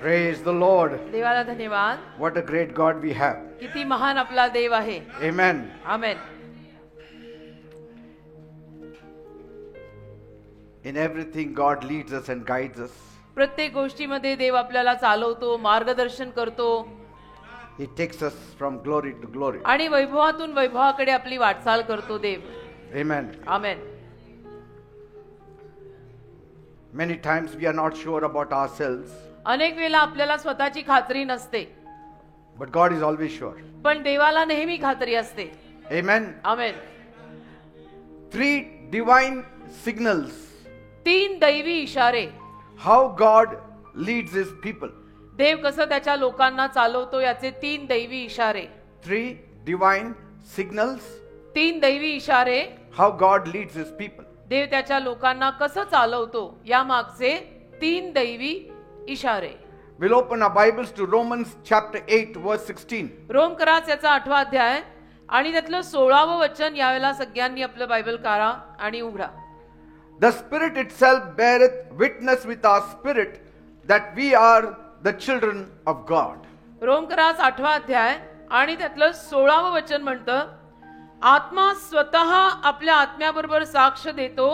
Praise the Lord. देवाला धन्यवाद. What a great God we have. किती महान आपला देव आहे. Amen. Amen. In everything God leads us and guides us. प्रत्येक गोष्टीमध्ये देव आपल्याला चालवतो, मार्गदर्शन करतो. He takes us from glory to glory. आणि वैभवातून वैभवाकडे आपली वाटचाल करतो देव. Amen. Amen. Many times we are not sure about ourselves. अनेक वेळा आपल्याला स्वतःची खात्री नसते. But God is always sure. पण देवाला नेहमी खात्री असते. Amen. आमेन. 3 divine signals. 3 दैवी इशारे. How God leads his people. देव कसं त्याच्या लोकांना चालवतो याचे 3 दैवी इशारे. 3 divine signals. 3 दैवी इशारे. How God leads his people. देव त्याच्या लोकांना कसं चालवतो या मागचे 3 दैवी इशारे. We'll open our Bibles to Romans chapter 8 verse 16. रोमकरास याचा 8वा अध्याय आणि त्यातलं 16वं वचन यावेळेला सगळ्यांनी आपलं बायबल काढा आणि उघडा. The Spirit itself beareth witness with our spirit that we are the children of God. रोमकरास 8वा अध्याय आणि त्यातलं 16वं वचन म्हणतं, आत्मा स्वतः आपल्या आत्म्याबरोबर साक्ष देतो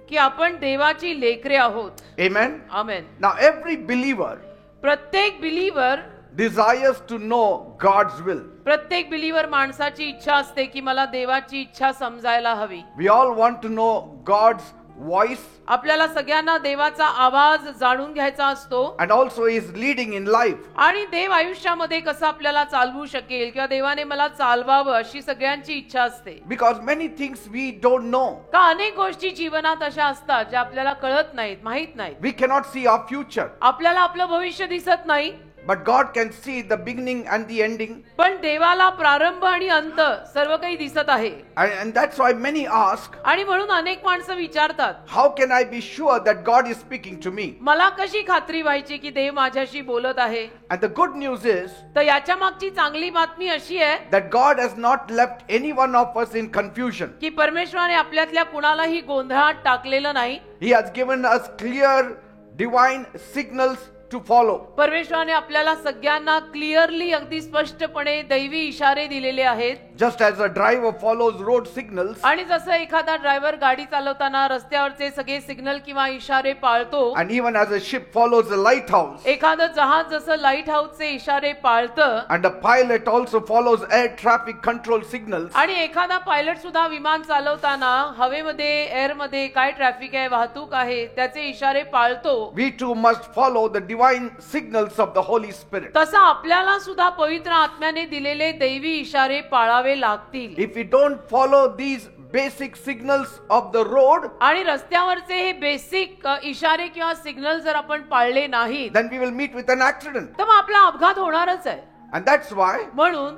की आपण देवाची लेकरे आहोत. Amen. आमेन. Now every believer प्रत्येक believer desires to know God's will. प्रत्येक बिलीवर माणसाची इच्छा असते की मला देवाची इच्छा समजायला हवी. We all want to know God's voice आपल्याला सगळ्यांना देवाचा आवाज जाणून घ्यायचा असतो. and also his leading in life. आणि देव आयुष्यामध्ये कसं आपल्याला चालवू शकेल किंवा देवाने मला चालवावं अशी सगळ्यांची इच्छा असते. Because many things we don't know. का अनेक गोष्टी जीवनात अशा असतात ज्या आपल्याला कळत नाहीत, माहित नाहीत. We cannot see our future. आपल्याला आपलं भविष्य दिसत नाही. But God can see the beginning and the ending. पण देवाला प्रारंभ आणि अंत सर्व काही दिसत आहे. And that's why many ask, आणि म्हणून अनेक माणसं विचारतात, how can I be sure that God is speaking to me? मला कशी खात्री व्हायची की देव माझ्याशी बोलत आहे. And the good news is तर याच्या मागची चांगली बातमी अशी आहे that God has not left any one of us in confusion. की परमेश्वराने आपल्यातल्या कुणालाही गोंधळात टाकलेलं नाही. He has given us clear divine signals to follow. परमेश्वराने आपल्याला सगळ्यांना क्लिअरली अगदी स्पष्टपणे दैवी इशारे दिलेले आहेत. Just as a driver follows road signals, आणि जसं एखादा ड्रायव्हर गाडी चालवताना रस्त्यावरचे सगळे सिग्नल किंवा इशारे पाळतो, and even as a ship follows a lighthouse, एखादं जहाज जसं लाईट हाऊसचे इशारे पाळतं, and a pilot also follows air traffic control signals, आणि एखादा पायलट सुद्धा विमान चालवताना हवेमध्ये एअर मध्ये काय ट्रॅफिक आहे, वाहतूक आहे त्याचे इशारे पाळतो. we too must follow the divine signals of the Holy Spirit. तसं आपल्याला सुद्धा पवित्र आत्म्याने दिलेले दैवी इशारे पाळावे लागतील. If we don't follow these basic signals of the road, आणि रस्त्यावरचे हे बेसिक इशारे किंवा सिग्नल जर आपण पाळले नाहीत, then we will meet with an accident. तर मग आपला अपघात होणारच आहे. And that's why म्हणून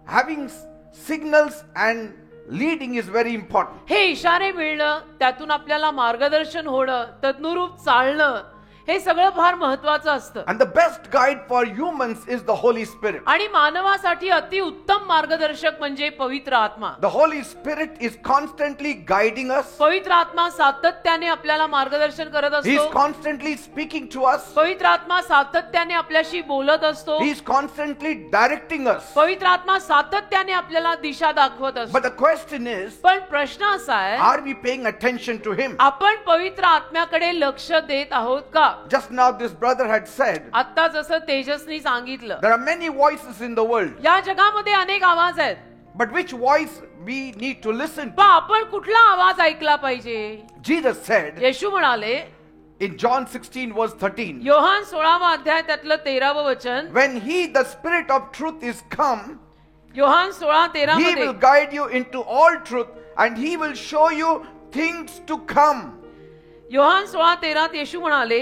having signals and leading is very important. हे इशारे मिळणं, त्यातून आपल्याला मार्गदर्शन होणं, तद्नुरूप चालणं, हे सगळं फार महत्वाचं असतं. And the best guide for humans is the Holy Spirit. आणि मानवासाठी अति उत्तम मार्गदर्शक म्हणजे पवित्र आत्मा. The Holy Spirit is constantly guiding us. पवित्र आत्मा सातत्याने आपल्याला मार्गदर्शन करत He is असतो. constantly speaking to us. पवित्र आत्मा सातत्याने आपल्याशी बोलत असतो. He is constantly directing us. पवित्र आत्मा सातत्याने आपल्याला दिशा दाखवत असतो. But the question is, पण प्रश्न असा आहे, are we paying attention to Him? आपण पवित्र आत्म्याकडे लक्ष देत आहोत का? Just now this brother had said, आता जसं तेजसनी सांगितलं, there are many voices in the world. या जगामध्ये अनेक आवाज आहेत. But which voice we need to listen पण to? आपण कुठला आवाज ऐकला पाहिजे? Jesus said येशू म्हणाले in John 16 verse 13, योहान 16वा अध्याय त्यातलं 13वं वचन, when He, the Spirit of truth, is come, Yohan 16:13 He मध्ये, will guide you into all truth and He will show you things to come. Yohan 16:13 येशू म्हणाले,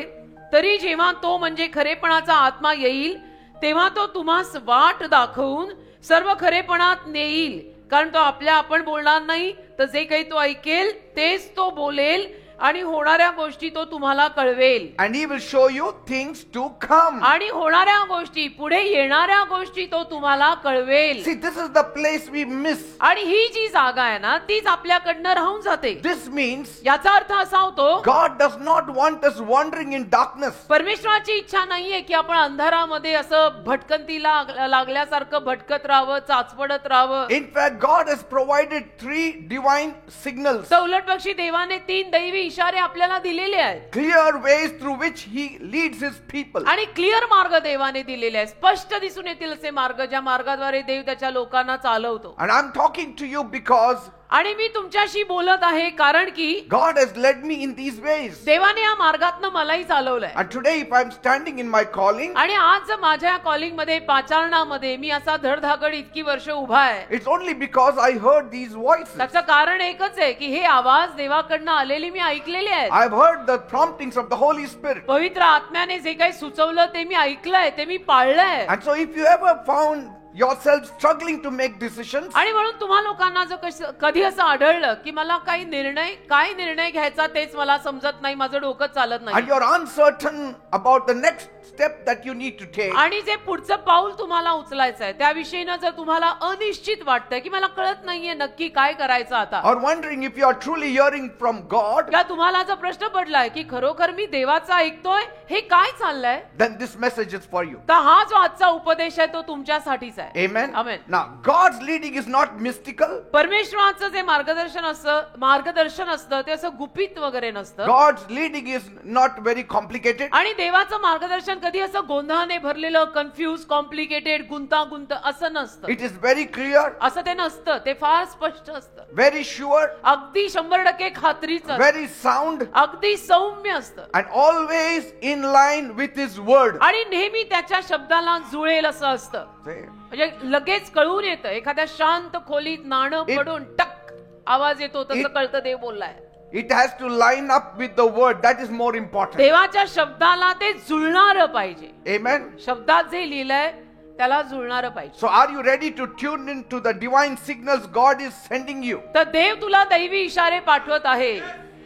तरी जेव्हा तो म्हणजे खरेपणाचा आत्मा येईल तेव्हा तो तुम्हास वाट दाखवून सर्व खरेपणात नेईल, कारण तो आपण बोलणार नाही, तर जे काही तो ऐकेल तेच तो बोलेल, आणि होणाऱ्या गोष्टी तो तुम्हाला कळवेल and he will show you things to come. आणि होणाऱ्या गोष्टी पुढे येणाऱ्या गोष्टी तो तुम्हाला कळवेल. See, this is the place we miss. आणि ही जी जागा आहे ना तीच आपल्याकडनं राहून जाते. This means याचा अर्थ असा होतो God does not want us wandering in darkness. परमेश्वराची इच्छा नाहीये की आपण अंधारामध्ये असं भटकंतीला लागल्यासारखं भटकत राहावं, चाचपडत राहावं. In fact, God has provided 3 divine signals, तर उलटपक्षी देवाने 3 दैवी इशारे आपल्याला दिलेले आहेत. clear ways through which he leads his people. आणि क्लिअर मार्ग देवाने दिलेले आहेत. स्पष्ट दिसून येतील असे मार्ग ज्या मार्गाद्वारे देव त्याच्या लोकांना चालवतो. And I'm talking to you because आणि मी तुमच्याशी बोलत आहे कारण की God has led me in these ways. देवाने या मार्गातनं मलाही चालवलंय. And today, if I'm standing in my calling, आणि आज माझ्या कॉलिंग मध्ये पाचारणामध्ये मी असा धडधाकड इतकी वर्ष उभा आहे, it's only because I heard these voices. त्याचं कारण एकच आहे की हे आवाज देवाकडनं आलेले मी ऐकलेले आहेत. I've heard the promptings of the Holy Spirit. पवित्र आत्म्याने जे काही सुचवलं ते मी ऐकलंय, ते मी पाळलंय. And so if you ever found yourself struggling to make decisions, आणि म्हणून तुम्हा लोकांना जर कधी असं आढळलं की मला काय निर्णय घ्यायचा तेच मला समजत नाही, माझं डोकं चालत नाही, and you're uncertain about the next step that you need to take, आणि जे पुढचं पाऊल तुम्हाला उचलायचं आहे त्याविषयीनं जर तुम्हाला अनिश्चित वाटतंय की मला कळत नाहीये नक्की काय करायचं आता, or wondering if you are truly hearing from God, या तुम्हाला जर प्रश्न पडलाय की खरोखर मी देवाचा ऐकतोय, हे काय चाललंय, then this message is for you. तर हा जो आजचा उपदेश आहे तो तुमच्यासाठीच आहे. Amen. Amen. Now, God's leading is not mystical. परमेश्वराचं जे मार्गदर्शन असतं ते असं गुपित वगैरे नसतं. God's leading is not very complicated. आणि देवाचं मार्गदर्शन कधी असं गोंधळाने भरलेलं, कन्फ्यूज, कॉम्प्लिकेटेड, गुंतागुंत असं नसतं. It is very clear, असं ते नसतं. ते फार स्पष्ट असतं, very sure, अगदी 100% खात्रीचं, very sound, अगदी सौम्य असतं, and always in line with His word. आणि नेहमी त्याच्या शब्दाला जुळेल असं असतं. Say, म्हणजे लगेच कळून येतं. एखाद्या शांत खोलीत नाणं पडून टक आवाज येतो तसं कळतं देव बोललाय. it has to line up with the word. That is more important. देवाच्या शब्दाला ते जुळणारं पाहिजे. Amen. शब्दात जे लिहिलंय त्याला जुळणारं पाहिजे. So are you ready to tune into the divine signals God is sending you? तर देव तुला दैवी इशारे पाठवत आहे,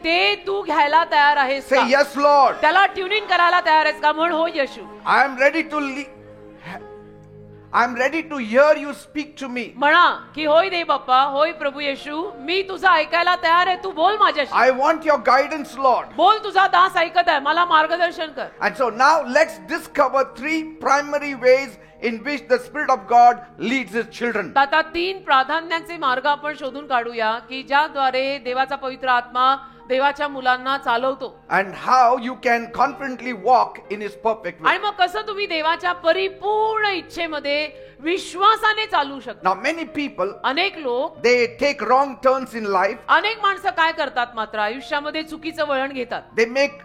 ते तू घ्यायला तयार आहेस Say का? yes, Lord. त्याला ट्युनिंग करायला तयार आहेस का? म्हण हो येशू. I am ready to I'm ready to hear you speak to me. म्हणा की होय देव बाप्पा, होय प्रभू येशू, मी तुझं ऐकायला तयार आहे, तू बोल माझ्याशी. I want your guidance, Lord. बोल, तुझा दास ऐकत आहे, मला मार्गदर्शन कर. And so now let's discover 3 primary ways in which the Spirit of God leads His children. आता 3 प्राधान्याचे मार्ग आपण शोधून काढूया की ज्याद्वारे देवाचा पवित्र आत्मा देवाच्या मुलांना चालवतो. And how you can confidently walk in His perfect way. आणि मग कसं तुम्ही देवाच्या परिपूर्ण इच्छेमध्ये विश्वासाने चालू शकता. Now many people, अनेक लोक, they take wrong turns in life. अनेक माणसं काय करतात मात्र आयुष्यामध्ये चुकीचं वळण घेतात. They make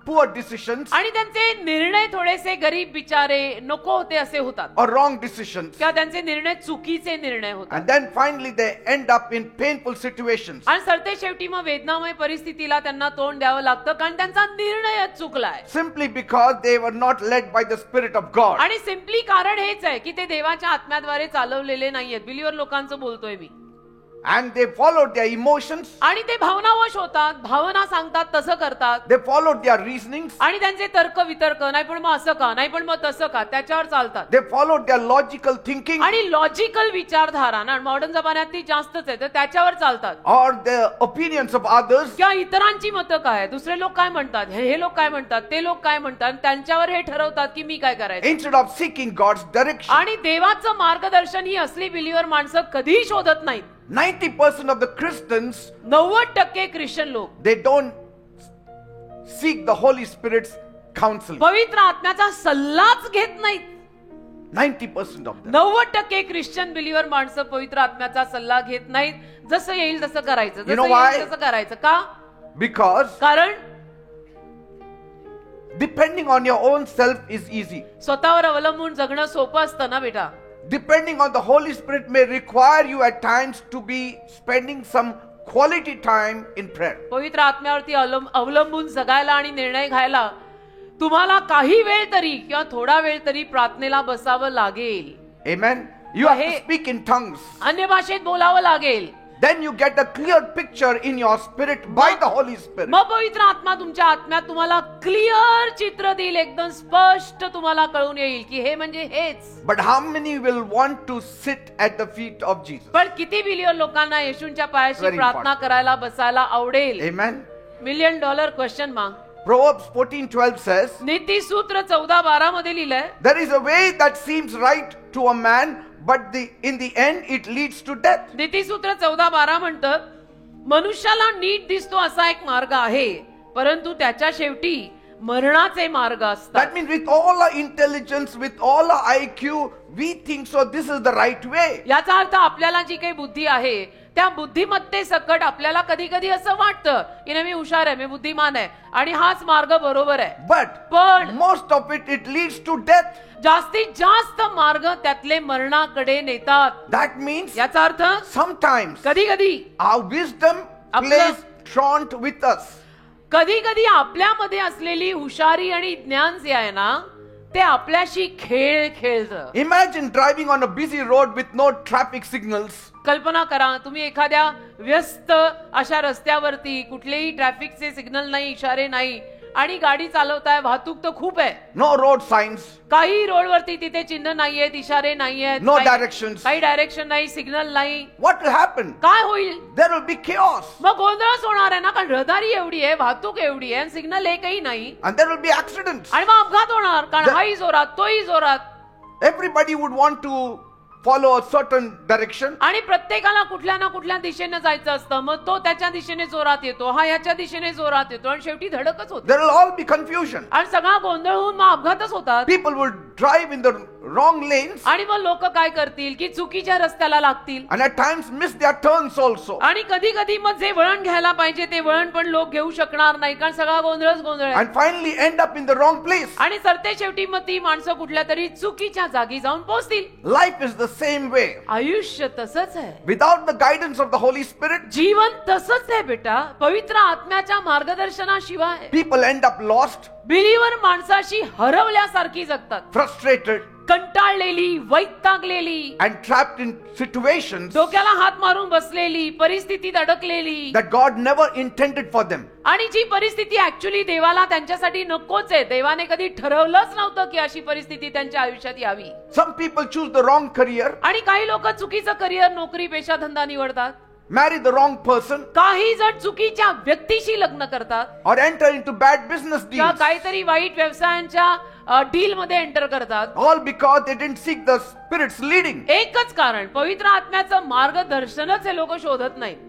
poor decisions आणि त्यांचे निर्णय थोडेसे गरीब बिचारे नको होते असे होतात, or wrong decisions. किंवा त्यांचे निर्णय चुकीचे निर्णय होतात. And then finally they end up in painful situations. आणि सरते शेवटी मग वेदनामय परिस्थितीला त्यांना तोंड द्यावं लागतं कारण त्यांचा निर्णयच चुकलाय. Simply because they were not led by the Spirit of God. आणि सिम्पली कारण हेच आहे की ते देवाच्या आत्म्याद्वारे चालवलेले नाहीयेत. बिलीवर लोकांचं बोलतोय मी. And they followed their emotions. आणि ते भावनावश होतात, भावना सांगतात तसं करतात. They followed their reasonings. आणि त्यांचे तर्क वितर्क, नाही पण मग असं का, नाही पण मग तसं का, त्याच्यावर चालतात. They followed their logical thinking. आणि लॉजिकल विचारधारा ना मॉडर्न जमान्यात ती जास्तच आहे, तर त्याच्यावर चालतात. Or the opinions of others. किंवा इतरांची मतं काय, दुसरे लोक काय म्हणतात, हे लोक काय म्हणतात, ते लोक काय म्हणतात, त्यांच्यावर हे ठरवतात की मी काय करायचं. Instead of seeking God's direction. आणि देवाचं मार्गदर्शन ही असली बिलीवर माणसं कधीही शोधत नाहीत. 90% of the Christians, 90% ख्रिश्चन लोक they don't seek the Holy Spirit's counsel. पवित्र आत्म्याचा सल्लाच घेत नाहीत. 90% of them. 90% ख्रिश्चन बिलीवर माणसं पवित्र आत्म्याचा सल्ला घेत नाहीत. जसं येईल तसं करायचं, You know जसं येईल why? तसं करायचं. का? Because कारण depending on your own self is easy. स्वतःवर अवलंबून जगणं सोपं असतं ना बेटा. Depending on the Holy Spirit may require you at times to be spending some quality time in prayer. पवित्र आत्म्यावरती अवलंबून जगायला आणि निर्णय घ्यायला तुम्हाला काही वेळ तरी किंवा थोडा वेळ तरी प्रार्थनेला बसावं लागेल. Amen. You have to हे- speak in tongues. अन्य भाषेत बोलावं लागेल. then you get a clear picture in your spirit by the Holy Spirit. मग पवित्र आत्मा तुमच्या आत्म्यात तुम्हाला क्लिअर चित्र देईल, एकदम स्पष्ट तुम्हाला कळून येईल की हे म्हणजे हेच. But how many will want to sit at the feet of Jesus? पण किती बिलियन लोकांना येशूंच्या पायाशी Very प्रार्थना करायला बसायला आवडेल? Amen. $1,000,000 question mark. Proverbs 14:12 says, नीतिसूत्र 14:12 मध्ये लिहिलंय, there is a way that seems right to a man, but in the end it leads to death. नीतिसूत्र 14:12 म्हणतं, मनुष्याला नीट दिसतो असा एक मार्ग आहे, परंतु त्याच्या शेवटी मरणाचे मार्ग असतात. That means with all our intelligence, with all our IQ, we think so this is the right way. याचा अर्थ आपल्याला जी काही बुद्धी आहे त्या बुद्धिमत्ते सकट आपल्याला कधी कधी असं वाटतं की मी हुशार आहे, मी बुद्धिमान आहे आणि हाच मार्ग बरोबर आहे. But most of it leads to death. जास्तीत जास्त मार्ग त्यातले मरणाकडे नेतात. That means याचा अर्थ sometimes कधी कधी our wisdom plays truant with us. कधी कधी आपल्यामध्ये असलेली हुशारी आणि ज्ञान जे आहे ना ते आपल्याशी खेळ खेळतं. Imagine driving on a busy road with no traffic signals. कल्पना करा, तुम्ही एखाद्या व्यस्त अशा रस्त्यावरती कुठलेही ट्रॅफिकचे सिग्नल नाही, इशारे नाही आणि गाडी चालवताय, वाहतूक तर खूप आहे, No road signs, काही रोडवरती तिथे चिन्ह नाहीयेत, इशारे नाहीयेत, no directions. काही डायरेक्शन नाही, सिग्नल नाही. What will happen? काय होईल? There will be chaos. मग गोंधळच होणार आहे ना, कारण रहदारी एवढी आहे, वाहतूक एवढी आहे, सिग्नल एकही नाही And there will be accidents. आणि मग अपघात होणार, कारण हाही जोरात तोही जोरात. Everybody would want to follow a certain direction. आणि प्रत्येकाला कुठल्या ना कुठल्या दिशेने जायचं असतं, मग तो त्याच्या दिशेने जोरात येतो, हा याच्या दिशेने जोरात येतो आणि शेवटी धडकच होते There will all be confusion. आणि सगळा गोंधळ होऊन मग अपघातच होतात. People will drive in the wrong lanes आणि मग लोक काय करतील की चुकीच्या रस्त्याला लागतील and at times miss their turns also. आणि कधी कधी मग जे वळण घ्यायला पाहिजे ते वळण पण लोक घेऊ शकणार नाही, कारण सगळा गोंधळच गोंधळ आहे. And finally end up in the wrong place. आणि सरते शेवटी मग ती माणसं कुठल्या तरी चुकीच्या जागी जाऊन पोहोचतील. Life is the same way. आयुष्य तसंच आहे. Without the guidance of the Holy Spirit, जीवन तसंच आहे बेटा, पवित्र आत्म्याच्या मार्गदर्शनाशिवाय. people end up lost, believer माणसाशी हरवल्यासारखी जगतात, frustrated, कंटाळलेली, वैतागलेली, and trapped in situations डोक्याला हात मारून बसलेली, परिस्थितीत अडकलेली, that God never intended for them. आणि जी परिस्थिती ऍक्च्युअली देवाला त्यांच्यासाठी नकोच आहे, देवाने कधी ठरवलंच नव्हतं की अशी परिस्थिती त्यांच्या आयुष्यात यावी. Some people choose the wrong career, आणि काही लोक चुकीचं करिअर, नोकरी, पेशा, धंदा निवडतात. marry the wrong person, काही जण चुकीच्या व्यक्तीशी लग्न करतात or enter into bad business किंवा deals. काहीतरी वाईट व्यवसायांच्या डील मध्ये एंटर करतात. All because they didn't seek the Spirit's leading. एकच कारण, पवित्र आत्म्याचं मार्गदर्शनच हे लोक शोधत नाहीत.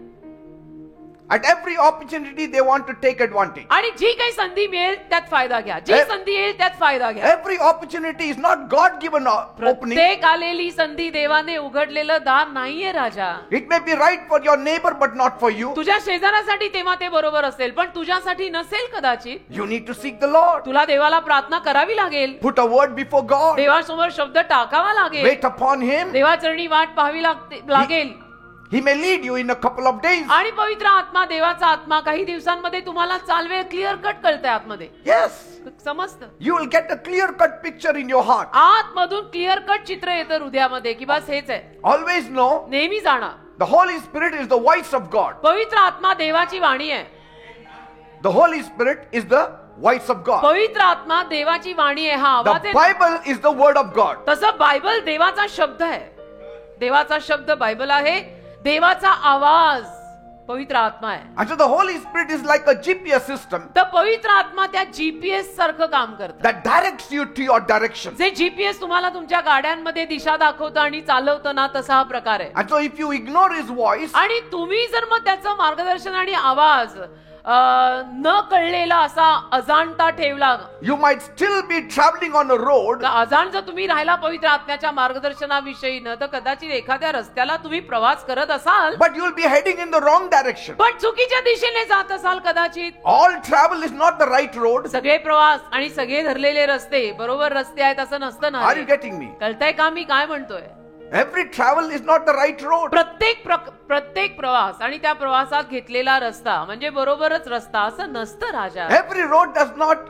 At every opportunity they want to take advantage. आणि जी काही संधी मिळेल त्यात फायदा घ्या, जी संधी येईल त्यात फायदा घ्या. Every opportunity is not God given opening. प्रत्येक आलेली संधी देवाने उघडलेलं दार नाहीये राजा. It may be right for your neighbor but not for you. तुझ्या शेजाऱ्यासाठी तेव्हा ते बरोबर असेल, पण तुझ्यासाठी नसेल कदाचित. You need to seek the Lord. तुला देवाला प्रार्थना करावी लागेल, Put a word before God. देवासमोर शब्द टाकावा लागेल, Wait upon Him. देवाचरणी वाट पाहावी लागेल. He may lead you in a couple of days. आणि पवित्र आत्मा, देवाचा आत्मा काही दिवसांमध्ये तुम्हाला चालवेल. क्लिअर कट कळतंय आतमध्ये, Yes. समजतं. You will get a clear cut picture in your heart. आतमधून क्लिअर कट चित्र येतं हृदयामध्ये की बस हेच आहे. Always know नेहमी जाणा, the Holy Spirit is the voice of God. पवित्र आत्मा देवाची वाणी आहे. The Holy Spirit is the voice of God. पवित्र आत्मा देवाची वाणी आहे, हा The आवाज आहे. Bible is the word of God. तसं बायबल देवाचा शब्द आहे. देवाचा शब्द बायबल आहे, देवाचा आवाज पवित्र आत्मा आहे. And so the Holy Spirit is like a GPS system तर पवित्र आत्मा त्या जीपीएस सारखं काम करतं, that directs you to your direction. जे जीपीएस तुम्हाला तुमच्या गाड्यांमध्ये दिशा दाखवतं आणि चालवतं ना, तसा हा प्रकार आहे. And so if you ignore His voice, आणि तुम्ही जर मग त्याचं मार्गदर्शन आणि आवाज न कळलेला असा अजाणता ठेवला, you might still be traveling on a road, अजाण जर तुम्ही राहिला पवित्र आत्म्याच्या मार्गदर्शनाविषयी न, तर कदाचित एखाद्या रस्त्याला तुम्ही प्रवास करत असाल, but you will be heading in the wrong direction. पण चुकीच्या दिशेने जात असाल कदाचित. All travel is not the right road. सगळे प्रवास आणि सगळे धरलेले रस्ते बरोबर रस्ते आहेत असं नसतं ना. Are you getting me? कळतंय का मी काय म्हणतोय? Every travel is not the right road. प्रत्येक प्रवास आणि त्या प्रवासात घेतलेला रस्ता म्हणजे बरोबरच रस्ता असं नसतं राजा. Every road does not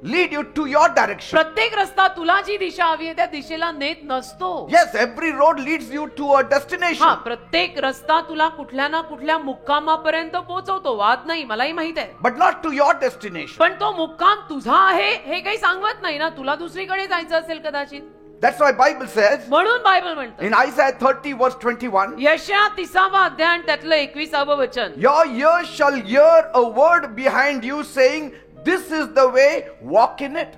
lead you to your direction. प्रत्येक रस्ता तुला जी दिशा हवी आहे त्या दिशेला नेत नसतो. Yes, every road leads you to a हा, destination. प्रत्येक रस्ता तुला कुठल्या ना कुठल्या मुक्कामापर्यंत पोहोचवतो, वाद नाही, मलाही माहित आहे. But not to your destination. पण तो मुक्काम तुझा आहे हे काही सांगत नाही ना, तुला दुसरीकडे जायचं असेल कदाचित. That's why Bible says म्हणून बायबल म्हणतं in Isaiah 30 verse 21, यशया 30वा अध्याय आणि त्यातलं 21व वचन, your ears shall hear a word behind you saying, this is the way, walk in it.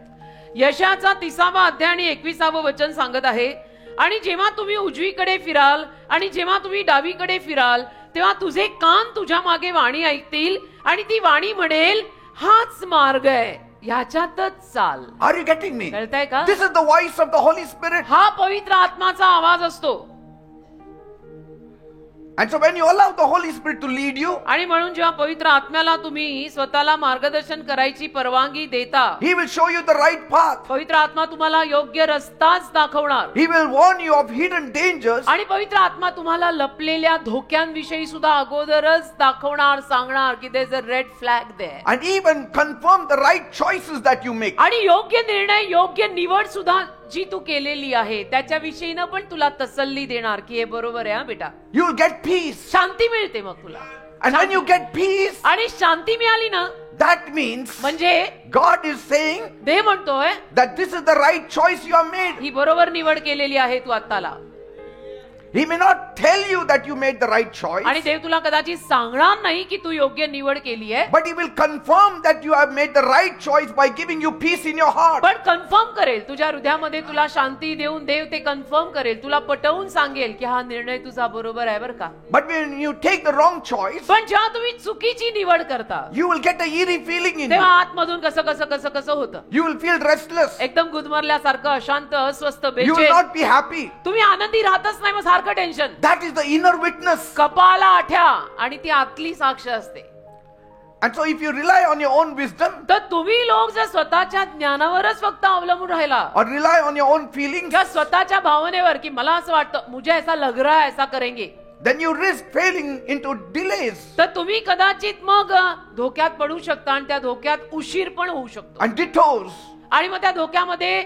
यशयाचा 30वा अध्याय आणि 21व वचन सांगत आहे, आणि जेव्हा तुम्ही उजवीकडे फिराल आणि जेव्हा तुम्ही डावीकडे फिराल तेव्हा तुझे कान तुझ्या मागे वाणी ऐकतील आणि ती वाणी म्हणेल, हाच मार्ग आहे, ह्याच्यातच चाल. Are you getting me? कळतंय का? This is the voice of the Holy Spirit. हा पवित्र आत्माचा आवाज असतो. And so when you allow the Holy Spirit to lead you, आणि म्हणून जेव्हा पवित्र आत्म्याला तुम्ही स्वतःला मार्गदर्शन करायची परवानगी देता, He will show you the right path. पवित्र आत्मा तुम्हाला योग्य रस्ताच दाखवणार. He will warn you of hidden dangers. आणि पवित्र आत्मा तुम्हाला लपलेल्या धोक्यांविषयी सुद्धा अगोदरच दाखवणार, सांगणार की there's a red flag there. And even confirm the right choices that you make. आणि योग्य निर्णय, योग्य निवड सुद्धा जी तू केलेली आहे त्याच्याविषयीनं पण तुला तसल्ली देणार की हे बरोबर आहे हा बेटा. You will get peace. शांती मिळते मग तुला. And when you get peace, आणि शांती मिळाली ना, that means म्हणजे God is saying देव म्हणतोय that this is the right choice you have made. ही बरोबर निवड केलेली आहे तू आत्ताला. He may not tell you that you made the right choice, आणि देव तुला कदाचित सांगणार नाही की तू योग्य निवड केली आहे, but He will confirm that you have made the right choice by giving you peace in your heart. पण कन्फर्म करेल तुझ्या हृदयामध्ये, तुला शांती देऊन देव ते कन्फर्म करेल, तुला पटवून सांगेल की हा निर्णय तुझा बरोबर आहे बरं का. But when you take the wrong choice, पण जेव्हा तुम्ही चुकीची निवड करता you will get a eerie feeling in तेव्हा you. आतमधून कसं कसं कसं कसं होतं, You will feel restless. एकदम गुदमरल्यासारखं, अशांत, अस्वस्थ, You will बेचैन. not be happy. तुम्ही आनंदी राहतच नाही, मग सारखं tension. That is the inner witness. कपाला आठ्या आणि ती आतली साक्ष असते. And so if you rely on your own wisdom तर तुम्ही लोक जर स्वतःच्या ज्ञानावरच फक्त अवलंबून राहिला or rely on your own feelings, किंवा स्वतःच्या भावनेवर की मला असं वाटतं, मुझे ऐसा लग रहा है, ऐसा करेंगे, then you risk failing into delays तर तुम्ही कदाचित मग धोक्यात पडू शकता आणि त्या धोक्यात उशीर पण होऊ शकतो. and detours. आणि मग त्या धोक्यामध्ये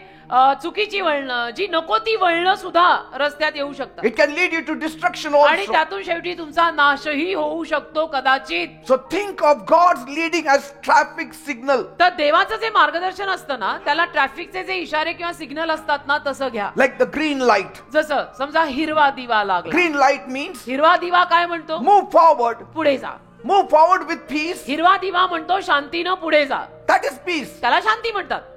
चुकीची वळणं, जी नको ती वळणं सुद्धा रस्त्यात येऊ शकतात. It can lead you to destruction आणि also. त्यातून शेवटी तुमचा नाशही होऊ शकतो कदाचित. So think of God's leading as traffic signal. तर देवाचं जे मार्गदर्शन असतं ना, त्याला ट्रॅफिकचे जे इशारे किंवा सिग्नल असतात ना, तसं घ्या. Like the green light. जसं समजा हिरवा दिवा लागला. Green light means हिरवा दिवा काय म्हणतो? move forward. पुढे जा. Move forward with peace. हिरवा दिवा म्हणतो शांतीनं पुढे जा, That is peace. त्याला शांती म्हणतात.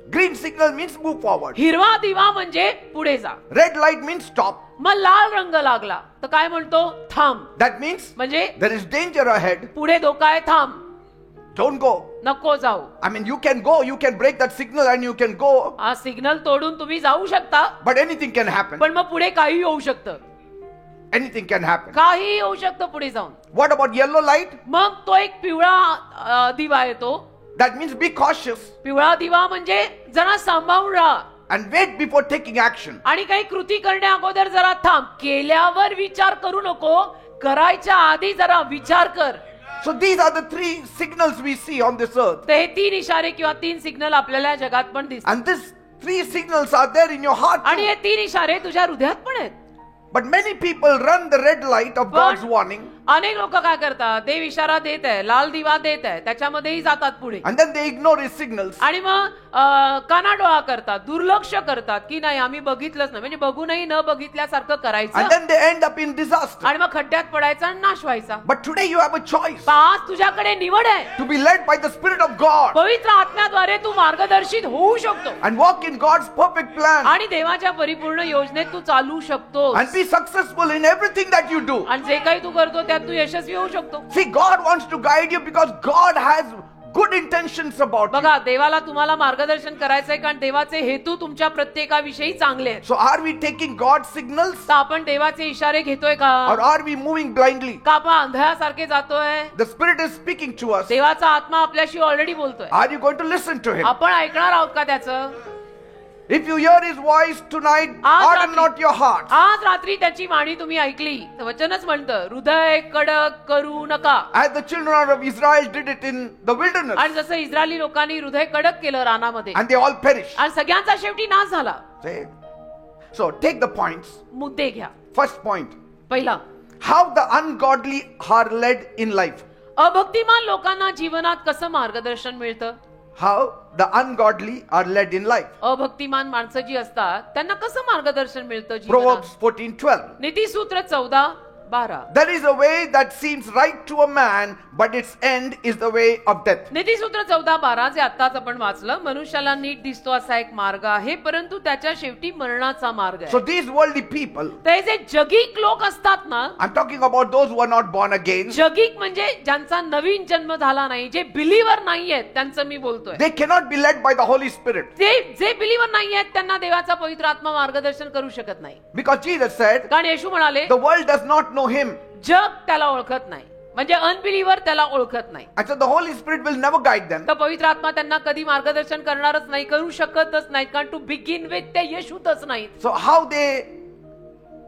Green signal means move forward. हिरवा दिवा म्हणजे पुढे जा. Red light means stop. मग लाल रंग लागला तर काय म्हणतो? थांब. That means म्हणजे there is danger ahead. पुढे धोका आहे, थांब, Don't go. नको जाऊ. I mean, you can go, you can break that signal and you can go, हा सिग्नल तोडून तुम्ही जाऊ शकता, but anything can happen. पण मग पुढे काही होऊ शकतं, Anything can happen. काही होऊ शकतं पुढे जाऊन. What about yellow light? मग तो एक पिवळा दिवा येतो. That means be cautious पिवळा दिवा म्हणजे जरा सांभाळून राहा and wait before taking action. आणि काही कृती करण्या अगोदर जरा थांब. केल्यावर विचार करू नको, करायच्या आधी जरा विचार कर. So these are the three signals we see on this earth. तर हे 3 इशारे किंवा 3 सिग्नल आपल्याला जगात पण दिसतात. And these 3 signals are there in your heart आणि too. हे 3 इशारे तुझ्या हृदयात पण आहेत. But many people run the red light of God's warning अनेक लोक काय करतात, देव इशारा देत आहे, लाल दिवा देत आहे, त्याच्यामध्येही जातात पुढे and then they ignore his signals. आणि मग कानाडोळा करतात, दुर्लक्ष करतात की नाही आम्ही बघितलंच नाही, म्हणजे बघूनही न बघितल्यासारखं And करायचं then they end up in disaster. आणि मग खड्ड्यात पडायचा आणि नाश व्हायचा. But today you have a choice आज तुझ्याकडे निवड आहे. to be led by the Spirit of God पवित्र आत्म्याद्वारे तू मार्गदर्शित होऊ शकतो and walk in God's perfect plan आणि देवाच्या परिपूर्ण योजनेत तू चालू शकतो and be successful in everything that you do. आणि जे काही तू करतो त्यात तू यशस्वी होऊ शकतो. See, God wants to guide you because God has good intentions about you. बघा, देवाला तुम्हाला मार्गदर्शन करायचंय कारण देवाचे हेतू तुमच्या प्रत्येकाविषयी चांगले आहेत. So are we taking God's signals तर आपण देवाचे इशारे घेतोय का? or are we moving blindly? का आपण आंधळ्यासारखे जातोय? The Spirit is speaking to us. देवाचा आत्मा आपल्याशी ऑलरेडी बोलतोय. Are you going to listen to Him? आपण ऐकणार आहोत का त्याचं? If you hear his voice tonight, आज harden रात्री- not your heart. आज रात्री त्याची वाणी तुम्ही ऐकली तर वचनच म्हणतं हृदय कडक करू नका. As the children of Israel did it in the wilderness. आणि जसं इस्रायली लोकांनी हृदय कडक केलं रानामध्ये And they all perished. आणि सगळ्यांचा शेवटी नाश झाला. Say. So take the points. मुद्दे घ्या. First point. पहिला, How the ungodly are led in life. अभक्तिमान लोकांना जीवनात कसं मार्गदर्शन मिळतं. How the ungodly are led in life. अभक्तिमान माणसं जी असतात त्यांना कसं मार्गदर्शन मिळतं जीवनात. Proverbs 14:12. नीतिसूत्र 14:12. There is a way that seems right to a man, but its end is the way of death. नीतिसूत्र 14:12 जे आताच आपण वाचलं, मनुष्याला नीट दिसतो असा एक मार्ग आहे परंतु त्याच्या शेवटी मरणाचा मार्ग So आहे. these worldly people, ते जे जगिक लोक असतात ना, I'm talking about those who are not born again. जगिक म्हणजे ज्यांचा नवीन जन्म झाला नाही, जे बिलीवर नाहीयेत त्यांचं मी बोलतोय. They cannot be led by the Holy Spirit. जे बिलीवर नाहीयेत त्यांना देवाचा पवित्र आत्मा मार्गदर्शन करू शकत नाही. Because Jesus said, कारण येशू म्हणाले the world does not know him. जग त्याला ओळखत नाही, म्हणजे अनबिलीवर त्याला ओळखत नाही. And so the Holy Spirit will never guide them. तर पवित्र आत्मा त्यांना कधी मार्गदर्शन करणारच नाही, करू शकतच नाही, कारण टू बिगिन विथ ते येशूतच नाहीत. So how they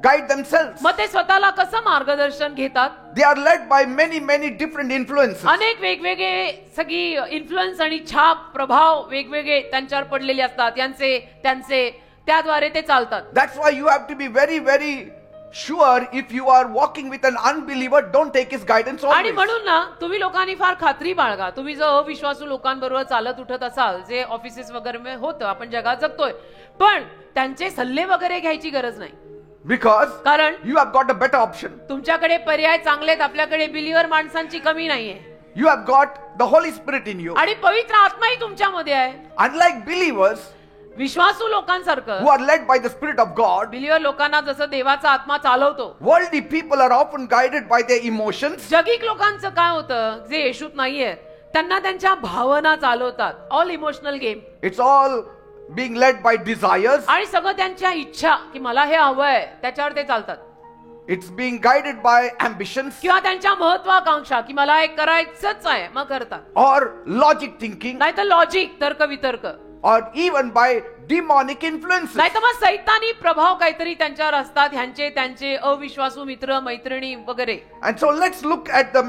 guide themselves? मग ते स्वतःला कसं मार्गदर्शन घेतात. They are led by many different influences. अनेक वेगवेगळे सगळी इन्फ्लुएन्स आणि छाप प्रभाव वेगवेगळे त्यांच्यावर पडलेले असतात. त्यांचे त्याद्वारे ते चालतात. That's why you have to be very sure if you are walking with an unbeliever, don't take his guidance आणि always. म्हणून ना तुम्ही लोकांनी फार खात्री बाळगा. तुम्ही जर अविश्वासू लोकांबरोबर चालत उठत असाल, जे ऑफिसेस वगैरे होतं, आपण जगात जगतोय, पण त्यांचे सल्ले वगैरे घ्यायची गरज नाही. Because कारण you have got a better option. तुमच्याकडे पर्याय चांगलेत. आपल्याकडे बिलीवर माणसांची कमी नाहीये You have got the Holy Spirit in you. आणि पवित्र आत्माही तुमच्यामध्ये आहे. Unlike believers विश्वासू लोकांसारखं who are led by the Spirit of God, believer लोकांना जसं देवाचा आत्मा चालवतो, worldly people are often guided by their emotions. जगिक लोकांचं काय होतं, जे येशूत नाहीये त्यांना त्यांच्या भावना चालवतात. All emotional game. It's all being led by desires. आणि सगळं त्यांच्या इच्छा की मला हे हवंय त्याच्यावर ते चालतात. It's being guided by ambitions किंवा त्यांच्या महत्वाकांक्षा की मला हे करायचंच आहे मग करतात. or logic thinking नाही तर लॉजिक, तर्क वितर्क, or even by demonic influences. नाही तर मग सैतानी प्रभाव काहीतरी त्यांच्यावर असतात, ह्यांचे त्यांचे अविश्वासू मित्र मैत्रिणी वगैरे. And so let's look at the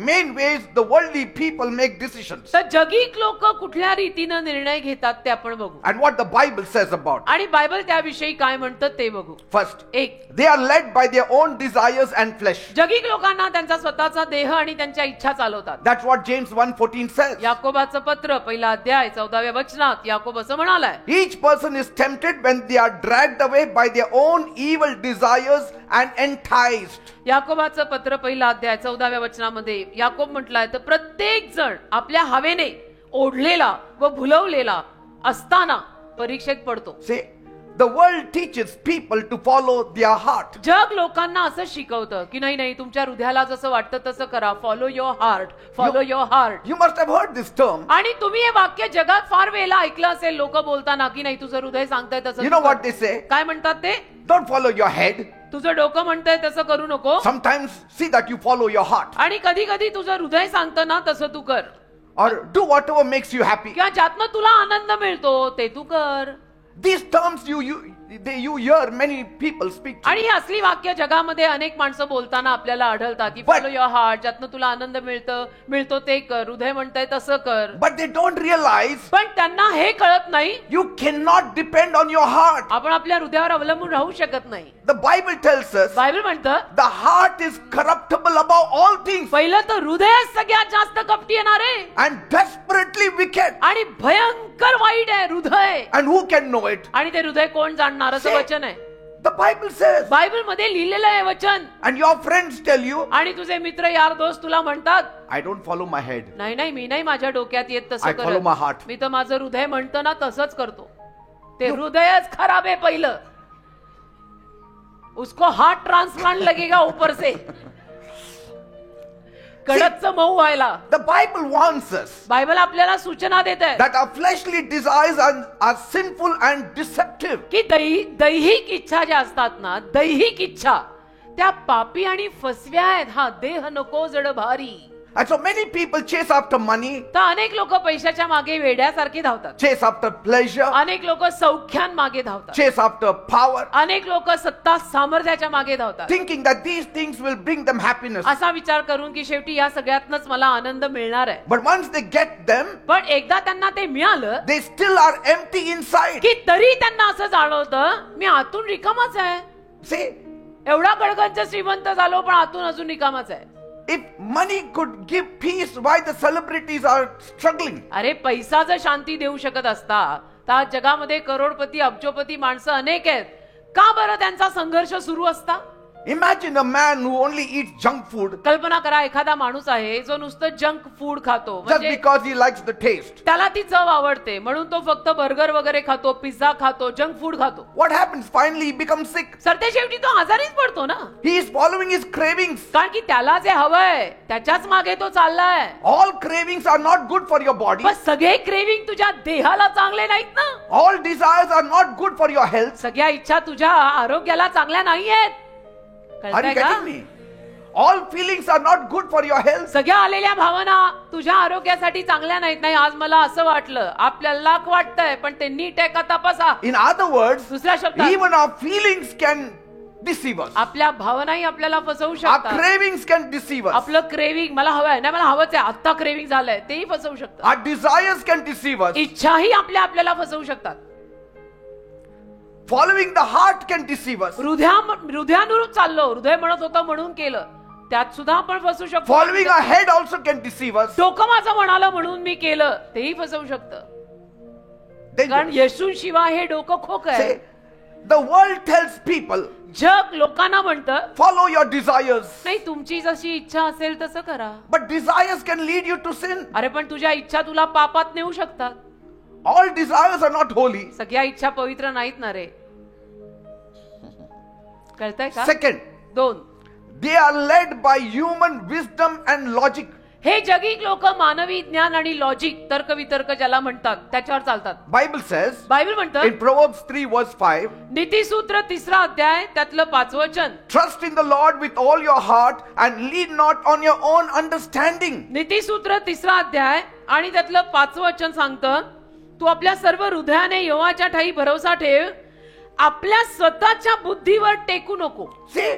main ways the worldly people make decisions तर जगिक लोक कुठल्या रीतीनं निर्णय घेतात ते आपण बघू and what the Bible says about it. आणि बायबल त्याविषयी काय म्हणतं ते बघू. First, एक, they are led by their own desires and flesh. जगिक लोकांना त्यांचा स्वतःचा देह आणि त्यांच्या इच्छा चालवतात. That's what James 1:14 says. याकोबाचं पत्र 1 अध्याय 14व्या वचनात याकोब असं म्हणालाय. Each person is tempted when they are dragged away by their own evil desires and enticed. याकोबाचं पत्र 1 अध्याय 14व्या वचनामध्ये याकोब म्हटलाय तर प्रत्येक जण आपल्या हवेने ओढलेला व भुलवलेला असताना परीक्षेत पडतो. See, the world teaches people to follow their heart. जग लोकांना असं शिकवतं की नाही तुमच्या हृदयाला जसं वाटतं तसं करा. Follow your heart, follow your heart. You must have heard this term. आणि तुम्ही हे वाक्य जगात फार वेळेला ऐकलं असेल, लोक बोलताना की नाही तुझं हृदय सांगताय तसं You तू know कर. what they say? काय म्हणतात ते? Don't follow your head. तुझं डोकं म्हणतंय तसं करू नको. Sometimes see that you follow your heart. आणि कधी कधी तुझं हृदय सांगतं ना तसं तू कर. Or do whatever makes you happy. किंवा ज्यातनं तुला आनंद मिळतो ते तू कर. These terms you hear many people speak to. आणि ही असली वाक्य जगामध्ये अनेक माणसं बोलताना आपल्याला आढळतात की But- फॉलो युअर हार्ट, ज्यातनं तुला आनंद मिळतो ते कर, हृदय म्हणतंय तसं कर. But they don't realize पण त्यांना हे कळत नाही you cannot depend on your heart. आपण आपल्या हृदयावर अवलंबून राहू शकत नाही. The Bible tells us Bible म्हणतं the heart is corruptible above all things पहिलं तर हृदय सगळ्यात जास्त कपटी येणार आहे and desperately wicked. आणि भयंकर वाईट आहे हृदय. And who can know it? आणि ते हृदय कोण जाणणार असं Say- वचन आहे. The Bible says. बायबल मध्ये लिहिलेलं आहे वचन. And your friends tell you, आणि तुझे मित्र यार दोस्त तुला म्हणतात I don't follow my head. नाही मी नाही माझ्या डोक्यात येत तसं I follow my करत, heart. मी तर माझं हृदय म्हणतं ना तसंच करतो. ते हृदयच खराब आहे पहिलं. उसको हार्ट ट्रांसप्लांट लगेगा ऊपर से, कडकचं मऊ व्हायला. The Bible warns us Bible आपल्याला सूचना देत आहे that our fleshly desires are sinful and deceptive. की दैहिक इच्छा ज्या असतात ना, दैहिक इच्छा त्या पापी आणि फसव्या आहेत. हा देह नको जड भारी. And so many people chase after money, तर अनेक लोक पैशाच्या मागे वेड्यासारखे धावतात, chase after pleasure, अनेक लोक सौख्यांमागे धावतात, chase after power, अनेक लोक सत्ता सामर्थ्याच्या मागे धावतात, thinking that these things will bring them happiness. असा विचार करून की शेवटी या सगळ्यातनच मला आनंद मिळणार आहे. But once they get them, पण एकदा त्यांना ते मिळालं they still are empty inside. की तरी त्यांना असं जाणवतं मी आतून रिकामाच आहे. See, एवढा गडगंज श्रीमंत झालो पण आतून अजून रिकामाच आहे. if money could give peace, why the celebrities are struggling? अरे पैसा जर शांती देऊ शकत असता तर आज जगामध्ये करोडपती अब्जोपती माणसं अनेक आहेत, का बरं त्यांचा संघर्ष सुरू असता? Imagine a man who only eats junk food कल्पना करा एखादा माणूस आहे जो नुसतं जंक फूड खातो, just म्हणजे because he likes the taste. त्याला ती चव आवडते म्हणून तो फक्त बर्गर वगैरे खातो, पिझ्झा खातो, जंक फूड खातो. What happens? Finally, he becomes sick. Sir ते शेवटी तो आजारीच पडतो ना, He is following his cravings. कारण की त्याला जे हवंय त्याच्याच मागे तो चाललाय. All cravings are not good for your body. पण सगळे क्रेविंग तुझ्या देहाला चांगले नाहीत ना. All desires are not good for your health. सगळ्या इच्छा तुझ्या आरोग्याला चांगल्या नाहीयेत. Are कळतंय you का? getting me? All feelings are not good for your health. सगळ्या आलेल्या भावना तुझ्या आरोग्यासाठी चांगल्या नाहीत. नाही आज मला असं वाटलं, आपल्याला लाख वाटतंय पण ते नीट आहे का तपासा. In other words, दुसऱ्या शब्दात even our feelings can deceive us. आपल्या भावनाही आपल्याला फसवू Our शकतात. cravings can deceive us. आपलं क्रेविंग मला हवंय, नाही मला हवंच आहे, आता क्रेविंग झालंय, तेही फसवू शकतात. Our desires can deceive us. इच्छाही आपल्याला फसवू शकतात. Following the heart can deceive us. हृदयानुरूप चाललो, हृदय म्हणत होतं म्हणून केलं, त्यात सुद्धा आपण फसू शकतो. Following our head also can deceive us. डोकं माझं म्हणालं म्हणून मी केलं, तेही फसवू शकतं. कारण Dangerous. येशूशिवाय हे डोकं खोक आहे. Say, the world tells people, जग लोकांना म्हणतं follow your desires. नाही तुमची जशी इच्छा असेल तसं करा. But desires can lead you to sin. अरे पण तुझ्या इच्छा तुला पापात नेऊ शकतात. All desires are not holy. सगळ्या इच्छा पवित्र नाहीत ना रे. कळतंय का? Second, 2, they are led by human wisdom and logic. हे जगिक लोक मानवी ज्ञान आणि लॉजिक, तर्क वितर्क ज्याला म्हणतात त्याच्यावर चालतात. Bible says बायबल म्हणतं in Proverbs 3 verse 5, नीतिसूत्र 3 अध्याय त्यातलं 5 वचन, trust in the Lord with all your heart and lean not on your own understanding. नीतिसूत्र 3 अध्याय आणि त्यातलं 5 वचन सांगतं, तू आपल्या सर्व हृदयाने यहोवाच्या ठाई भरोसा ठेव, आपल्या स्वतःच्या बुद्धीवर टेकू नको. See,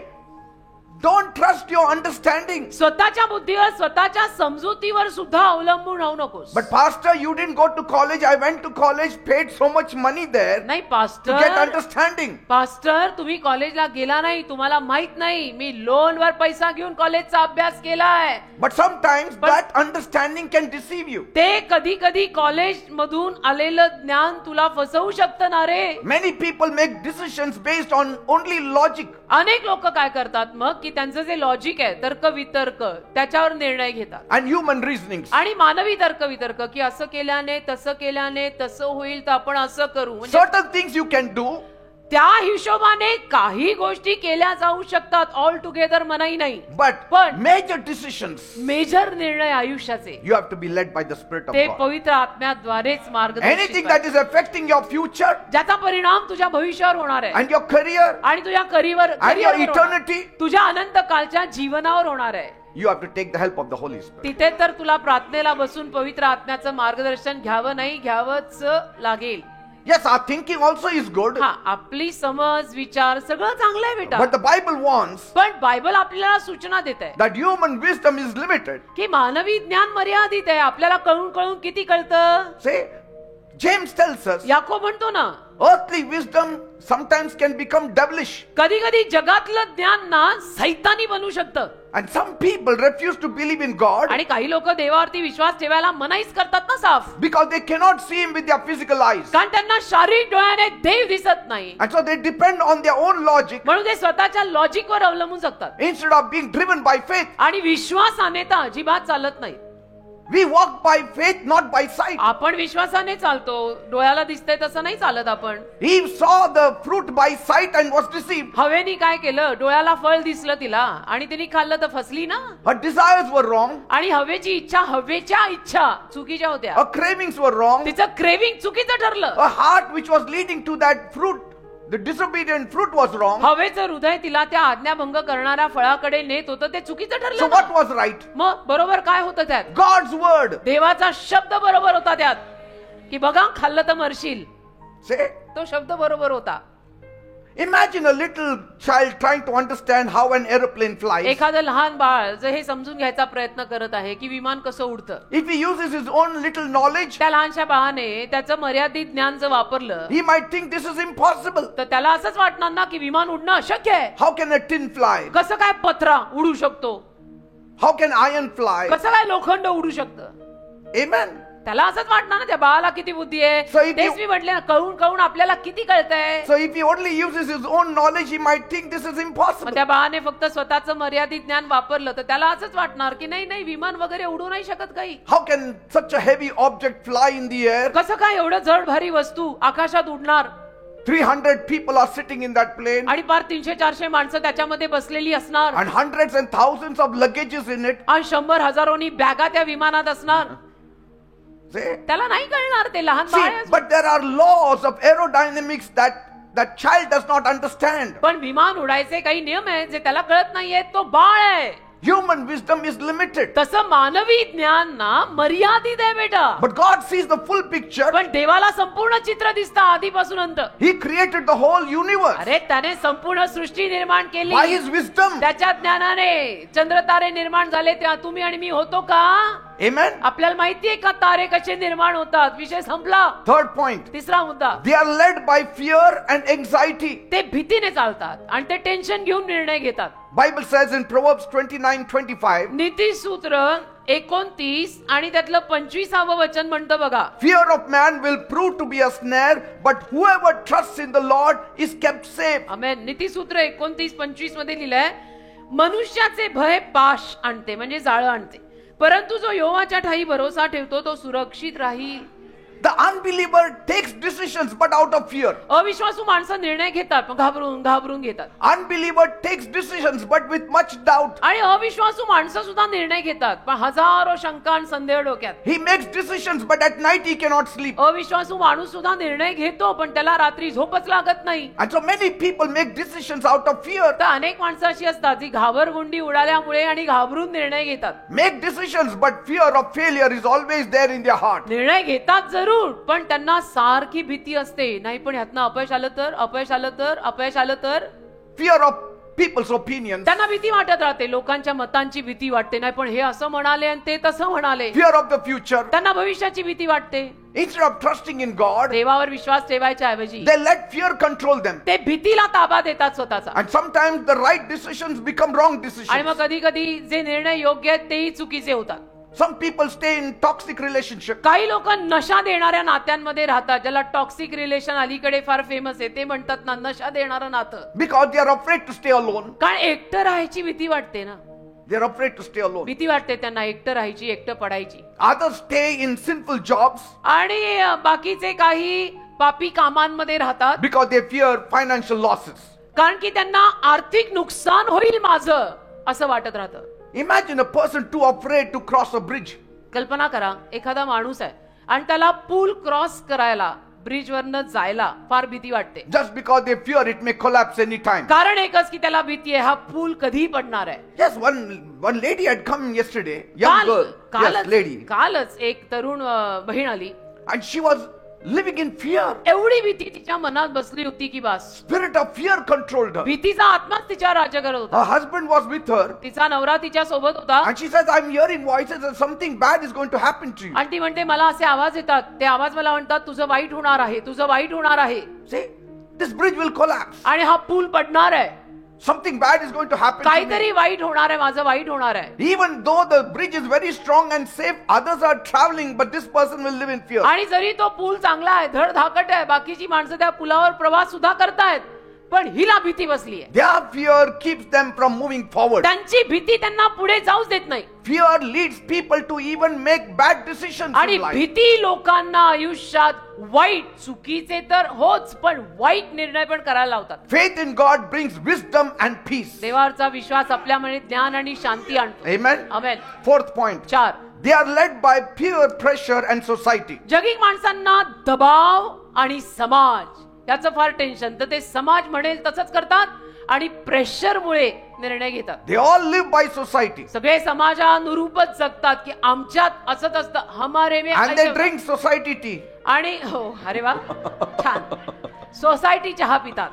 don't trust your understanding. स्वतःच्या बुद्धीवर, स्वतःच्या समजुतीवर सुद्धा अवलंबून राहू नकोस. But pastor, you didn't go to college. I went to college, paid so much money there नाही to get pastor, understanding. Pastor तुम्ही कॉलेजला गेला नाही, तुम्हाला माहित नाही, मी लोनवर पैसा घेऊन कॉलेजचा अभ्यास केलाय. But sometimes But- that understanding can deceive you. ते कधी कधी कॉलेज मधून आलेलं ज्ञान तुला फसवू शकतं ना रे. Many people make decisions based on only logic. अनेक लोक काय करतात मग की त्यांचं जे लॉजिक आहे, तर्क वितर्क, त्याच्यावर निर्णय घेतात. And human reasonings. आणि मानवी तर्क वितर्क की असं केल्याने तसं केल्याने तसं होईल तर आपण असं करू, म्हणजे Certain things you can do, त्या हिशोबाने काही गोष्टी केल्या जाऊ शकतात. ऑल टुगेदर मनाई नाही, but पण major decisions, मेजर निर्णय आयुष्याचे you have to be led by the Spirit of ते God. पवित्र आत्म्याद्वारेच मार्गदर्शित Anything पाहिजे. that is affecting your future ज्याचा परिणाम तुझ्या भविष्यावर होणार आहे and your career आणि तुझ्या करिअर and your eternity, तुझ्या अनंत कालच्या जीवनावर होणार आहे, you have to take the help of the Holy Spirit. तिथे तर तुला प्रार्थनेला बसून पवित्र आत्म्याचं मार्गदर्शन घ्यावं नाही घ्यावंच लागेल. Yes, our thinking also is good, हा, आपली समज विचार सगळं चांगलं आहे बेटा, but the Bible warns पण बायबल आपल्याला सूचना देत आहे that human wisdom is limited. की मानवी ज्ञान मर्यादित आहे. आपल्याला कळून कळून किती कळतं. Say, James tells us, Yakob म्हणतो ना, earthly wisdom sometimes can become devilish. कधी कधी जगातलं ज्ञान ना सैतानी बनू शकतं. And some people refuse to believe in God आणि काही लोक देवावरती विश्वास ठेवायला मनाईच करतात ना साफ, because they cannot see Him with their physical eyes. कारण त्यांना शारीरिक डोळ्याने देव दिसत नाही, And so they depend on their own logic म्हणून ते स्वतःच्या लॉजिकवर अवलंबून जगतात instead of being driven by faith. आणि विश्वासाने तर अजिबात चालत नाही. We walk by faith, not by sight. आपण विश्वासाने चालतो, डोळ्याला दिसतंय तसं नाही चालत आपण. Eve saw the fruit by sight and was deceived. हवेनी काय केलं, डोळ्याला फळ दिसलं तिला आणि तिने खाल्लं तर फसली ना. Her desires were wrong. आणि हवेची इच्छा, हवेच्या इच्छा चुकीच्या होत्या. Her cravings were wrong. तिचं क्रेविंग चुकीचं ठरलं. A heart which was leading to that fruit the disobedient fruit was wrong. हवेचं हृदय तिला त्या आज्ञाभंग करणाऱ्या फळाकडे नेत होतं, ते चुकीचं So ठरलं what ना. was right? मग बरोबर काय होतं त्यात? God's word. देवाचा शब्द बरोबर होता त्यात, की बघा खाल्लं तर मरशील. Say, तो शब्द बरोबर होता. imagine a little child trying to understand how an aeroplane flies. एखादं लहान बाळ जर हे समजून घ्यायचा प्रयत्न करत आहे की विमान कसं उडतं, If he uses his own little knowledge, त्या लहानशा बाळाने त्याचं मर्यादित ज्ञान जर वापरलं, he might think this is impossible. तर त्याला असंच वाटणार ना की विमान उडणं अशक्य आहे. How can a tin fly? कसं काय पत्रा उडू शकतो, How can iron fly? कसं काय लोखंड उडू शकतं. Amen. त्याला असंच वाटणार ना त्या बाळाला किती बुद्धी So आहे. if तेच you- मी म्हटले ना, कळून कळून आपल्याला किती कळतंय. So if he only uses his own knowledge, he might think this is मग impossible. त्या बाळाने फक्त स्वतःचं मर्यादित ज्ञान वापरलं तर त्याला असंच वाटणार की नाही नाही विमान वगैरे उडू नाही शकत काही. How can such a heavy object fly in the air? कसं काय एवढं जड भारी वस्तू आकाशात उडणार. 300 people are sitting in that plane आणि पार 300-400 माणसं त्याच्यामध्ये बसलेली असणार, and hundreds and thousands of luggages in it. आणि 100,000 बॅगा त्या विमानात असणार. See? त्याला नाही कळणार, ते लहान बाळ आहे. See, but there are laws of aerodynamics that child does not understand. पण विमान उडायचे काही नियम आहेत जे त्याला कळत नाहीयेत. तो बाळ आहे. Human wisdom is limited. तसं मानवी ज्ञान ना मर्यादित आहे बेटा. But God sees the full picture. पण देवाला संपूर्ण चित्र दिसतं आधीपासून अंत. He created the whole universe अरे त्याने संपूर्ण सृष्टी निर्माण केली. by His wisdom. त्याच्या ज्ञानाने चंद्रतारे निर्माण झाले, तेव्हा तुम्ही आणि मी होतो का? Amen. आपल्याला माहितीये का तारे कसे निर्माण होतात? विषय संपला. Third point. तिसरा मुद्दा, They are led by fear and anxiety. ते भीतीने चालतात आणि ते टेन्शन घेऊन निर्णय घेतात. Bible says in Proverbs 29:25, नीतिसूत्र 29 आणि त्यातलं 25वं वचन म्हणतं बघा, fear of man will prove to be a snare, but whoever trusts in the Lord is kept safe. आमेन. नीतिसूत्र 29-25 मध्ये लिहिलंय, मनुष्याचे भय पाश आणते म्हणजे जाळं आणते, परंतु जो यहोवाच्या ठायी भरोसा ठेवतो तो सुरक्षित राहील. The unbeliever takes decisions but out of fear. अविश्वासू माणसं निर्णय घेतात पण घाबरून घेतात. Unbeliever takes decisions but with much doubt. आणि अविश्वासू माणसं सुद्धा निर्णय घेतात पण हजारो शंका आणि संदेह डोक्यात. He makes decisions but at night he cannot sleep. अविश्वासू माणूस सुद्धा निर्णय घेतो पण त्याला रात्री झोपच लागत नाही. And so many people make decisions out of fear. तर अनेक माणसं अशी असतात जी घाबरगुंडी उडाल्यामुळे आणि घाबरून निर्णय घेतात. Make decisions but fear of failure is always there in their heart. निर्णय घेतात जरूर पण त्यांना सारखी भीती असते, नाही पण ह्यातनं अपयश आलं तर. Fear of people's opinions. त्यांना भीती वाटत राहते, लोकांच्या मतांची भीती वाटते, नाही पण हे असं म्हणाले आणि ते तसं म्हणाले. Fear of the future. त्यांना भविष्याची भीती वाटते. Instead of trusting in God, देवावर विश्वास ठेवायच्या ऐवजी they let fear control them. ते भीतीला ताबा देतात स्वतःचा. And sometimes the right decisions become wrong आणि decisions. मग कधी कधी जे निर्णय योग्य आहेत तेही चुकीचे होतात. Some people stay in toxic relationships. काही लोक नशा देणाऱ्या नात्यांमध्ये राहतात, ज्याला टॉक्सिक रिलेशन अलीकडे फार फेमस आहे. ते म्हणतात ना नशा देणारं नातं, Because they are afraid to stay alone. कारण एकटं राहायची भीती वाटते ना. They are afraid to stay alone. भीती वाटते त्यांना एकटं राहायची, एकटं पडायची. Others stay in sinful jobs आणि बाकीचे काही पापी कामांमध्ये राहतात because they fear financial losses. कारण की त्यांना आर्थिक नुकसान होईल माझं असं वाटत राहतं. Imagine a person too afraid to cross a bridge. कल्पना करा, एखादा माणूस आहे आणि त्याला पूल क्रॉस करायला, ब्रिज वरनं जायला फार भीती वाटते. Just because they fear it may collapse any time. कारण एकच की त्याला भीती आहे हा पूल कधी पडणार आहे. Yes, one lady had come yesterday, young girl. Yes, lady. कालच एक तरुण बहीण आली And she was living in fear. एवढी भीती तिच्या मनात बसली होती की बस Spirit of fear controlled her. भीतीचा आत्माच तिच्या राज्य करत होता. Her husband was with her. तिचा नवरा तिच्या सोबत होता And she says, I'm hearing voices that something bad is going to happen to you. आणि ती म्हणते मला असे आवाज येतात, ते आवाज मला म्हणतात तुझं वाईट होणार आहे, तुझं वाईट होणार आहे. See, this bridge will collapse. आणि हा पूल पडणार आहे, Something bad is going to happen to me. काहीतरी वाईट होणार आहे, माझं वाईट होणार आहे. Even though the bridge is very strong and safe, others are traveling, but this person will live in fear. आणि जरी तो पूल चांगला आहे, धडधाकट आहे, बाकीची माणसं त्या पुलावर प्रवास सुद्धा करतायत, पण हिला भीती बसली आहे. Their fear keeps them from moving forward. त्यांची भीती त्यांना पुढे जाऊच देत नाही. Fear leads people to even make bad decisions आणि in life. भीती लोकांना आयुष्यात वाईट, चुकीचे तर होच पण वाईट निर्णय पण करायला लावतात. Faith in God brings wisdom and peace. देवावरचा विश्वास आपल्यामध्ये ज्ञान आणि शांती आणतो. Amen. Amen. Fourth point. 4. They are led by peer pressure and society. जगिक माणसांना दबाव आणि समाज याचं फार टेन्शन. तर ते समाज म्हणेल तसंच करतात आणि प्रेशरमुळे निर्णय घेतात. They all live by society. सगळे समाजानुरूपच जगतात की आमच्यात असंच असतं, हमारे में And they ऐसे- drink society tea. आणि हो, अरे वा, छान, सोसायटी चहा पितात.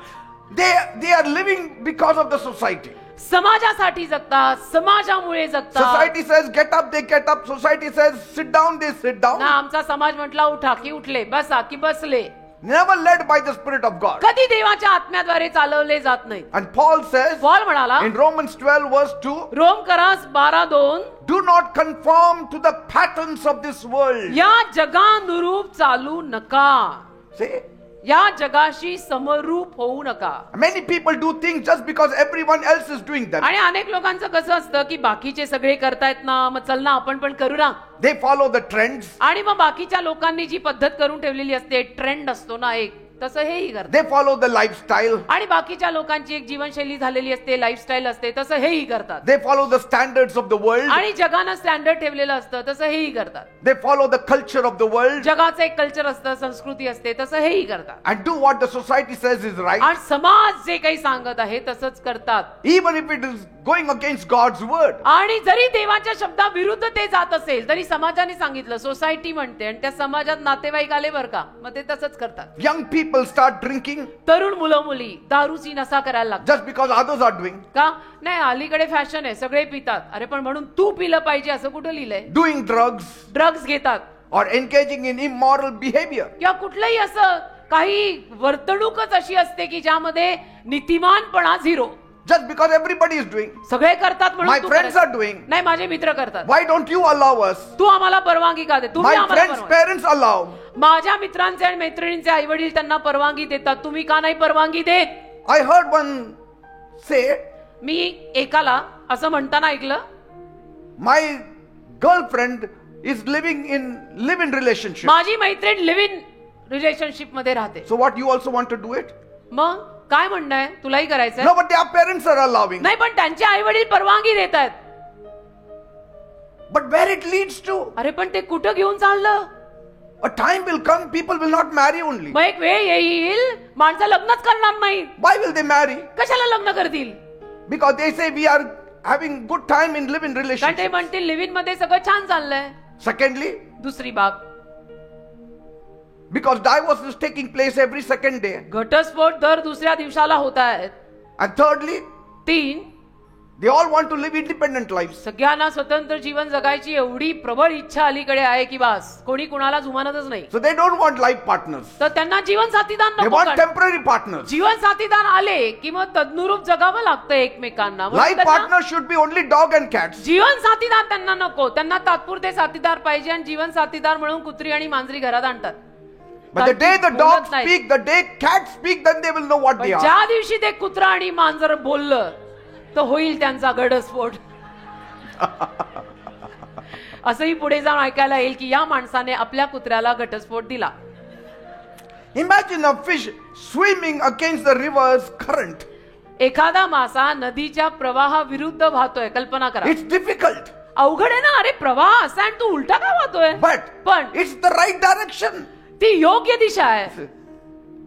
They are living because of the society. समाजासाठी जगतात, समाजामुळे जगतात. Society says get up, they get up. Society says sit down, they sit down. ना आमचा समाज म्हटला उठा की उठले, बसा की बसले. Never led by the Spirit of God. कधी देवाच्या आत्म्याद्वारे चालवले जात नाही. And Paul says पॉल म्हणाला in Romans 12 verse 2, रोमकरास 12:2, do not conform to the patterns of this world. या जगानुरूप चालू नका, See? या जगाशी समरूप होऊ नका. Many people do things just because everyone else is doing them. आणि अनेक लोकांचं कसं असतं की बाकीचे सगळे करतायत ना, मग चल ना आपण पण करू ना. They follow the trends. आणि मग बाकीच्या लोकांनी जी पद्धत करून ठेवलेली असते, ट्रेंड असतो ना एक, तसं हेही करतात. They follow the lifestyle. आणि बाकीच्या लोकांची एक जीवनशैली झालेली असते, लाईफस्टाईल असते, तसं हेही करतात. They follow the standards of the world. आणि जगानं स्टँडर्ड ठेवलेलं असतं, तसं हेही करतात. They follow the culture of the world जगाचं एक कल्चर असतं, संस्कृती असते, तसं हेही करतात. and do what the society says is right. आणि समाज जे काही सांगत आहे तसंच करतात. Even if it is going against God's word. आणि जरी देवाच्या शब्दाविरुद्ध ते जात असेल तरी समाजाने सांगितलं, सोसायटी म्हणते, आणि त्या समाजात नातेवाईक आले बरं का, मग ते तसंच करतात. Young people start drinking तरुण मुलं मुली दारूची नशा करायला लागतात. just because others are doing. का नाही, अलीकडे फॅशन आहे, सगळे पितात. अरे पण म्हणून तू पिलं पाहिजे असं कुठं लिहिलंय? Doing drugs ड्रग्ज घेतात or engaging in immoral behavior. किंवा कुठलंही असं काही वर्तणूकच अशी असते की ज्यामध्ये नीतिमानपणा zero. Just because everybody is doing. सगळे करतात म्हणून My तू friends करायचं. are doing. नाही, माझे मित्र करतात, Why don't you allow us? तू आम्हाला परवानगी का दे? तुम्ही My आम्हाला friends' परवानगी. parents allow. माझ्या मित्रांचे आणि मैत्रिणींचे आई वडील त्यांना परवानगी देतात, तुम्ही का नाही परवानगी देत? I heard one say, मी एकाला असं म्हणताना ऐकलं, my girlfriend is living in live-in relationship. माझी मैत्रीण लिव्ह इन रिलेशनशिप मध्ये राहते. So what, you also want to do it? मग काय म्हणणं आहे, तुलाही करायचंय? No, but their parents are allowing. नाही, पण त्यांचे आई वडील परवानगी देत आहेत. But where it leads to? अरे पण ते कुठं घेऊन चाललं? A time will come, people will not marry only. मग एक वेळ येईल माणसं लग्नच करणार नाही. Why will they marry? कशाला लग्न करतील? Because they say we are having good time in live-in कारण ते relationship. म्हणतील लिव्ह इन मध्ये सगळं छान चाललंय. Secondly, दुसरी बाब, because divorce is taking place every second day. घटस्फोट दर दुसऱ्या दिवसाला होत आहेत. And thirdly, 3, they all want to live independent lives. सगळ्यांना स्वतंत्र जीवन जगायची एवढी प्रबळ इच्छा अलीकडे आहे की बास, कोणी कुणाला जुमानतच नाही. So they don't want life partners. तर त्यांना जीवन साथीदार They नको. want कारण temporary partners. जीवन साथीदार आले की मग तदनुरूप जगावं लागतं एकमेकांना. म्हणून Life त्यांना partners should be only dog and cats. जीवन साथीदार त्यांना नको, त्यांना तात्पुरते साथीदार पाहिजे. आणि जीवन साथीदार म्हणून कुत्री आणि मांजरी घरात आणतात. But the day the बोलत dogs नाही. speak, the day cats speak, then they will know what पण they are. ज्या दिवशी ते कुत्रा आणि मांजर बोललं तर होईल त्यांचा घटस्फोट. असंही पुढे जाऊन ऐकायला येईल की या माणसाने आपल्या कुत्र्याला घटस्फोट दिला. Imagine a fish swimming against the river's current. एखादा मासा नदीच्या प्रवाहाविरुद्ध वाहतोय, कल्पना करा. It's difficult, अवघड आहे ना. अरे प्रवाह असा आणि तू उलटा का वाहतोय? पण it's the right direction. ती योग्य दिशा आहे.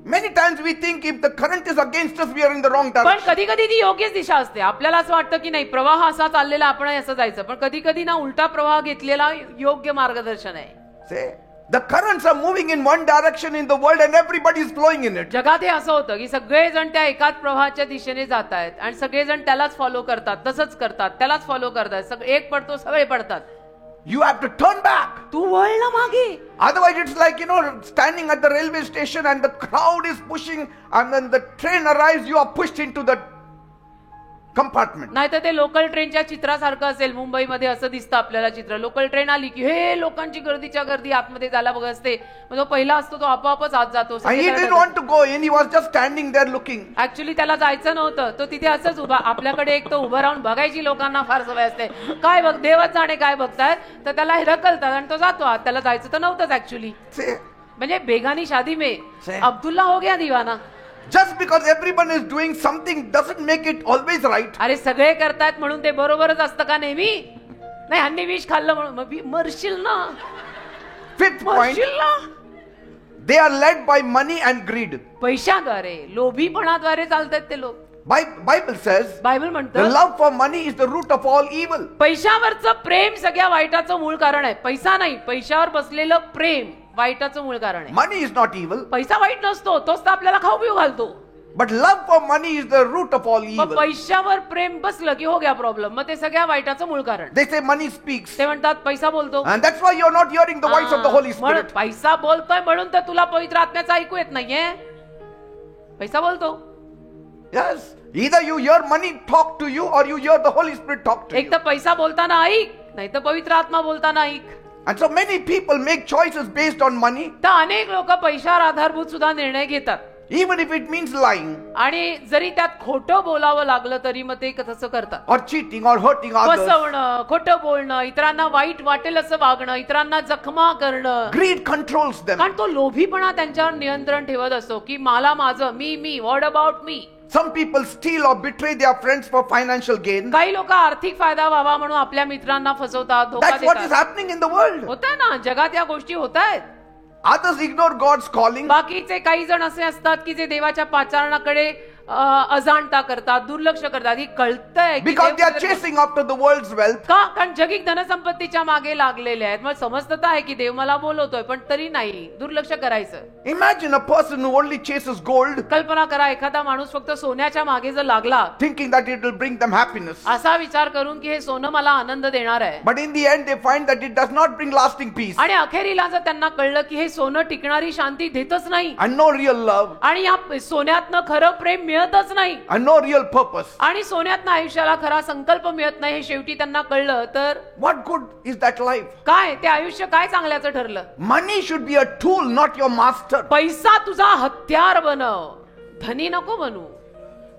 Many times we think if the current is against us, we are in the wrong पण direction. कधी कधी ती योग्यच दिशा असते. आपल्याला असं वाटतं की नाही प्रवाह असा चाललेला, आपण असं जायचं. पण कधी कधी ना उलटा प्रवाह घेतलेला योग्य मार्गदर्शन आहे. Say, the currents are moving in one direction in the world and everybody is flowing in it. जगात हे असं होतं की सगळेजण त्या एकाच प्रवाहाच्या दिशेने जात आहेत आणि सगळेजण त्यालाच फॉलो करतात, तसंच करतात, त्यालाच फॉलो करतात. सगळे एक पडतो, सगळे पडतात. You have to turn back. तू वळ ना मागे. Otherwise, it's like, standing at the railway station and the crowd is pushing, and then the train arrives, you are pushed into the compartment. नाही तर ते लोकल ट्रेनच्या चित्रासारखं असेल. मुंबईमध्ये असं दिसतं आपल्याला चित्र. लोकल ट्रेन आली की हे लोकांची गर्दीच्या गर्दी आतमध्ये जायला बघत असते. मग तो पहिला असतो तो आपोआपच आत जातो. And he didn't want to go in, he was just standing there looking. Actually त्याला जायचं नव्हतं. तो तिथे असंच उभा. आपल्याकडे एक तो उभं राहून बघायची लोकांना फार सवय असते. काय बघ, देवच जाणे काय बघताय. तर त्याला हे ढकलतात आणि तो जातो आत. त्याला जायचं तर नव्हतंच ऍक्च्युली. Say, म्हणजे बेगानी शादी में से- अब्दुल्ला हो गया दीवाना. just because everyone is doing something doesn't make it always right. अरे सगळे करतायत म्हणून ते बरोबरच असतं का नेहमी? नाही, हन्नी विष खाल्लं म्हणून मरशील ना. Fifth point, मरशील ना. They are led by money and greed. पैशाद्वारे, लोभीपणाद्वारे चालतात ते लोक. Bible says बायबल the म्हणतं love for money is the root of all evil. पैशावरचं प्रेम सगळ्या वाईटाचं मूळ कारण आहे. पैसा नाही, पैशावर बसलेलं प्रेम वाईटाचं मूळ कारण आहे. Money is not evil, पैसा वाईट नसतो, तोच तर आपल्याला खाऊ पिऊ घालतो. but love for money is the root of all मग evil. पैशावर प्रेम बसलं की हो गया प्रॉब्लेम. मग ते सगळ्या वाईटाचं मूळ कारण. They say money speaks, ते म्हणतात पैसा बोलतो. and that's why you're not hearing the voice of the Holy Spirit. पैसा बोलतोय म्हणून तर तुला पवित्र आत्म्याचं ऐकू येत नाहीये. पैसा बोलतो. Yes, either you hear money talk to you or you hear the Holy Spirit talk to एक you. तर पैसा बोलताना ऐक, नाही तर पवित्र आत्मा बोलताना ऐक. And so many people make choices based on money, तर अनेक लोक पैशावर आधारभूत सुद्धा निर्णय घेतात. even if it means lying आणि जरी त्यात खोटं बोलावं लागलं तरी मग ते तसं करतात. or cheating or hurting others. फसवणं, खोटं बोलणं, इतरांना वाईट वाटेल असं वागणं, इतरांना जखमा करणं. Greed controls them. कारण तो लोभीपणा त्यांच्यावर नियंत्रण ठेवत असतो की मला माझं, me what about me. Some people steal or betray their friends for financial gain. काही लोक आर्थिक फायदा व्हावा म्हणून आपल्या मित्रांना फसवतात, धोका That's what is देतात. happening in the world. होतंय ना, जगात या गोष्टी होत आहेत. Others ignore God's calling. बाकीचे काही जण असे असतात की जे देवाच्या पाचारणाकडे अजाणता करतात, दुर्लक्ष करतात. ही कळतंय की Because they are Dev- chasing after the world's wealth. का? कारण जगिक धनसंपत्तीच्या मागे लागलेले आहेत. मग समजतं तर आहे की देव मला बोलवतोय, पण तरी नाही, दुर्लक्ष करायचं. Imagine a person who only chases gold, कल्पना करा, एखादा माणूस फक्त सोन्याच्या मागे जर लागला thinking that it will bring them happiness. असा विचार करून की हे सोनं मला आनंद देणार आहे. But in the end, they find that it does not bring lasting peace आणि अखेरीला जर त्यांना कळलं की हे सोनं टिकणारी शांती देतच नाही and no real love आणि या सोन्यातनं खरं प्रेम मिळतच नाही and no real purpose. आणि सोन्यातनं आयुष्याला खरा संकल्प मिळत नाही, हे शेवटी त्यांना कळलं तर What good is that life? काय ते आयुष्य काय चांगल्याचं ठरलं. Money should be a tool, not your master. पैसा तुझा हत्यार बनव, धनी नको बनू.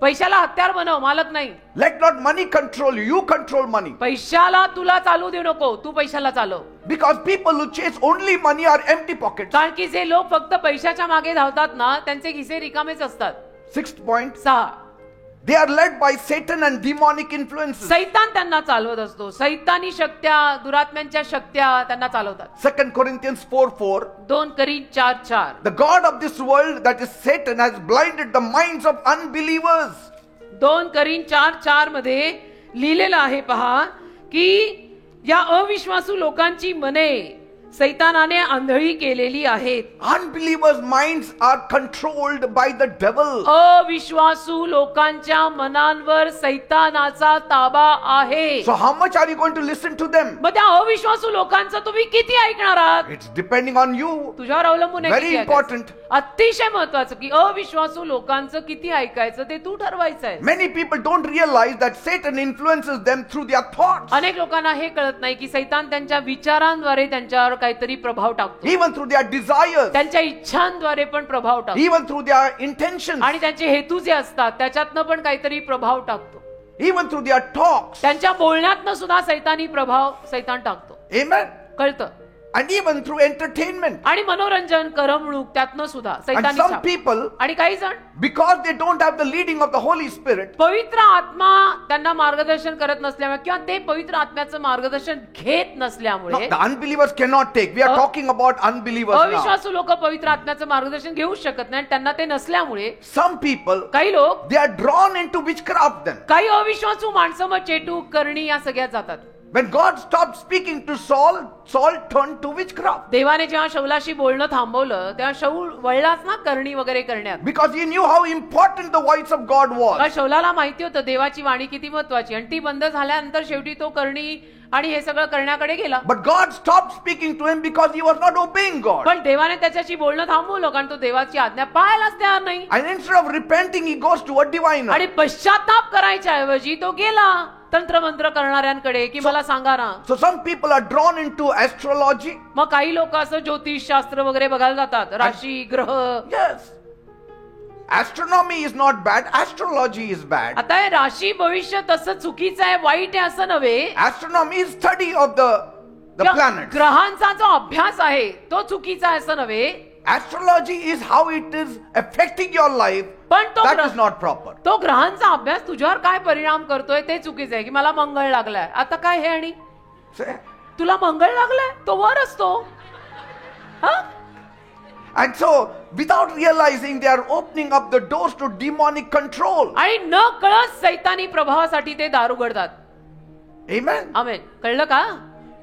पैशाला हत्यार बनव, मालक नाही. Let not money control you, you control money. पैशाला तुला चालू देऊ नको, तू पैशाला चालव. Because people who chase only money are empty pockets. कारण की जे लोक फक्त पैशाच्या मागे धावतात ना, त्यांचे खिसे रिकामेच असतात. 6th point, 6. they are led by Satan and demonic influences. सैतान त्यांना चालवत असतो. सैतानी शक्त्या, दुरात्म्यांच्या शक्त्या त्यांना चालवतात. 2 Corinthians 4:4. 2 Corinthians 4:4. The God of this world, that is Satan, has blinded the minds of unbelievers. 2 Corinthians 4:4 मध्ये लिहिलेलं आहे पहा की या अविश्वासू लोकांची मने सैतानाने आंधळी केलेली आहेत. Unbelievers' minds are controlled by the devil. अविश्वासू लोकांच्या मनांवर सैतानाचा ताबा आहे. So how much are you going to listen to them? मग त्या अविश्वासू लोकांचं तुम्ही किती ऐकणार आहात? It's depending on you. तुझ्यावर अवलंबून आहे Very किती ऐकायचं. important. अतिशय महत्वाचं की अविश्वासू लोकांचं किती ऐकायचं ते तू ठरवायचं आहे. Many people don't realize that Satan influences them through their thoughts, अनेक लोकांना हे कळत नाही की सैतान त्यांच्या विचारांद्वारे त्यांच्यावर काहीतरी प्रभाव टाकतो. even through their desires, त्यांच्या इच्छांद्वारे पण प्रभाव टाकतो. even through their intentions, आणि त्यांचे हेतू जे असतात त्याच्यातनं पण काहीतरी प्रभाव टाकतो. even through their talks. त्यांच्या बोलण्यातनं सुद्धा सैतानी प्रभाव सैतान टाकतो. Amen. कळतं. And even through entertainment. आणि मनोरंजन, करमणूक त्यातनं सुद्धा And सैतानी some छाप. people, आणि काही जण because they don't have the leading of the Holy Spirit, पवित्र आत्मा त्यांना मार्गदर्शन करत नसल्यामुळे किंवा ते पवित्र आत्म्याचं मार्गदर्शन घेत no, नसल्यामुळे the unbelievers cannot take. We are talking about unbelievers now. अविश्वासू लोक पवित्र आत्म्याचं मार्गदर्शन घेऊ शकत नाही. त्यांना ते नसल्यामुळे Some people, काही लोक, they are drawn into witchcraft then. काही अविश्वासू माणसं मग चेटू, करणी या सगळ्यात जातात. When God stopped speaking to Saul, Saul turned to witchcraft. देवाने जेव्हा शौलाशी बोलणं थांबवलं तेव्हा शौल वळलाच ना करणी वगैरे करण्यात. Because he knew how important the voice of God was. कारण शौलाला माहिती होतं देवाची वाणी किती महत्वाची आणि ती बंद झाल्यानंतर शेवटी तो करणी आणि हे सगळं करण्याकडे गेला. But God stopped speaking to him because he was not obeying God. पण देवाने त्याच्याशी बोलणं थांबवलं कारण तो देवाची आज्ञा पाळायलाच तयार नाही. And instead of repenting, he goes to a diviner. आणि पश्चाताप करायच्या ऐवजी तो गेला तंत्रमंत्र करणाऱ्यांकडे की मला सांगा ना. So some people are drawn into astrology. मग काही लोक असं ज्योतिष शास्त्र वगैरे बघायला जातात, राशी ग्रह. Yes. Astronomy is not bad. Astrology is bad. आता हे राशी भविष्य तसं चुकीचं आहे, वाईट आहे असं नव्हे. Astronomy is study of the planets. ग्रहांचा जो अभ्यास आहे तो चुकीचा आहे असं नव्हे. Astrology is how it is affecting your life. पण तो That is not proper. तो ग्रहांचा अभ्यास तुझ्यावर काय परिणाम करतोय ते चुकीचं आहे. की मला मंगळ लागलाय, आता काय हे आणि See? तुला मंगळ लागलाय, तो वर असतो. And so, without realizing, they are opening up the doors to demonic control. आणि न कळत सैतानी प्रभावासाठी ते दार उघडतात. Amen. आमेन. कळलं का?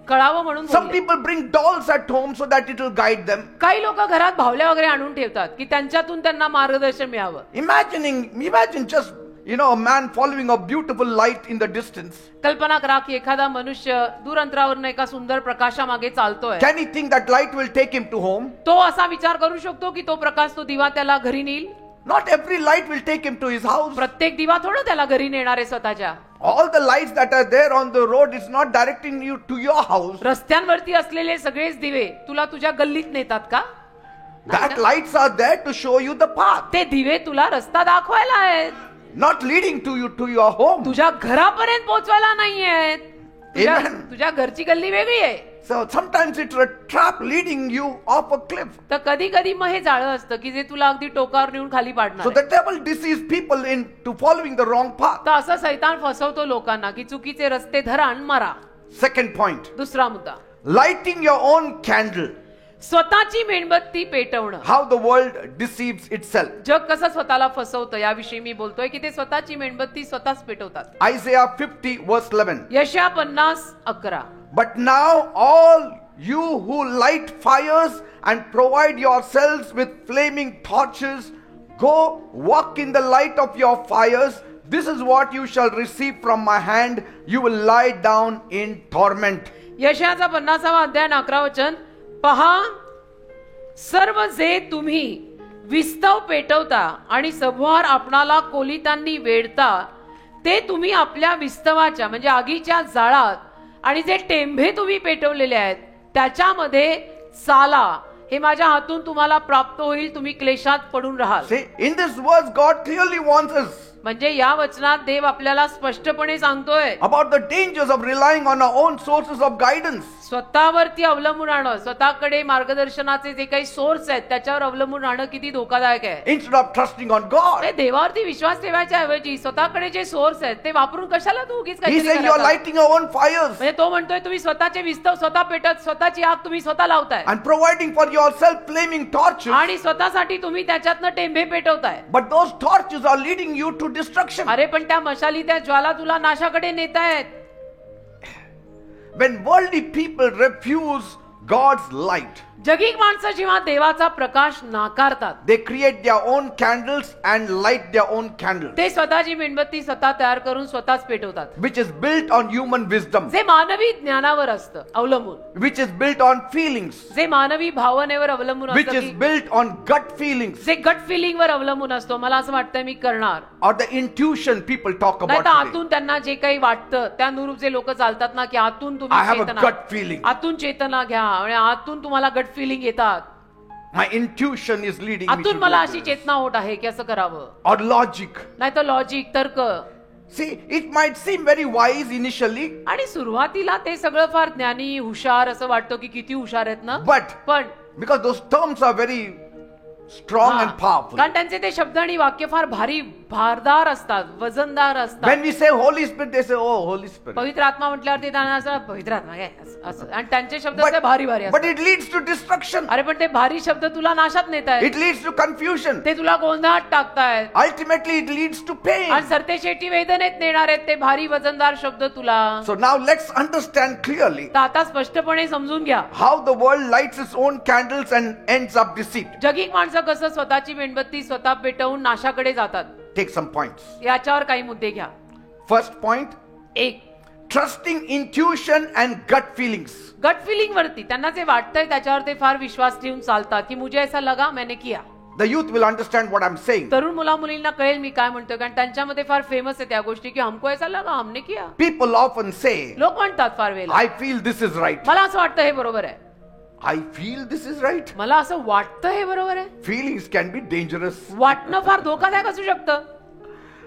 कळावं म्हणून Some बोलले. people bring dolls at home so that it will guide them. काही लोक घरात भावल्या वगैरे आणून ठेवतात की त्यांच्यातून त्यांना मार्गदर्शन मिळावं. Imagine just, a man following a beautiful light in the distance. कल्पना करा की एखादा मनुष्य दूर अंतरावरून एका सुंदर प्रकाशामागे चालतोय. Can he think that light will take him to home? तो असा विचार करू शकतो की तो प्रकाश, तो दिवा त्याला घरी नेईल? Not every light will take him to his house. प्रत्येक दिवा थोडं त्याला घरी नेणार आहे स्वतःच्या. All the lights that are there on the road is not directing you to your house. रस्त्यांवरती असलेले सगळेच दिवे तुला तुझ्या गल्लीत नेतात का? That lights are there to show you the path, ते दिवे तुला रस्ता दाखवायला आहेत, not leading to you to your home. तुझ्या घरापर्यंत पोहोचवायला नाहीयेत. Amen. तुझ्या घरची गल्ली वेगळी आहे. So sometimes it's a trap leading you off a cliff. तर कधी कधी मग हे जाळं असतं की जे तुला अगदी टोकावर नेऊन खाली पाडणार So आहे. the devil deceives people into following the wrong path. तर असं सैतान फसवतो लोकांना की चुकीचे रस्ते धरा आणि मारा. Second point, दुसरा मुद्दा, lighting your own candle. स्वतःची मेणबत्ती पेटवणं. How the world deceives itself. जग कसं स्वतःला फसवतं याविषयी मी बोलतोय की ते स्वतःची मेणबत्ती स्वतःच पेटवतात. Isaiah 50 verse 11. यशया 50:11. But now all you who light fires and provide yourselves with flaming torches, go walk in the light of your fires. This is what you shall receive from my hand. You will lie down in torment. यशयाचा 50वा अध्याय 11 वचन. पहा, सर्व जे तुम्ही विस्तव पेटवता आणि सभोवार आपणाला कोलितांनी वेढता, ते तुम्ही आपल्या विस्तवाच्या म्हणजे आगीच्या जाळात आणि जे टेंभे तुम्ही पेटवलेले आहेत त्याच्यामध्ये चाला. हे माझ्या हातून तुम्हाला प्राप्त होईल. तुम्ही क्लेशात पडून राहाल. See, in this verse, God clearly warns us म्हणजे या वचनात देव आपल्याला स्पष्टपणे सांगतोय about the dangers of relying on our own sources of guidance. स्वतःवरती अवलंबून राहणं, स्वतःकडे मार्गदर्शनाचे जे काही सोर्स आहेत त्याच्यावर अवलंबून राहणं किती धोकादायक आहे. Instead of trusting on God, ते देवावरती विश्वास ठेवायच्या ऐवजी स्वतःकडे जे सोर्स आहेत ते वापरून कशाला तू उगीच He काहीतरी says you are करायचं? lighting your own fires म्हणजे तो म्हणतोय तुम्ही स्वतःचे विस्तव स्वतः पेटत, स्वतःची आग तुम्ही स्वतः लावताय and providing for yourself flaming torches. आणि स्वतःसाठी तुम्ही त्याच्यातनं Tembhe पेटवताय. But those torches are leading you to destruction. अरे पण त्या मशाली, त्या ज्वाला तुला नाशाकडे नेतायत. When worldly people refuse God's light, जगिक माणसं जेव्हा देवाचा प्रकाश नाकारतात, they create their own candles and light their own candles, ते स्वतःची मेणबत्ती स्वतः तयार करून स्वतःच पेटवतात, which is built on human wisdom, जे मानवी ज्ञानावर असतं अवलंबून, which is built on feelings, जे मानवी भावनेवर अवलंबून which असतं, is की built on gut feelings, जे गट फिलिंग वर अवलंबून असतो. मला असं वाटतंय मी करणार, or the intuition people talk नाही about तर today. आतून त्यांना जे काही वाटतं त्यानुरूप जे लोक चालतात ना, की आतून I have तुम्ही a चेतना, gut feeling. आतून चेतना घ्या आणि आतून तुम्हाला गट फिलिंग येतात. My intuition is leading me to आतून मला do अशी this. चेतना होत आहे की असं करावं. Or logic. नाही तर लॉजिक, तर्क. See, it might seem very wise initially, आणि सुरुवातीला ते सगळं फार ज्ञानी, हुशार असं वाटतं की किती हुशार आहेत ना, but पण because those terms are very strong and powerful. कारण त्यांचे ते शब्द आणि वाक्य फार भारी, भारदार असतात, वजनदार असतात. When we say Holy Spirit, they say, "Oh, Holy Spirit." पवित्र आत्मा म्हटल्यावरती त्यांना असं पवित्र आत्मा काय असं, आणि त्यांचे शब्द But, असे भारी भारी but असतात. it leads to destruction. अरे पण ते भारी शब्द तुला नाशात नेत आहेत, It leads to confusion. ते तुला गोंधळात टाकतायत Ultimately, it leads to pain. आणि सरतेशेटी वेदनेत नेणार आहेत ते भारी वजनदार शब्द तुला. So now let's understand clearly तर आता स्पष्टपणे समजून घ्या how the world lights its own candles and ends up deceived. जगिक माणसं कसं स्वतःची मेणबत्ती स्वतः पेटवून नाशाकडे जातात. Take some points. याच्यावर काही मुद्दे घ्या. First point, एक, trusting intuition and gut feelings. Gut feeling वरती त्यांना जे वाटतंय त्याच्यावर ते फार विश्वास ठेवून चालतात की मुझे ऐसा लगा मैंने KIA. The youth will understand what I'm saying. तरुण मुला मुलींना कळेल मी काय म्हणतोय, कारण त्यांच्यामध्ये फार फेमस आहे त्या गोष्टी की हमको ऐसा लगा हमने किया. People often say, लोक म्हणतात फार वेळेला, I feel this is right. मला असं वाटतं हे बरोबर आहे, I feel this is right. मला असं वाटतं हे बरोबर आहे. Feelings can be dangerous. वाटणं फार धोकादायक असू शकतं.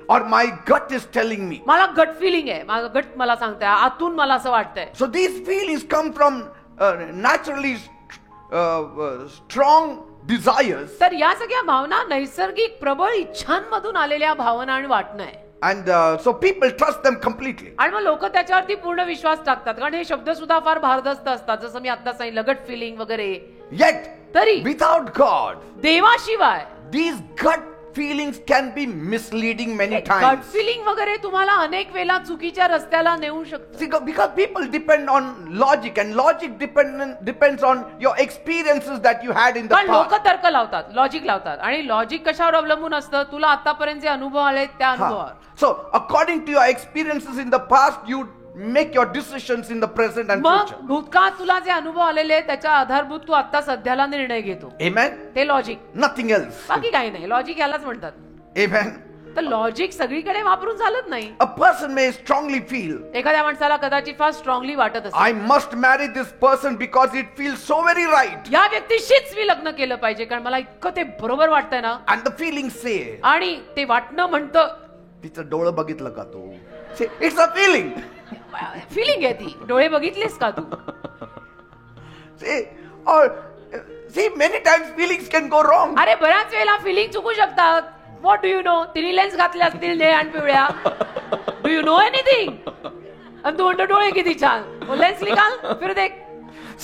Or my gut is telling me. मला गट फिलिंग आहे, माझं गट मला सांगतंय, आतून मला असं वाटतंय. So these feelings come from naturally strong desires. तर या सगळ्या भावना नैसर्गिक प्रबळ इच्छांमधून आलेल्या भावना आणि वाटणं आहे. And so people trust them completely. आणि मग लोक त्याच्यावरती पूर्ण विश्वास टाकतात, कारण हे शब्द सुद्धा फार भारदस्त असतात, जसं मी आता सांगितलं, गट फिलिंग वगैरे. Yet तरी without God, देवाशिवाय these gut feelings can be misleading many गट times. फिलिंग वगैरे तुम्हाला अनेक वेळा चुकीच्या रस्त्याला नेऊ शकतं. See, because people depend on logic, and logic depends on your experiences that you had in the पण लोक past. तर्क लावतात, लॉजिक लावतात, आणि लॉजिक कशावर अवलंबून असतं? तुला आतापर्यंत जे अनुभव आले त्या अनुभवावर. So, according to your experiences in the past, you make your decisions in the present and मग future. भूतकाळात तुला जे अनुभव आलेले आहेत त्याच्या आधारभूत तू आता सध्याला निर्णय घेतो. Amen? ते लॉजिक, Nothing else. बाकी काही नाही. लॉजिक यालाच म्हणतात. Amen? तर लॉजिक सगळीकडे वापरून चालत नाही. A person may strongly feel, एखाद्या माणसाला कदाचित फार स्ट्रॉंगली वाटत असेल, I must marry this person because it feels so very right. या व्यक्तीशीच मी लग्न केलं पाहिजे कारण मला इतकं ते बरोबर वाटतंय ना. And the feelings say, आणि ते वाटणं म्हणतं, तिचं डोळं बघितलं का तू? See, it's a feeling. Feeling आहे ती. डोळे बघितलेस का तू? See, many times feelings can go wrong. अरे बऱ्याच वेळेला फिलिंग चुकू शकतात. What do you know? तिने लेन्स घातल्या असतील निळ्या आणि पिवळ्या. Do you know anything? आणि तू म्हणतो डोळे किती छान, लेन्स निकाल फिर देख.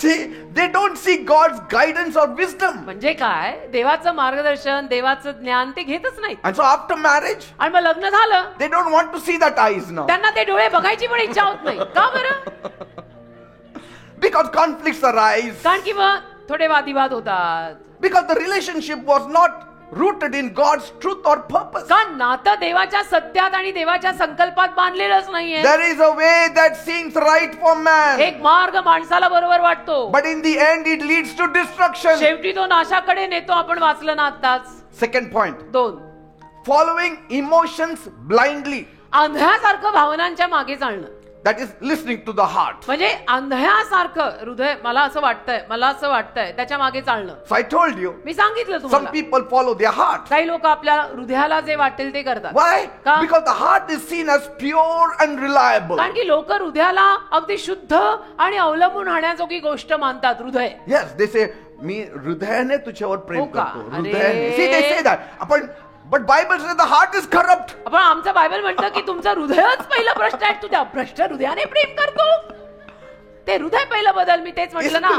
See, they don't see God's guidance or wisdom. म्हणजे काय? देवाचं मार्गदर्शन, देवाचं ज्ञान ते घेतच नाहीत. And so after marriage, आणि मग लग्न झालं, they don't want to see that eyes now. त्यांना ते डोळे बघायची पण इच्छा होत नाही. का बरं? Because conflicts arise. कारण की मग थोडे वादिवाद होतात. Because the relationship was not rooted in God's truth or purpose. कारण नातं देवाच्या सत्यात आणि देवाच्या संकल्पात बांधलेलंच नाहीये. There is a way that seems right for man, एक मार्ग माणसाला बरोबर वाटतो, but in the end it leads to destruction. शेवटी तो नाशाकडे नेतो. आपण वाचलं ना आत्ताच. Second point, 2, following emotions blindly. अंधळ्यासारखं भावनांच्या मागे चालणं. That is listening to the heart. म्हणजे अंधळ्यासारखं हृदय, मला असं वाटतंय, मला असं वाटतंय, त्याच्या मागे चालणं. So I told you, मी सांगितलं some तुम्हाला, people follow their heart. काही लोक आपल्या हृदयाला जे वाटेल ते करतात. Why? का? Because the heart is seen as pure and reliable. कारण की लोक हृदयाला अगदी शुद्ध आणि अवलंबून राहण्याजोगी गोष्ट मानतात. हृदय, Yes, they say, मी हृदयाने तुझ्यावर प्रेम हो का? करतो. अरे. हृदयाने. See, they say that. But Bible says the heart is corrupt. आपण आमचं बायबल म्हणतं की तुमचं हृदयच पहिला भ्रष्ट आहे. तुझ्या भ्रष्ट हृदयाने प्रेम करतो. ते हृदय पहिलं बदल. मी तेच म्हटलं ना.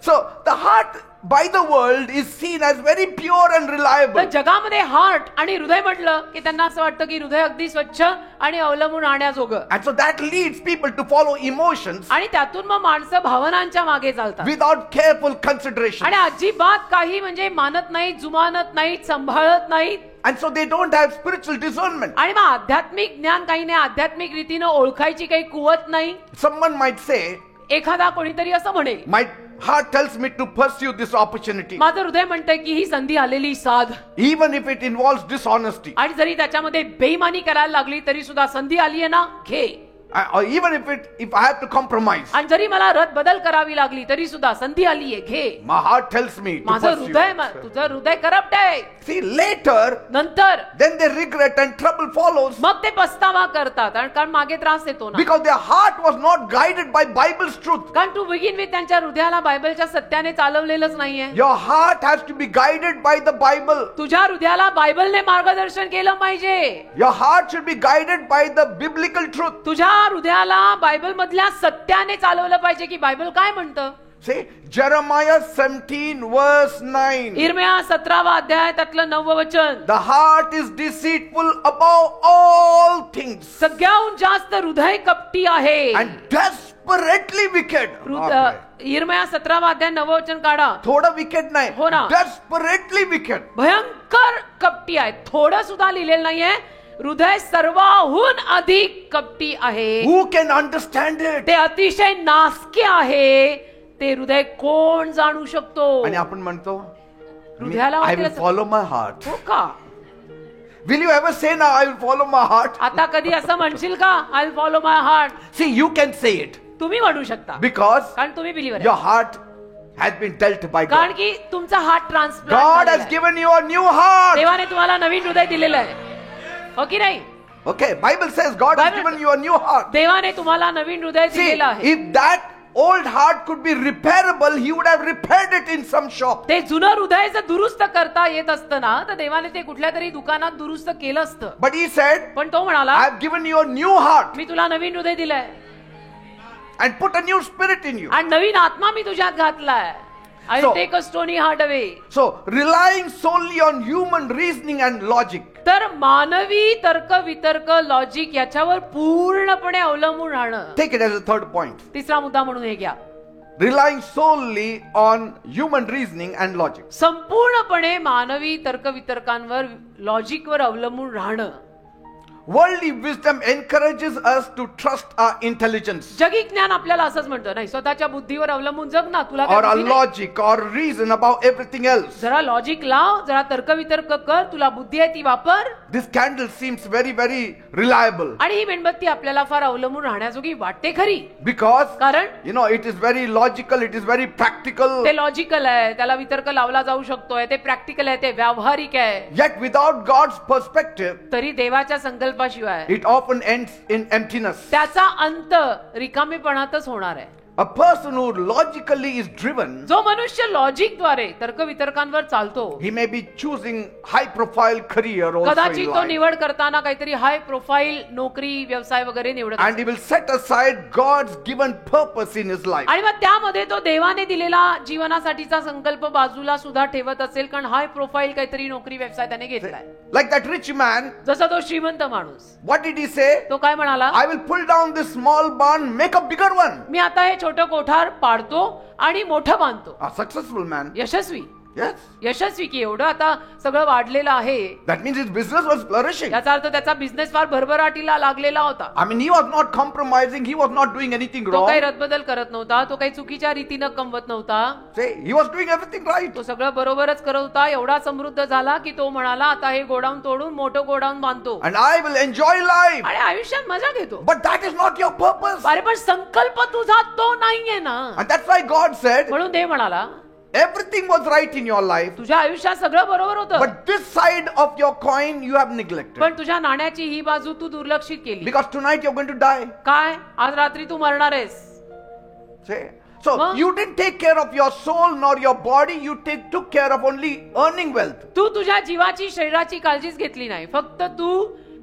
So the heart by the world is seen as very pure and तर reliable. जगामध्ये हार्ट आणि हृदय म्हटलं की त्यांना असं वाटतं की हृदय अगदी स्वच्छ आणि अवलंबून राहण्याजोगं. And so that leads people to follow emotions आणि त्यातून मग माणसं भावनांच्या मागे चालतात without careful consideration. आणि अजिबात काही म्हणजे मानत नाहीत, जुमानत नाहीत, सांभाळत नाहीत. And so they don't have spiritual discernment. आणि मग आध्यात्मिक ज्ञान काही नाही, आध्यात्मिक रीतीनं ओळखायची काही कुवत नाही. Someone might say, एखादा कोणीतरी असं म्हणेल, my heart tells me to pursue this opportunity, माझं हृदय म्हणतंय की ही संधी आलेली साध, even if it involves dishonesty, आणि जरी त्याच्यामध्ये बेईमानी करायला लागली तरी सुद्धा संधी आली आहे ना, घे. or even if I have to compromise, आणि जरी मला रद बदल करावी लागली तरी सुद्धा संधी आली आहे, घे. my heart tells me to माझं हृदय, pursue. तुझं हृदय करप्ट आहे. See, later, नंतर then they regret and trouble follows मग ते पस्तावा करतात, आणि कारण मागे त्रास येतो ना. because their heart was not guided by Bible's truth. कारण टू बिगिन विथ त्यांच्या हृदयाला बायबलच्या सत्याने चालवलेलंच नाहीये. Your heart has to be guided by the Bible. तुझ्या हृदयाला बायबलने मार्गदर्शन केलं पाहिजे. Your heart should be guided by the biblical truth. तुझ्या हृदयाला बायबल मधल्या सत्याने चालवलं पाहिजे की बायबल काय म्हणतं. See, Jeremiah 17 verse 9. इर्मिया 17वा अध्याय त्यातलं 9वं वचन. The heart is deceitful above all things सगळ्याहून जास्त हृदय कपटी आहे. and desperately wicked. इर्मिया 17वा अध्याय 9वं वचन काढा. थोडं wicked नाही, हो ना. desperately wicked. भयंकर कपटी आहे. थोडं सुद्धा लिहिलेलं नाहीये. हृदय सर्वाहून अधिक कपटी आहे. Who can understand it? ते अतिशय नासके आहे. ते हृदय कोण जाणू शकतो. आणि आपण म्हणतो, हृदयाला I will वाटेल follow my heart. हो का? Will you ever say now, I will follow my heart? आता कधी असं म्हणशील का, I will follow my heart? See, you can say it तुम्ही म्हणू शकता because कारण तुम्ही बिलीव्हर your आहे. heart has been dealt by कारण God. की तुमचा heart God transplant has given you a new heart. देवाने तुम्हाला नवीन हृदय दिलेलं आहे. हो की नाही? Okay, Bible says God has Bible- given you a new heart. देवाने तुम्हाला नवीन हृदय See, दिलेलं आहे. if that old heart could be repairable, he would have repaired it in some shop. ते जुनं हृदय जर दुरुस्त करता येत असतं ना, तर देवाने ते कुठल्या तरी दुकानात दुरुस्त केलं असतं. But he said, पण तो म्हणाला, I have given you a new heart मी तुला नवीन हृदय दिलंय and put a new spirit in you. आणि नवीन आत्मा मी तुझ्यात घातलाय. आणि So, ते कष्टोनी हाडवे. so relying solely on human reasoning and logic, तर मानवी तर्क वितर्क लॉजिक याच्यावर पूर्णपणे अवलंबून राहणं. take it as a third point. तिसरा मुद्दा म्हणून हे घ्या. Relying solely on human reasoning and logic. संपूर्णपणे मानवी तर्क वितर्कांवर लॉजिकवर अवलंबून राहणं. Worldly wisdom encourages us to trust our intelligence जगी ज्ञान आपल्याला असंच म्हणतं, नाही स्वतःच्या बुद्धीवर अवलंबून जग ना, तुला काय or our बुद्धी नाही? logic or reason about everything else. जरा लॉजिक लाव, जरा तर्क वितर्क कर, तुला बुद्धी आहे ती वापर. This candle seems very, very reliable आणि ही मेणबत्ती आपल्याला फार अवलंबून राहण्याजोगी वाटते खरी, because कारण it is very logical, it is very practical. ते लॉजिकल आहे, त्याला वितर्क लावला जाऊ शकतोय, ते प्रॅक्टिकल आहे, ते व्यावहारिक आहे. Yet without God's perspective, तरी देवाच्या संकल्पाशिवाय it often ends in emptiness. त्याचा अंत रिकामेपणातच होणार आहे. A person who logically is driven, जो मनुष्य लॉजिकद्वारे तर्क वितर्कांवर चालतो, he may be choosing high profile career also कदाचित in तो life. निवड करताना काहीतरी हाय प्रोफाईल नोकरी व्यवसाय वगैरे निवडत And he will set aside God's given purpose in his life. आणि मग त्यामध्ये तो देवाने दिलेला जीवनासाठीचा संकल्प बाजूला सुद्धा ठेवत असेल, कारण हाय प्रोफाईल काहीतरी नोकरी व्यवसाय त्याने घेतलाय. Like that rich man, जसा तो श्रीमंत माणूस, what did he say? तो काय म्हणाला? I will pull down this small barn, make a bigger one. मी आता हे छोटं कोठार पाडतो आणि मोठं बांधतो. A successful man. Yashasvi Yes. यशस्वी की एवढं आता सगळं वाढलेलं आहे, That means his business was flourishing. याचा अर्थ त्याचा बिझनेस फार भरभराटीला लागलेला होता. I mean, he was not compromising. He was not doing anything तो काही wrong. रद्दबदल करत नव्हता, तो काही चुकीच्या रीतीनं कमवत नव्हता, Say, he was doing everything right. तो सगळं बरोबरच करत होता. एवढा समृद्ध झाला की तो म्हणाला आता हे गोडाऊन तोडून मोठं गोडाऊन बांधतो And I will enjoy life. आणि आयुष्यात मजा घेतो. But that is not your purpose. अरे पण संकल्प तुझा तो नाहीये ना. And that's why God said, म्हणून देव म्हणाला everything was right in your life. तुझ्या आयुष्यात सगळं बरोबर होतं, But this side of your coin you have neglected. पण तुझ्या नाण्याची ही बाजू तू दुर्लक्षित केली. Because tonight you're going to die. काय? आज रात्री तू मरणार आहेस. Say. So Huh? you didn't take care of your soul nor your body. You took care of only earning wealth. तू तुझ्या जीवाची शरीराची काळजीच घेतली नाही. फक्त तू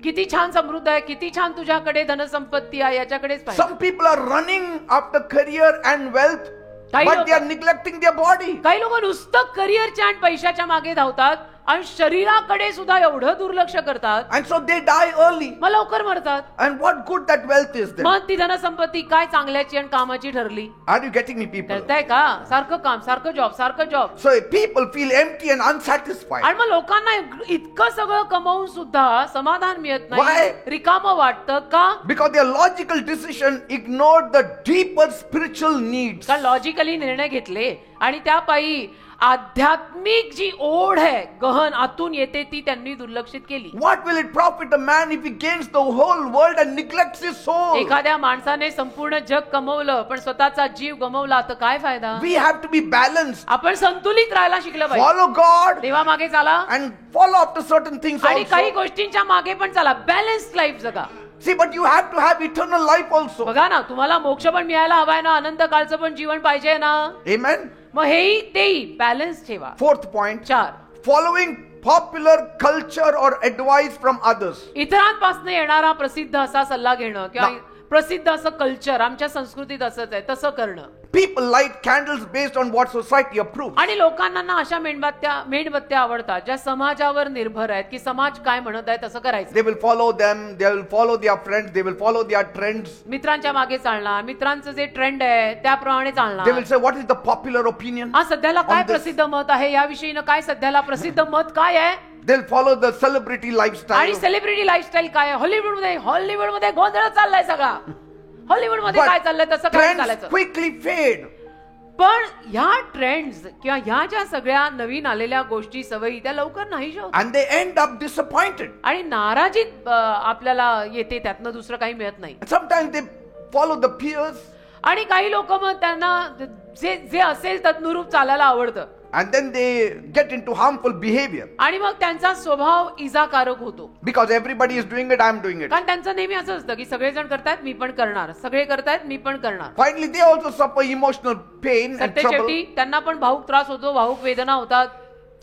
किती छान समृद्ध आहे, किती छान तुझ्याकडे धनसंपत्ती आहे याच्याकडेच पाहिजे. Some people are running after career and wealth, काही but they are लोक neglecting their body. काही लोक नुसतं करिअरच्या आणि पैशाच्या मागे धावतात आणि शरीराकडे सुद्धा एवढं दुर्लक्ष करतात, And so they die early. मग लवकर मरतात. And what good that wealth is then? मग ती धनसंपत्ती काय चांगल्याची आणि कामाची ठरली? Are you getting me, people? कळतंय का? सारखं काम, सारखं जॉब, सारखं job. So people feel empty and unsatisfied. आणि मग लोकांना इतकं सगळं कमवून सुद्धा समाधान मिळत नाही, Why? रिकामं वाटतं का? Because their logical decision ignored the deeper spiritual needs. कारण लॉजिकली निर्णय घेतले आणि त्या पायी आध्यात्मिक जी ओढ आहे गहन आतून येते ती त्यांनी दुर्लक्षित केली. What will it profit a man if he gains the whole world and neglects his soul? एखाद्या माणसाने संपूर्ण जग कमवलं पण स्वतःचा जीव गमवला तर काय फायदा? We have to be balanced. आपण संतुलित राहायला शिकलं पाहिजे. Follow God देवा मागे चाला and follow after certain things आणि काही also. गोष्टींच्या मागे पण चाला. बॅलन्स्ड लाईफ जगा. See, but you have to have eternal life also. बघा ना, तुम्हाला मोक्ष पण मिळायला हवाय ना, अनंत काळचं पण जीवन पाहिजे ना. Amen. मग हेही तेही बॅलन्स ठेवा. Fourth point. 4. Following popular culture or advice from others. इतरांपासून येणारा प्रसिद्ध असा सल्ला घेणं किंवा ना. प्रसिद्ध असं कल्चर आमच्या संस्कृतीत असंच आहे तसं करणं. People light candles based on what society approves. आणि लोकांना ना अशा मेणबत्त्या आवडतात ज्या समाजावर निर्भर आहेत की समाज काय म्हणत आहे तसं करायचं. They will follow them, they will follow their friends, they will follow their trends. मित्रांच्या मागे चालणार, मित्रांचं जे ट्रेंड आहे त्याप्रमाणे They चालणार. will say, what is the popular opinion? हा सध्याला काय on this? प्रसिद्ध मत आहे याविषयीनं काय सध्याला प्रसिद्ध मत काय आहे They'll follow the celebrity आणि lifestyle. सेलिब्रिटी लाईफस्टाईल काय आहे. हॉलिवूडमध्ये गोंधळ चाललाय सगळा. हॉलिवूडमध्ये काय चाललंय तसं काय trends चालायचं. quickly fade. पण ह्या ट्रेंड्स किंवा ह्या ज्या सगळ्या नवीन आलेल्या गोष्टी सवयी त्या लवकर नाही होत And they end up disappointed. आणि नाराजीत आपल्याला येते, त्यातनं दुसरं काही मिळत नाही. And sometimes they follow the peers. आणि काही लोक मग त्यांना जे असेल तदनुरूप चालायला आवडतं And then they get into harmful behavior. आणि मग त्यांचा स्वभाव इजाकारक होतो. Because everybody is doing it, I'm doing it. कारण त्यांचं नेहमी असं असतं की सगळेजण करतायत मी पण करणार, सगळे करतायत मी पण करणार. Finally, they also suffer emotional pain and trouble. सत्तेशेवटी त्यांना पण भावुक त्रास होतो, भावुक वेदना होतात.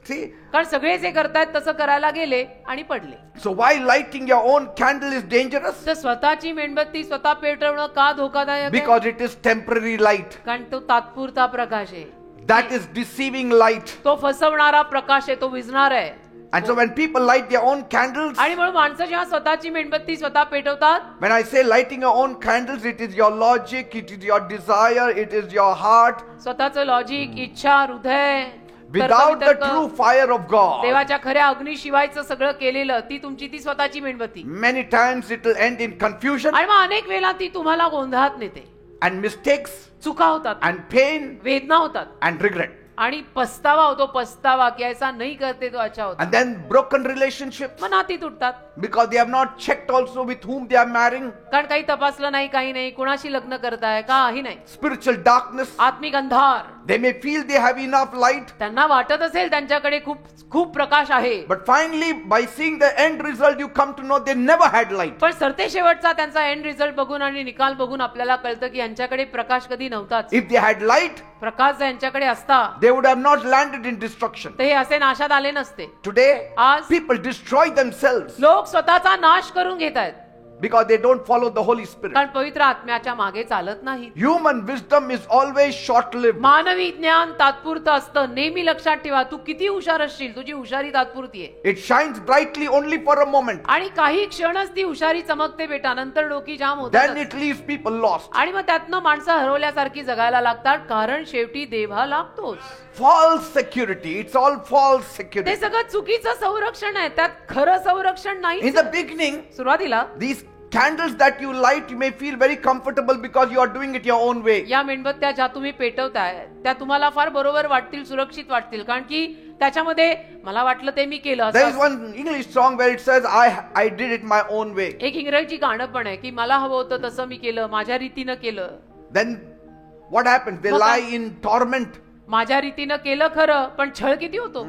See? कारण सगळे जे करतायत तसं करायला गेले आणि पडले. So why lighting your own candle is dangerous? तर स्वतःची मेणबत्ती स्वतः पेटवणं का धोकादायक आहे? Because it is temporary light. कारण तो तात्पुरता प्रकाश आहे. that is deceiving light. तो फसवणारा प्रकाश आहे, तो विझणार आहे. And so when people light their own candles, आणि म्हणून माणसं जेव्हा स्वतःची मेणबत्ती स्वतः पेटवतात, when I say lighting your own candles, it is your logic, it is your desire, it is your heart. स्वतःचं लॉजिक, इच्छा, हृदय, Without the तर्कवितर्क, true fire of God, देवाच्या खऱ्या अग्निशिवायचं सगळं केलेलं, ती तुमची ती स्वतःची मेणबत्ती. many times it will end in confusion आणि मग अनेक वेळा ती तुम्हाला गोंधळात नेते, and mistakes चुका होतात, and pain वेदना होतात, and regret. आणि पस्तावा होतो, पस्तावा की ऐसा नाही करते तो अच्छा होता. And then broken relationships मग नाती तुटतात, because they have not checked also with whom they are marrying. कारण काही तपासलं नाही, काही नाही, कुणाशी लग्न करताय, काही नाही. Spiritual darkness. आत्मिक अंधार, They may feel they have enough light, त्यांना वाटत असेल त्यांच्याकडे खूप खूप प्रकाश आहे, but finally by seeing the end result you come to know they never had light. पण सरते शेवटचा त्यांचा एंड रिझल्ट बघून आणि निकाल बघून आपल्याला कळतं की यांच्याकडे प्रकाश कधी नव्हताच. If they had light, प्रकाश जर यांच्याकडे असता they would have not landed in destruction. तर हे असे नाशात आले नसते. Today, आज people destroy themselves लोक स्वतःचा नाश करून घेत आहेत, because they don't follow the Holy Spirit. कारण पवित्र आत्म्याच्या मागे चालत नाही. Human wisdom is always short-lived. मानवी ज्ञान तात्पुरतं असतं. नेहमी लक्षात ठेवा, तू किती हुशार असशील, तुझी हुशारी तात्पुरती आहे. It shines brightly only for a moment. आणि काही क्षणच ती हुशारी चमकते बेटा, नंतर डोकी जाम Then होतात. it leaves people lost. आणि मग त्यातनं माणसं हरवल्यासारखी जगायला लागतात, कारण शेवटी देवा लागतोच. False security. It's all false ते security. सगळं चुकीचं संरक्षण आहे, त्यात खरं संरक्षण नाही. In the beginning, सुरुवातीला these candles that you light, you may feel very comfortable because you are doing it your own way. या मेणबत्त्या ज्या तुम्ही पेटवताय त्या तुम्हाला फार बरोबर वाटतील, सुरक्षित वाटतील, कारण की त्याच्यामध्ये मला वाटलं ते मी केलं There is असं. one English song where it says, I did it my own way. एक इंग्रजी गाणं पण आहे की मला हवं होतं तसं मी केलं, माझ्या रीतीनं केलं. Then what happens? They मग काय? lie in torment. माझ्या रीतीनं केलं खरं, पण छळ किती होतो.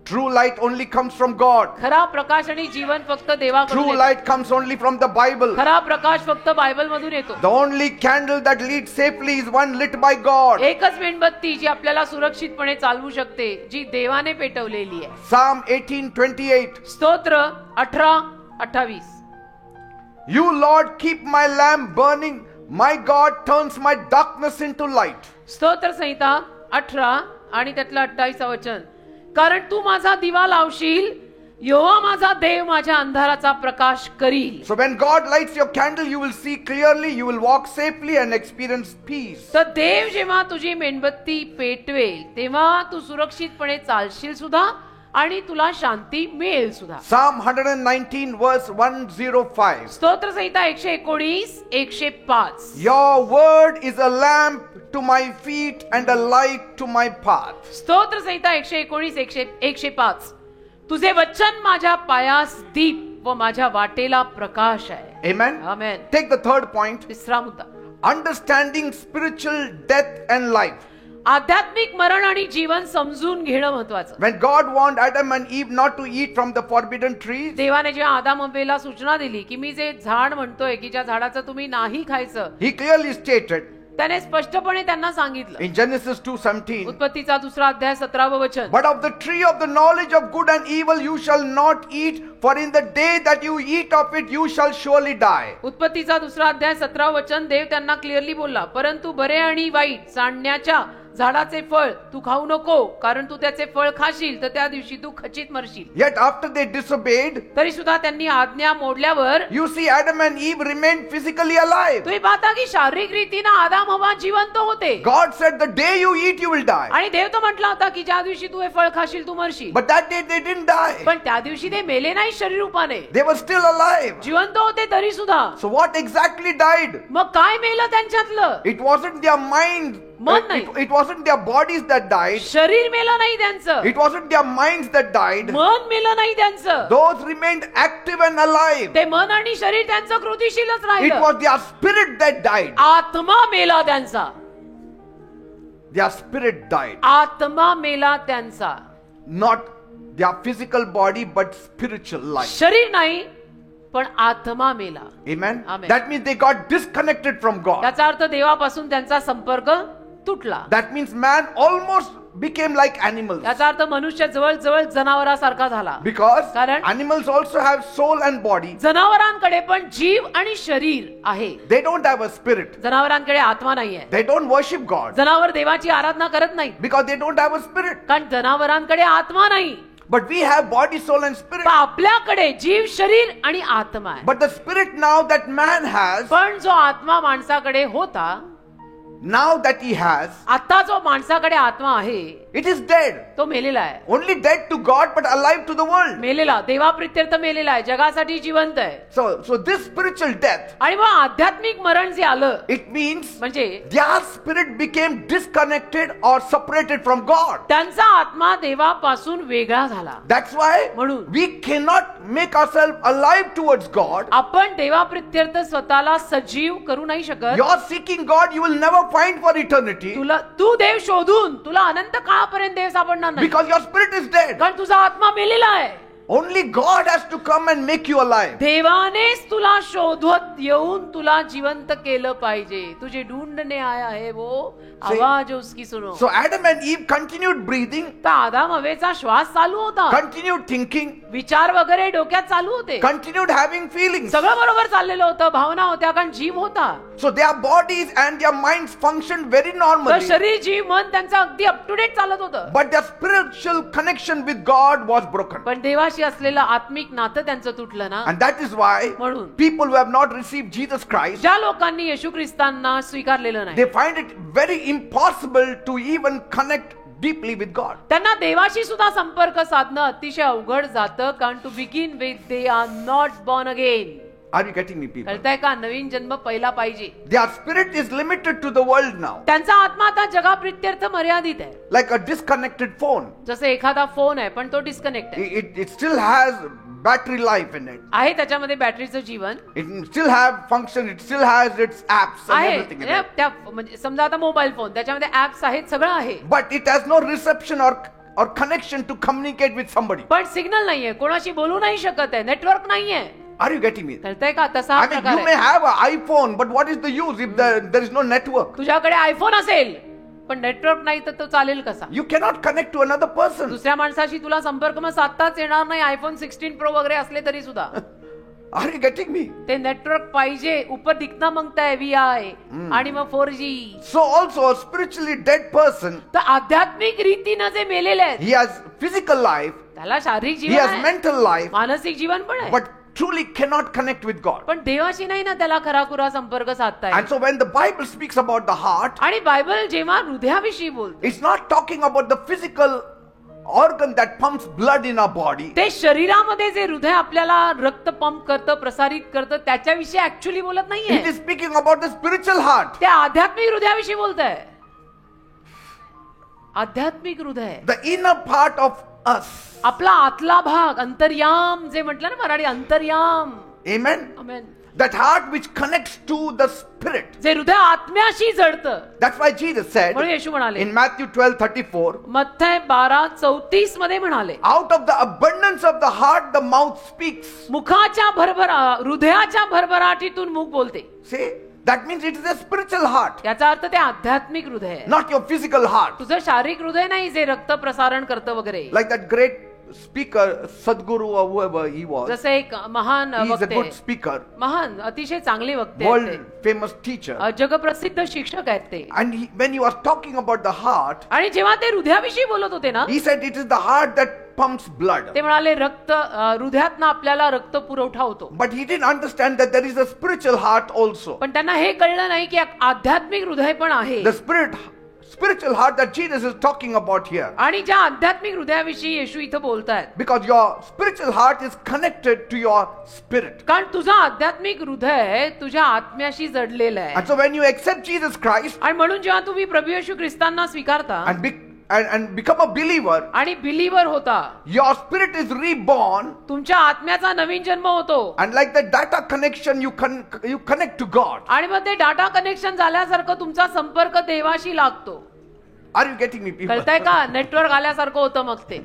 True light only comes from God. खरा प्रकाश आणि जीवन फक्त देवाकडून True येतं. light comes only from the Bible. खरा प्रकाश फक्त बायबल मधून येतो. The only candle that leads safely is one lit by God. एकच मेणबत्ती जी आपल्याला सुरक्षितपणे चालवू शकते, जी देवाने पेटवलेली आहे. Psalm 18:28. स्तोत्र 18:28. You Lord keep my lamp burning. My God turns my darkness into light. स्तोत्र संहिता 18 आणि त्यातलं 28 वचन. कारण तू माझा दिवा लावशील, यहोवा माझा देव माझ्या अंधाराचा प्रकाश करील. So when God lights your candle, you will see clearly, you will walk safely and experience peace. तर देव जेव्हा तुझी मेणबत्ती पेटवेल तेव्हा तू सुरक्षितपणे चालशील सुद्धा आणि तुला शांती मिळेल सुद्धा. Psalm 119 verse 105. स्तोत्र संहिता 119 105. Your word is a lamp to my feet and a light to my path. स्तोत्र संहिता 119 105. तुझे वचन माझ्या पायास दीप व माझ्या वाटेला प्रकाश आहे. Amen. Amen. Take the third point. तिसरा मुद्दा, Understanding spiritual death and life. आध्यात्मिक मरण आणि जीवन समजून घेणं महत्वाचं. When God warned Adam and Eve not to eat from the forbidden trees, देवाने जेव्हा आदाम हव्वेला सूचना दिली की मी जे झाड म्हणतोय की ज्या झाडाचं तुम्ही नाही खायचं, He clearly stated त्याने स्पष्टपणे त्यांना सांगितलं. in Genesis 2:17, उत्पत्तीचा 2 अध्याय 17 वचन. but of the tree of the knowledge of good and evil you shall not eat, for in the day that you eat of it you shall surely die. उत्पत्तीचा 2 अध्याय 17 वचन. देव त्यांना clearly बोलला, परंतु बरे आणि वाईट जाणण्याच्या झाडाचे फळ तू खाऊ नको, कारण तू त्याचे फळ खाशील तर त्या दिवशी तू खचित मरशील. Yet after they disobeyed, तरी सुद्धा त्यांनी आज्ञा मोडल्यावर you see Adam and Eve remained physically alive. तुम्ही पाहता की शारीरिक रीतीने आदाम हवा जिवंत होते. God said the day you eat you will die. आणि देव तो म्हटला होता की ज्या दिवशी तू हे फळ खाशील तू मरशील. But that day they didn't die. पण त्या दिवशी ते मेले नाही शरीर रूपाने, They were still alive. जिवंत होते तरी सुद्धा. So what exactly died? मग काय मेलं त्यांच्यातलं? It wasn't their mind. मन नाही. It wasn't their bodies that died. शरीर मेलं नाही त्यांचं, It wasn't their minds that died. मन मेलं नाही त्यांचं. Those remained active and alive. ते मन आणि शरीर त्यांचं कृतीशीलच It राहिलं. was their spirit that died. आत्मा मेला त्यांचा. Their spirit died. आत्मा मेला त्यांचा. Not their physical body but spiritual life. शरीर नाही पण आत्मा मेला. Amen. Amen. That means they got disconnected from God. त्याचा अर्थ देवापासून त्यांचा संपर्क तुटला. That means man almost became like animals. याचा अर्थ मनुष्य जवळ जवळ जनावरासारखा झाला. Because कारण animals also have soul and body. जनावरांकडे पण जीव आणि शरीर आहे. They don't have a spirit. जनावरांकडे आत्मा नाहीये. They don't worship God. जनावर देवाची आराधना करत नाही. Because they don't have a spirit. कारण जनावरांकडे आत्मा नाही. But we have body, soul and spirit. पण आपल्याकडे जीव, शरीर आणि आत्मा आहे. But the spirit now that man has, पण जो आत्मा माणसाकडे होता, now that he has, आता जो माणसाकडे आत्मा आहे, it is dead. तो मेलेला आहे. Only dead to God but alive to the world. मेलेला, देवाप्रित्यर्थ मेलेला आहे, जगासाठी जिवंत आहे. So this spiritual death, आणि मग आध्यात्मिक मरण जे आलं, it means म्हणजे their spirit became disconnected or separated from God. त्यांचा आत्मा देवापासून वेगळा झाला. That's why म्हणून we cannot make ourselves alive towards God. आपण देवाप्रित्यर्थ स्वतःला सजीव करू नाही शकत. You're seeking God, you will never find for eternity. तू देव शोधून तुला अनंत काळापर्यंत देव सापडणार नाही. Because your spirit is dead. कारण तुझा आत्मा मेलेला आहे. Only God has to come and make you alive. देवानेच तुला शोधत येऊन तुला जिवंत केलं पाहिजे. तुझे ढूंढने आया है वो, आवाज उसकी सुनो. So Adam and Eve continued breathing. तर आदाम हवेचा श्वास चालू होता. Continued thinking. विचार वगैरे डोक्यात चालू होते. Continued having feelings. सगळं बरोबर चाललेलं होतं. भावना होत्या, कारण जीव होता. So their bodies and their minds functioned very तर normally. शरीर, जीव, मन त्यांचं अगदी अप टू डेट चालत होतं. But their spiritual connection with God was broken. पण देवाशी असलेलं आत्मिक नातं त्यांचं तुटलं ना. And that is why म्हणून people who have not received Jesus Christ, ज्या लोकांनी येशू ख्रिस्तांना स्वीकारलेलं नाही, they find it very impossible to even connect deeply with God. त्यांना देवाशी सुद्धा संपर्क साधणं अतिशय अवघड जातं. कारण to begin with they are not born again. Are you getting me, people? कळतंय का? नवीन जन्म पहिला पाहिजे. Their spirit is limited to the world now. त्यांचा आत्मा आता जगाप्रित्यर्थ मर्यादित आहे. Like a disconnected phone. जसे एखादा फोन आहे पण तो डिस्कनेक्ट आहे. It still has battery life in it. आहे त्याच्यामध्ये बॅटरीचं जीवन It still have function. It still has its apps and आहे. everything in it. त्या म्हणजे समजा आता मोबाईल फोन, त्याच्यामध्ये ऍप्स आहेत, सगळं आहे. But it has no reception or connection to communicate with somebody. पण सिग्नल नाहीये, कोणाशी बोलू नाही शकत आहे, नेटवर्क नाहीये. Are you getting me? कळतंय का? तसा I mean, you may have an iPhone, but what is the use if there is no network? तुझ्याकडे आयफोन असेल पण नेटवर्क नाही तर तो चालेल कसा? You cannot connect to another person. दुसऱ्या माणसाशी तुला संपर्क मग साधताच येणार नाही. आयफोन 16 प्रो वगैरे असले तरी सुद्धा. Are you getting me? ते नेटवर्क पाहिजे. ऊपर दिखना मांगता है VI आणि मग 4G. So also a spiritually dead person, तर आध्यात्मिक रीतीनं जे मेलेले आहेत, he has physical life, त्याला शारीरिक he जीवन has आहे, mental life, मानसिक जीवन पण आहे, but truly cannot connect with God. पण देवाशी नाही ना त्याला खराखुरा संपर्क साधता And येत. so when the Bible speaks about the heart, आणि बायबल जेव्हा हृदयाविषयी बोलते, it's not talking about the physical organ that pumps blood in our body. ते शरीरामध्ये जे हृदय आपल्याला रक्त पंप करतं, प्रसारित करतं, त्याच्याविषयी ऍक्च्युअली बोलत नाहीये. It is speaking about the spiritual heart, त्या आध्यात्मिक हृदयाविषयी बोलतंय. आध्यात्मिक हृदय, the inner part of us. आपला आतला भाग, अंतर्याम जे म्हटलं ना Marathi, अंतर्याम. Amen. Amen. That heart which connects to the spirit. जे हृदय आत्म्याशी जडतं. That's why Jesus said म्हणून येशू म्हणाले in Matthew 12:34, मत्थय 12:34 मध्ये म्हणाले, out of the abundance of the heart the mouth speaks. मुखाच्या हृदयाच्या भरभराटीतून मुख बोलते. See, that means it is a spiritual heart, याचा अर्थ ते आध्यात्मिक हृदय आहे. not your physical heart. तुझं शारीरिक हृदय नाही जे रक्त प्रसारण करतं वगैरे. Like that great speaker Sadhguru or whoever he was. जसे एक महान He is a वक्ते, good speaker, महान अतिशय चांगले वक्ते आहेत world ते. famous teacher. जगप्रसिद्ध शिक्षक आहेत ते. And when he was talking about the heart, आणि जेव्हा ते हृदयाविषयी बोलत होते ना, he said it is the heart that pumps blood. ते म्हणाले रक्त हृदयातनं आपल्याला रक्त पुरवठा होतो. But he didn't understand that there is a spiritual heart also. पण त्यांना हे कळलं नाही की आध्यात्मिक हृदय पण आहे. The spiritual heart that Jesus is talking about here. आणि ज्या आध्यात्मिक हृदयाविषयी येशू इथं बोलतायत, Because your spiritual heart is connected to your spirit. कारण तुझा आध्यात्मिक हृदय तुझ्या आत्म्याशी जडलेलं आहे. And so when you accept Jesus Christ आणि म्हणून जेव्हा तुम्ही प्रभू येशू ख्रिस्तांना स्वीकारता and become a believer, आणि बिलीवर होता, your spirit is reborn, तुमच्या आत्म्याचा नवीन जन्म होतो. and like the data connection you connect to God. आणि मग ते डाटा कनेक्शन झाल्यासारखं तुमचा संपर्क देवाशी लागतो. Are you getting me, people? कळतंय का? नेटवर्क आल्यासारखं होतं मग ते.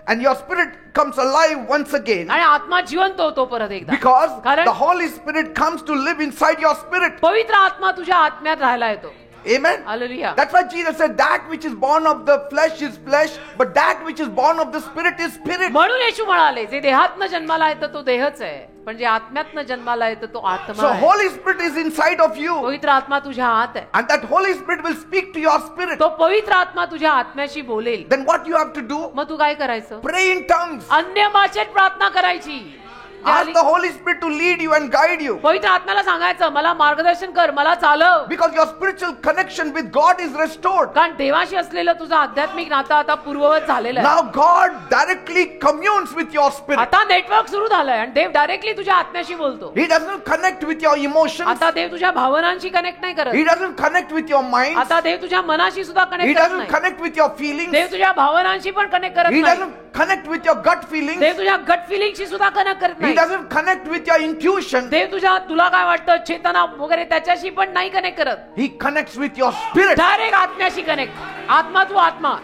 And your spirit comes alive once again, आणि आत्मा जिवंत होतो परत एकदा. because कारण the Holy Spirit comes to live inside your spirit. पवित्र आत्मा तुझ्या आत्म्यात राहायला येतो. Amen. Hallelujah. That's why Jesus said, that which is born of the flesh is flesh, but that which is born of the spirit is spirit. म्हणून येशू म्हणाले, जे देहातनं जन्माला येतं तो देहच आहे, पण जे आत्म्यातनं जन्माला येतं तो आत्मा So आहे. Holy Spirit is inside of you. पवित्र आत्मा तुझ्या आत आहे. And that Holy Spirit will speak to your spirit. तो पवित्र आत्मा तुझ्या आत्म्याशी बोलेल. Then what you have to do? मग तू काय करायचं? Pray in tongues. अन्य भाषेत प्रार्थना करायची. Ask the Holy Spirit to lead you and guide you. पवित्र आत्म्याला सांगायचं, मला मार्गदर्शन कर, मला चालव. Because your spiritual connection with God is restored. कारण देवाशी असलेलं तुझं आध्यात्मिक नातं आता पूर्ववत झालेलं आहे. Now God directly communes with your spirit. आता नेटवर्क सुरू झालंय आणि देव डायरेक्टली तुझ्या आत्म्याशी बोलतो. He doesn't connect with your emotions. आता देव तुझ्या भावनांशी कनेक्ट नाही करत. He doesn't connect with your mind. आता देव तुझ्या मनाशी सुद्धा He कनेक्ट करत doesn't नाही. connect with your feelings. देव तुझ्या भावनांशी पण कनेक्ट करत He नाही. doesn't connect with your gut feelings. देव तुझ्या गट फिलिंगशी सुद्धा कनेक्ट करत He नाही. doesn't connect with your intuition. देव तुला काय वाटतं चेतना वगैरे त्याच्याशी पण नाही कनेक्ट करत. He connects with your spirit. Direct आत्म्याशी कनेक्ट. आत्मा तू आत्मा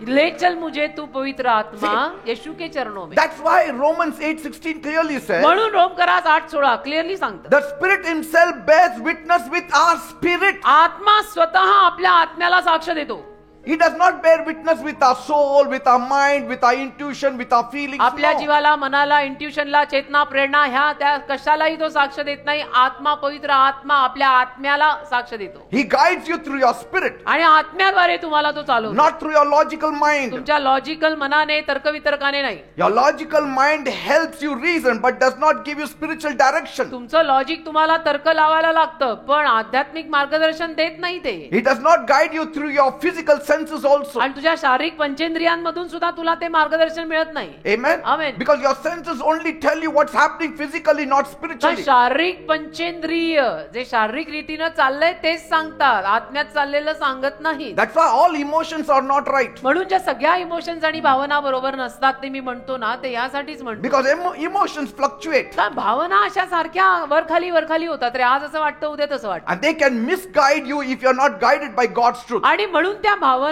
ले चल मुझे तू पवित्र आत्मा यीशु के चरणों में. That's why Romans 8:16 clearly says, म्हणून रोमकरास 8:16 क्लिअरली सांगतं, the Spirit Himself bears witness with our spirit. आत्मा स्वतः आपल्या आत्म्याला साक्ष देतो. He does not bear witness with our soul, with our mind, with our intuition, with our feelings. आपल्या No. जीवाला, मनाला, इंट्युशनला, चेतना, प्रेरणा ह्या त्या कशालाही तो साक्ष देत नाही. आत्मा, पवित्र आत्मा आपल्या आत्म्याला साक्ष देतो. He guides you through your spirit, आणि आत्म्याद्वारे तुम्हाला तो चालवतो. not through your logical mind. तुमच्या लॉजिकल मनाने, तर्कवितर्काने नाही. Your logical mind helps you reason, but does not give you spiritual direction. तुमचं लॉजिक तुम्हाला तर्क लावायला लागतं, पण आध्यात्मिक मार्गदर्शन देत नाही ते. He does not guide you through your physical senses also. आणि तुझ्या शारीरिक पंचेंद्रियांमधून सुद्धा तुला ते मार्गदर्शन मिळत नाही. Amen. Amen. Because your senses only tell you what's happening physically, not तर spiritually. शारीरिक पंचेंद्रिय जे शारीरिक रीतीनं चाललंय तेच सांगतात, आत्म्यात चाललेलं सांगत नाही. That's why all emotions are not right. म्हणून ज्या सगळ्या इमोशन्स आणि भावना बरोबर नसतात ते मी म्हणतो ना, ते यासाठीच म्हणतो. Because emotions fluctuate. कारण भावना अशा सारख्या वरखाली वरखाली होतात रे. आज असं वाटतं, उद्या तसं वाटतं. And they can misguide you if you're not guided by God's truth. आणि म्हणून त्या भावना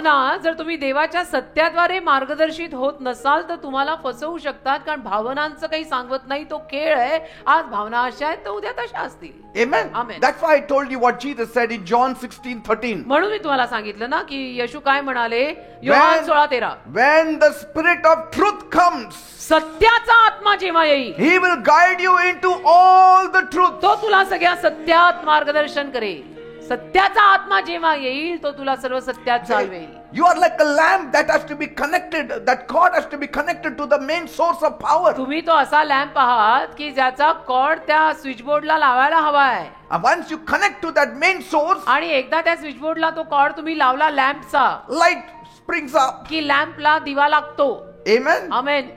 जर तुम्ही देवाच्या सत्याद्वारे मार्गदर्शित होत नसाल तर तुम्हाला फसवू शकतात. कारण भावनांचं काही सांगत नाही, तो खेळ आहे. आज भावना अशा आहेत तर उद्या तशा असतील. Amen. Amen. That's why I told you what Jesus said in John 16:13. म्हणून मी तुम्हाला सांगितलं ना की येशू काय म्हणाले Yohan 16:13, When the Spirit of truth comes, सत्याचा आत्मा जेव्हा येईल He will guide you into all the truth. तो तुला सगळ्या सत्यात मार्गदर्शन करेल. सत्याचा आत्मा जेव्हा येईल तो तुला सर्व सत्यात चालवेल. You are like a lamp that has to be connected, that cord has to be connected to the main source of power. तुम्ही तो असा लॅम्प आहात की ज्याचा कॉर्ड त्या स्विच बोर्डला लावायला हवा आहे. And once you connect to that main source, आणि एकदा त्या स्विच बोर्डला तो कॉर्ड तुम्ही लावला लॅम्पचा light springs up. की लॅम्पला दिवा लागतो. Amen. आमेन.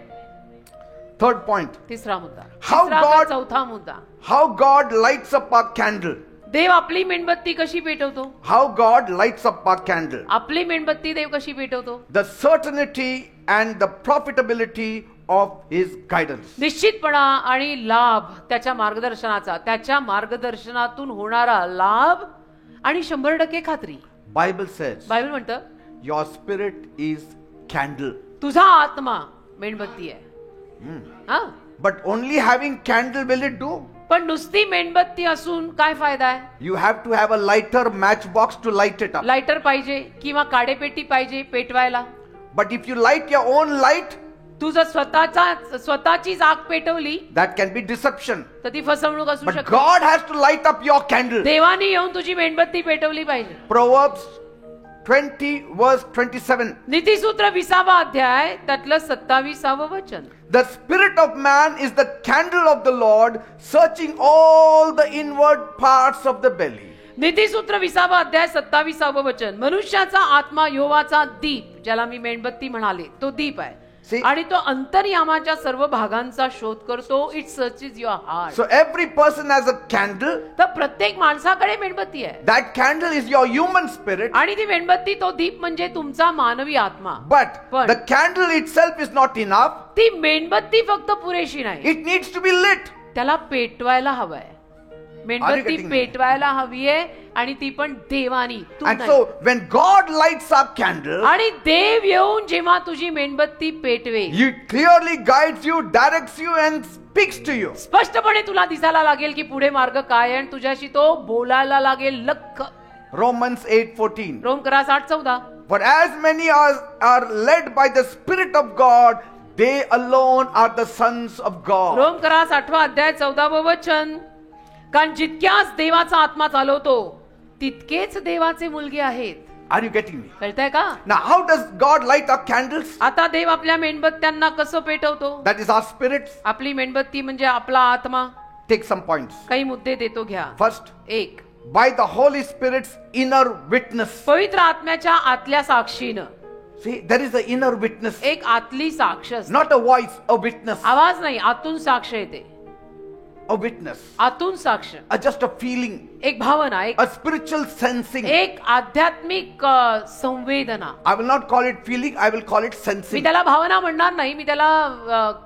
Third point. तिसरा मुद्दा. How तिसरा का God- चौथा मुद्दा. How God lights up our candle. देव आपली मेणबत्ती कशी पेटवतो? How God lights up our candle. आपली मेणबत्ती देव कशी पेटवतो? The certainty and the profitability of His guidance. निश्चितपणा आणि लाभ त्याच्या मार्गदर्शनाचा, त्याच्या मार्गदर्शनातून होणारा लाभ आणि 100% खात्री. Bible says, बायबल म्हणतं your spirit is candle. तुझा आत्मा मेणबत्ती आहे. हा, But only having candle will it do? पण नुसती मेणबत्ती असून काय फायदा आहे? You have to have a lighter matchbox to light it up. Lighter पाहिजे किंवा काडेपेटी पाहिजे पेटवायला. But if you light your own light, तू जर स्वतःची आग पेटवली that can be deception. तर ती फसवणूक असू But शकते. God has to light up your candle. देवाने येऊन तुझी मेणबत्ती पेटवली पाहिजे. Proverbs 20 verse 27. नीतिसूत्र 20वा अध्याय त्यातलं 27वे वचन. The spirit of man is the candle of the Lord, searching all the inward parts of the belly. नीतिसूत्र 20वा अध्याय 27वे वचन. मनुष्याचा आत्मा यहोवाचा दीप, ज्याला मी मेणबत्ती म्हणाले, तो दीप आहे. See? आणि तो अंतर्यामाच्या सर्व भागांचा शोध करतो. It searches your heart. So every person has a candle. तर प्रत्येक माणसाकडे मेणबत्ती आहे. That candle is your human spirit. आणि ती मेणबत्ती, तो दीप म्हणजे तुमचा मानवी आत्मा. But But- the candle itself is not enough. ती मेणबत्ती फक्त पुरेशी नाही, It needs to be lit. त्याला पेटवायला हवंय. मेणबत्ती getting me? पेटवायला हवी आहे आणि ती पण देवानी, तू And नाही. so when God lights our candle, आणि देव येऊन जेव्हा तुझी मेणबत्ती पेटवे, He clearly guides you, directs you, and speaks to you. स्पष्टपणे तुला दिसायला लागेल की पुढे मार्ग काय आहे आणि तुझ्याशी तो बोलायला लागेल. लख Romans 8:14. रोमकरा 8:14. For as many as are led by the Spirit of God, they alone are the sons of God. रोमकरा 8वा अध्याय 14वे वचन. कारण जितक्याच देवाचा आत्मा चालवतो तितकेच देवाचे मुलगे आहेत. Are you getting me? कळतंय का? Now, how does God light our candles? आता देव आपल्या मेणबत्त्यांना कसं पेटवतो? That is our spirits. आपली मेणबत्ती म्हणजे आपला आत्मा. Take some points. काही मुद्दे देतो घ्या. First, एक, by the Holy Spirit's inner witness. पवित्र आत्म्याच्या आतल्या साक्षीनं. See, there is an inner witness. एक आतली साक्ष असते. Not a voice, a witness. आवाज नाही, आतून साक्ष येते. A witness. आतून साक्ष. Just a feeling. एक भावना, एक A spiritual sensing. एक आध्यात्मिक संवेदना. I will not call it feeling, I will call it me sensing. त्याला भावना म्हणणार नाही, मी त्याला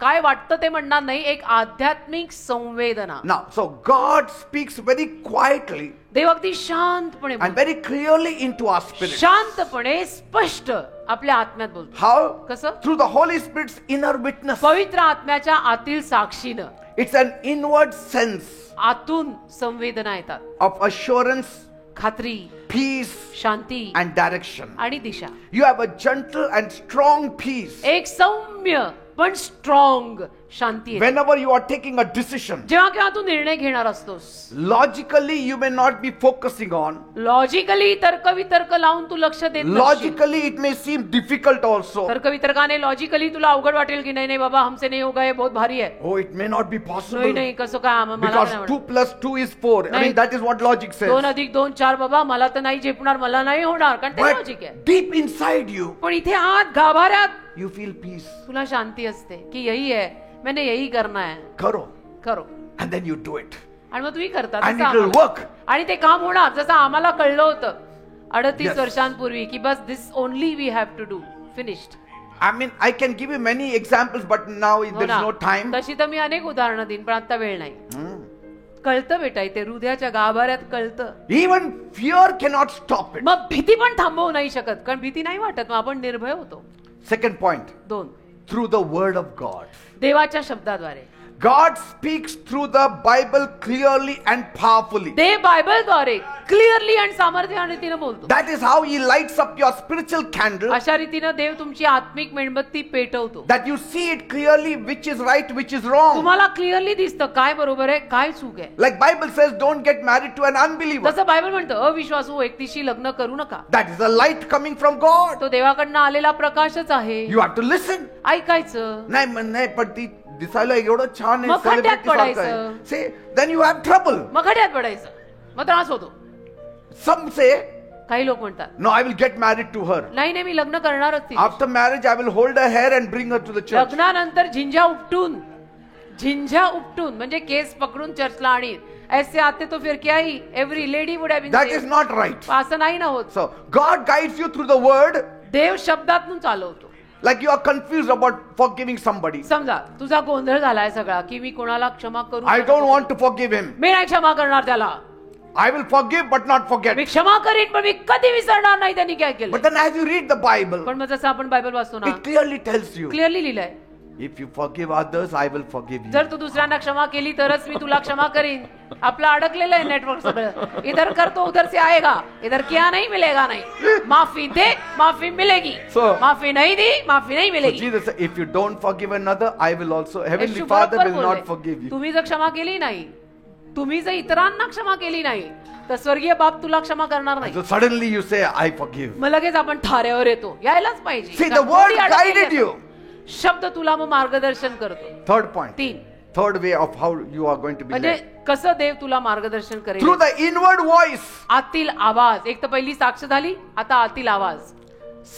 काय वाटतं ते म्हणणार नाही. एक आध्यात्मिक संवेदना. Now, so God speaks very quietly देव अगदी शांतपणे and very clearly into our spirit. शांतपणे स्पष्ट आपल्या आत्म्यात बोलतो. How? कसं? Through the Holy Spirit's inner witness. पवित्र आत्म्याच्या आतील साक्षीनं. It's an inward sense आतून संवेदना येतात. of assurance, खात्री, peace, शांती and direction. आणि दिशा. You have a gentle and strong peace. एक सौम्य पण स्ट्रॉंग शांती आहे. Whenever you are taking a decision, जेव्हा केव्हा तू निर्णय घेणार असतोस, logically you may not be focusing on. Logically तर्कवितर्क लावून तू लक्ष देत नसशील. Logically it may seem difficult also. तर्कवितर्काने लॉजिकली तुला अवघड वाटेल की नाही नाही बाबा हमसे नहीं होगा, ये बहुत भारी है. Oh, it may not be नाही possible. नाही कसं काय मला Because नाही 2 plus 2 is 4. I नाही. mean, that is what logic says. 2 + 2 4 बाबा मला तर नाही झेपणार, मला नाही होणार, कारण ते But लॉजिक आहे. deep inside you, पण इथे आत गाभाऱ्यात you feel peace. तुला शांती असते की यही है, मैंने यही करना है, Karo. करो. And then you do it. आणि मग तुम्ही करता And तसं it will आम्हाला. work. आणि ते काम होणार जसं आम्हाला कळलं होतं 38 Yes. वर्षांपूर्वी की बस this only we have to do, finished. I mean, I can give you many examples, but now there is no time. तशी तर मी अनेक उदाहरणं देईन पण आता वेळ नाही. कळतं बेटा, इथे हृदयाच्या गाभाऱ्यात कळतं. Even fear cannot stop it. मग भीती पण थांबवू नाही शकत, कारण भीती नाही वाटत, मग आपण निर्भय होतो. Second point, 2, through the word of God. देवाच्या शब्दाद्वारे. God speaks through the Bible clearly and powerfully. देव बायबलद्वारे क्लिअरली आणि सामर्थ्याने रीतीनं बोलतो. That is how He lights up your spiritual candle. अशा रीतीनं देव तुमची आत्मिक मेणबत्ती पेटवतो. That you see it clearly, which is right, which is wrong. तुम्हाला क्लिअरली दिसतं काय बरोबर आहे, काय चूक आहे. Like Bible says, don't get married to an unbeliever. जसं बायबल म्हणतं अविश्वासू व्यक्तीशी लग्न करू नका. That is a light coming from God. तो देवाकडनं आलेला प्रकाशच आहे. You have to listen. ऐकायचं. नाही पण ती दिसायला एवढं छान आहे, मग खड्ड्यात celebrity सारखं पडायचं. आहे. See, then you have trouble. मग खड्यात पडायचं, मग त्रास होतो. Some say, काही लोक म्हणतात no, I will get married to her. नाही नाही मी लग्न करणारच तिच्याशी. After marriage, I will hold her hair and bring her to the church. लग्नानंतर झिंझा उपटून म्हणजे केस पकडून चर्चला आणि ऐसे आते तो फिर क्या ही every lady would have been That is not right. असं नाही ना होत. So, God guides you through the word. देव शब्दातून चालवतो. Like you are confused about forgiving somebody. समजा तुझा गोंधळ झालाय सगळा की मी कोणाला क्षमा करू I don't want to forgive him. मी नाही क्षमा करणार त्याला. I will forgive but not forget. मी क्षमा करीन पण मी कधी विसरणार नाही त्यांनी काय केलं. But then as you read the Bible, पण मग जसं आपण बायबल वाचतो ना, it clearly tells you, clearly लिहिलंय if you forgive others, I will forgive you. जर तू दुसऱ्यांना क्षमा केली तरच मी तुला क्षमा करीन. आपलं अडकलेलं आहे नेटवर्क सगळं. इधर कर तो उधर से आएगा, इधर किया नहीं मिलेगा नहीं. माफी दे माफी मिलेगी, माफी नहीं दी माफी नहीं So मिलेगी. Jesus said, if you don't forgive another, I will also. Heavenly Yeshu Father बरोबर will बोलले. not forgive you. तुम्ही जर क्षमा केली नाही, तुम्ही जर इतरांना क्षमा केली नाही तर स्वर्गीय बाप तुला क्षमा करणार नाही. So suddenly you say, I forgive. मग लगेच आपण थाऱ्यावर येतो. यायलाच पाहिजे. See, the word guided you. शब्द तुला मग मार्गदर्शन करतो. Third point. 3, Third way of how you are going to be म्हणजे led. कसं देव तुला मार्गदर्शन करेल. Through the inward voice. आतील आवाज. एक तर पहिली साक्ष झाली, आता आतील आवाज.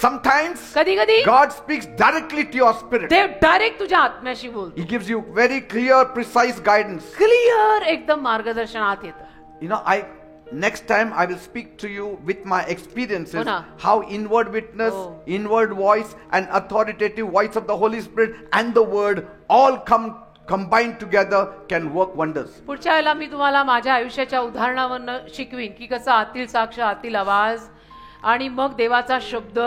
Sometimes कधी कधी God speaks directly to your spirit. देव डायरेक्ट तुझ्या आत्म्याशी बोलतो. He gives you very clear, precise guidance. Clear एकदम मार्गदर्शन आत येतं. You know, next time I will speak to you with my experiences, हो ना. how inward witness, हो. inward voice and authoritative voice of the Holy Spirit and the word all combined together can work wonders. पुढच्या वेळेला मी तुम्हाला माझ्या आयुष्याच्या उदाहरणावरनं शिकवीन की कसं आतील साक्ष, आतील आवाज आणि मग देवाचा शब्द,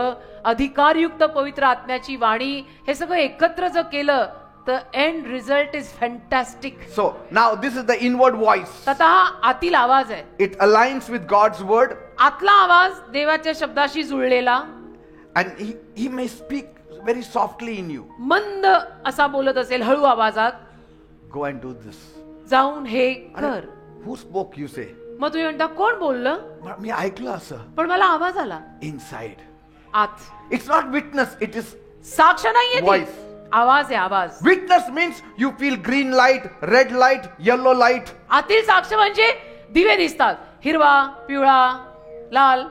अधिकारयुक्त पवित्र आत्म्याची वाणी, हे सगळं एकत्र जर केलं the end result is fantastic. So now this is the inward voice. आता हा आतील आवाज आहे. It aligns with God's word, आतला आवाज देवाच्या शब्दाशी जुळलेला, and he may speak very softly in you. मंद असा बोलत असेल हळू आवाजात, Go and do this. जाऊन हे कर. अरे, who spoke, you say? मग तुम्ही म्हणता कोण बोललं? मी ऐकलं असं. पण मला आवाज आला Inside. आत. It's not witness, it is साक्ष नाहीये ती. voice. आवाज आहे आवाज. Witness means you feel green light, red light, yellow light. आतील साक्ष म्हणजे दिवे दिसतात, हिरवा, पिवळा, लाल.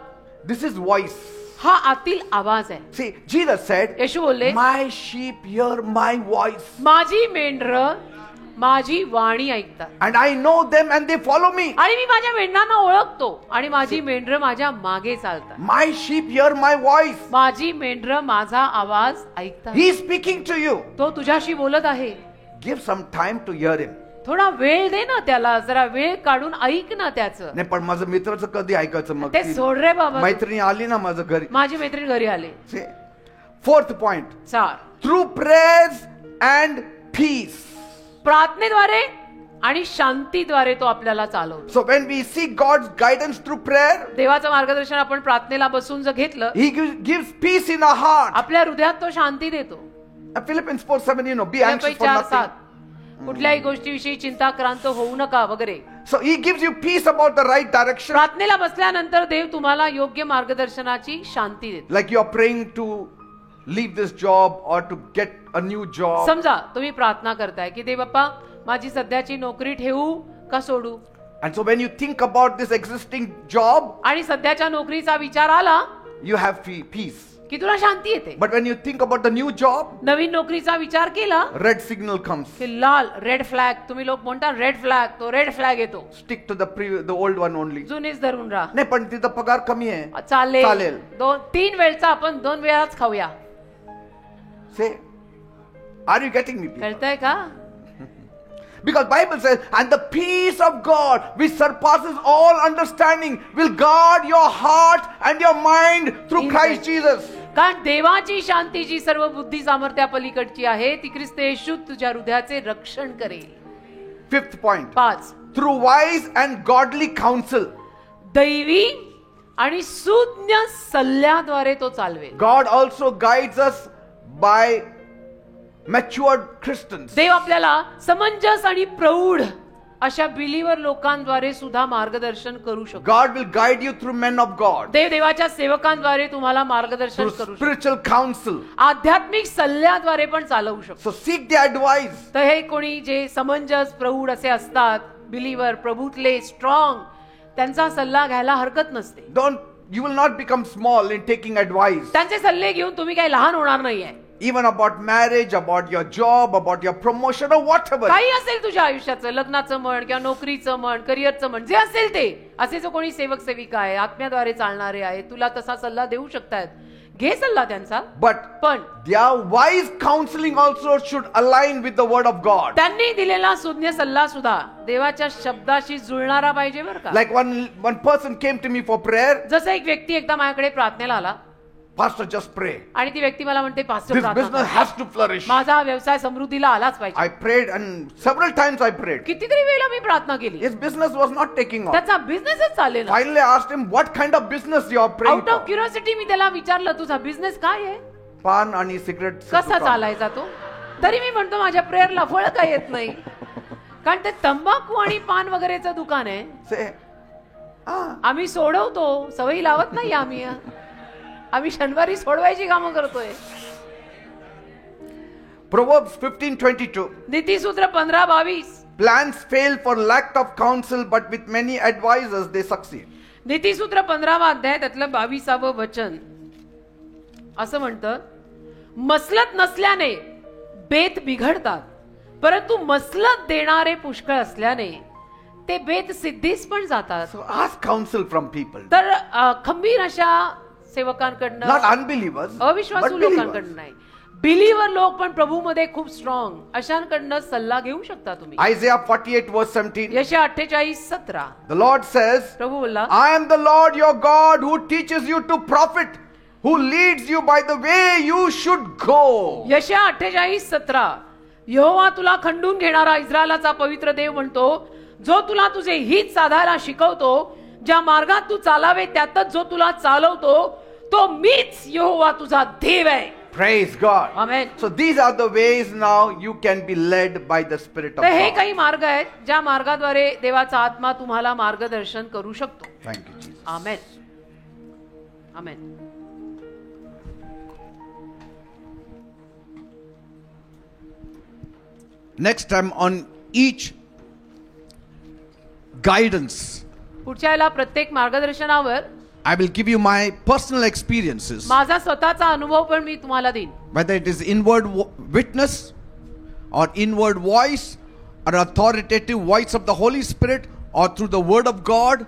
This is voice. हा आतील आवाज आहे. See, Jesus said, येशू बोलले, my sheep hear my voice. माझी मेंढरं माझी वाणी ऐकतात And I know them and they follow me. आणि मी माझ्या मेंढरांना ओळखतो आणि माझी मेंढरं माझ्या मागे चालतात. My sheep hear my voice. माझी मेंढरं माझा आवाज ऐकतात. He is speaking to you. तो तुझ्याशी बोलत आहे. Give some time to hear him. थोडा वेळ दे ना त्याला, जरा वेळ काढून ऐक ना त्याचं. नाही पण माझं मित्राचं कधी ऐकायचं मग? ते सोड रे बाबा. मैत्रिणी आली ना माझं घरी. माझी मैत्रीण घरी आले. Fourth point. 4 Through prayers and peace. प्रार्थनेद्वारे आणि शांतीद्वारे तो आपल्याला चालवतो. So when we seek God's guidance through prayer, देवाचं मार्गदर्शन आपण प्रार्थनेला बसून जर घेतलं, He gives peace in our heart. आपल्या हृदयात तो शांती देतो. Philippians 4:7, you know, be anxious for nothing. कुठल्याही गोष्टीविषयी चिंताक्रांत होऊ नका वगैरे. So He gives you peace about the right direction. प्रार्थनेला बसल्यानंतर देव तुम्हाला योग्य मार्गदर्शनाची शांती देतो. Like you are praying to leave this job or to get a new job. समजा तुम्ही प्रार्थना करताय की देव बाप्पा माझी सध्याची नोकरी ठेवू का सोडू. And so when you think about this existing job, आणि सध्याच्या नोकरीचा विचार आला you have peace. की तुला शांती येते. But when you think about the new job, नवीन नोकरीचा विचार केला red signal comes. की लाल रेड फ्लॅग, तुम्ही लोक म्हणता रेड फ्लॅग, तो रेड फ्लॅग येतो. Stick to the old one only. जुनीच धरून राहा. नाही पण तिथं पगार कमी आहे. चालेल. 2-3 वेळचा आपण 2 वेळाच खाऊया. Say, are you getting me? कळतंय का? Because Bible says, and the peace of God which surpasses all understanding will guard your heart and your mind through Christ Jesus. कारण देवाची शांती जी सर्व बुद्धी सामर्थ्या पलीकडची आहे ती ख्रिस्त येशू तुझ्या हृदयाचे रक्षण करेल. Fifth point. 5 Through wise and godly counsel. दैवी आणि सुज्ञ सल्ल्याद्वारे तो चालवेल. God also guides us by matured Christians. देव आपल्याला समंजस आणि प्रौढ अशा बिलीवर लोकांद्वारे सुद्धा मार्गदर्शन करू शकतो. God will guide you through men of God. देव देवाच्या सेवकांद्वारे तुम्हाला मार्गदर्शन Through करू शकतो. spiritual counsel. आध्यात्मिक सल्ल्याद्वारे पण चालवू शकतो. So seek their advice. तर हे कोणी जे समंजस प्रौढ असे असतात, बिलीवर, प्रभूतले, स्ट्रॉंग, त्यांचा सल्ला घ्यायला हरकत नसते. You will not become small in taking advice. त्यांचे सल्ले घेऊन तुम्ही काही लहान होणार नाहीये. Even about marriage, about your job, about your promotion or whatever. काही असेल तुझ्या आयुष्याचं, लग्नाचं म्हण किंवा नोकरीचं म्हण, करिअरचं म्हण, जे असेल ते, असे जो कोणी सेवक सेविका आहे, आत्म्याद्वारे चालणारे आहे, तुला तसा सल्ला देऊ शकतात. घे सल्ला त्यांचा. पण their wise counseling also should align with the word of God. त्यांनी दिलेला सुज्ञ सल्ला सुद्धा देवाच्या शब्दाशी जुळणारा पाहिजे बरं का. Like one person came to me for prayer. जसं एक व्यक्ती एकदा माझ्याकडे प्रार्थनेला आला. Pastor, just pray. आणि ती व्यक्ती मला म्हणते, पास्टर This प्रार्थना business करा. has to flourish. माझा हा व्यवसाय समृद्धीला आलाच पाहिजे. I prayed and several times I prayed. कितीतरी वेळा मी प्रार्थना केली. His business was not taking off. त्याचा बिझनेसच चालेल. Finally I asked him, what kind of business you are praying out of for? Curiosity मी त्याला विचारलं, तुझा बिझनेस काय आहे, पान आणि सिगरेट कसा चालायचा तो. तरी मी म्हणतो माझ्या प्रेयरला फळ काय येत नाही, कारण ते तंबाखू आणि पान वगैरेचं दुकान आहे. Say, आम्ही सोडवतो, सवयी लावत नाही आम्ही शनिवारी सोडवायची कामं करतोय. Proverbs 15:22. नीतिसूत्र 15:22. Plans fail for lack of counsel, but with many advisors they succeed. नीतिसूत्र 15वा अध्याय त्यातलं 22वं वचन असं म्हणतं, मसलत नसल्याने बेत बिघडतात, परंतु मसलत देणारे पुष्कळ असल्याने ते बेत सिद्धीस पण जातात. So ask counsel from people. तर खंबीर अशा सेवकांकडनं, Not unbelievers, but अविश्वासू believers. लोकांकडनं नाही, बिलीवर लोक पण प्रभू मध्ये खूप स्ट्रॉंग अशांकडनं सल्ला घेऊ शकता तुम्ही. Isaiah 48:17. यशया 48:17. The Lord says, प्रभू बोलला, I am the Lord your God who teaches you to profit, who leads you by the way you should go. यशया 48:17. यहोवा तुला खंडून घेणारा इस्रायलाचा पवित्र देव म्हणतो, जो तुला तुझे हित साधायला शिकवतो, ज्या मार्गात तू चालावे त्यातच जो तुला चालवतो, तो मीच यहोवा तुझा देव आहे. Praise God. Amen. So these are the ways now you can be led by the Spirit of तर हे God. काही मार्ग आहेत ज्या मार्गाद्वारे देवाचा आत्मा तुम्हाला मार्गदर्शन करू शकतो. Thank you, Jesus. Amen. Amen. Next time on each guidance, पुढच्या याला प्रत्येक मार्गदर्शनावर I will give you my personal experiences. माझा स्वतःचा अनुभव पण मी तुम्हाला देईन. Whether it is inward witness or inward voice or authoritative voice of the Holy Spirit or through the word of God.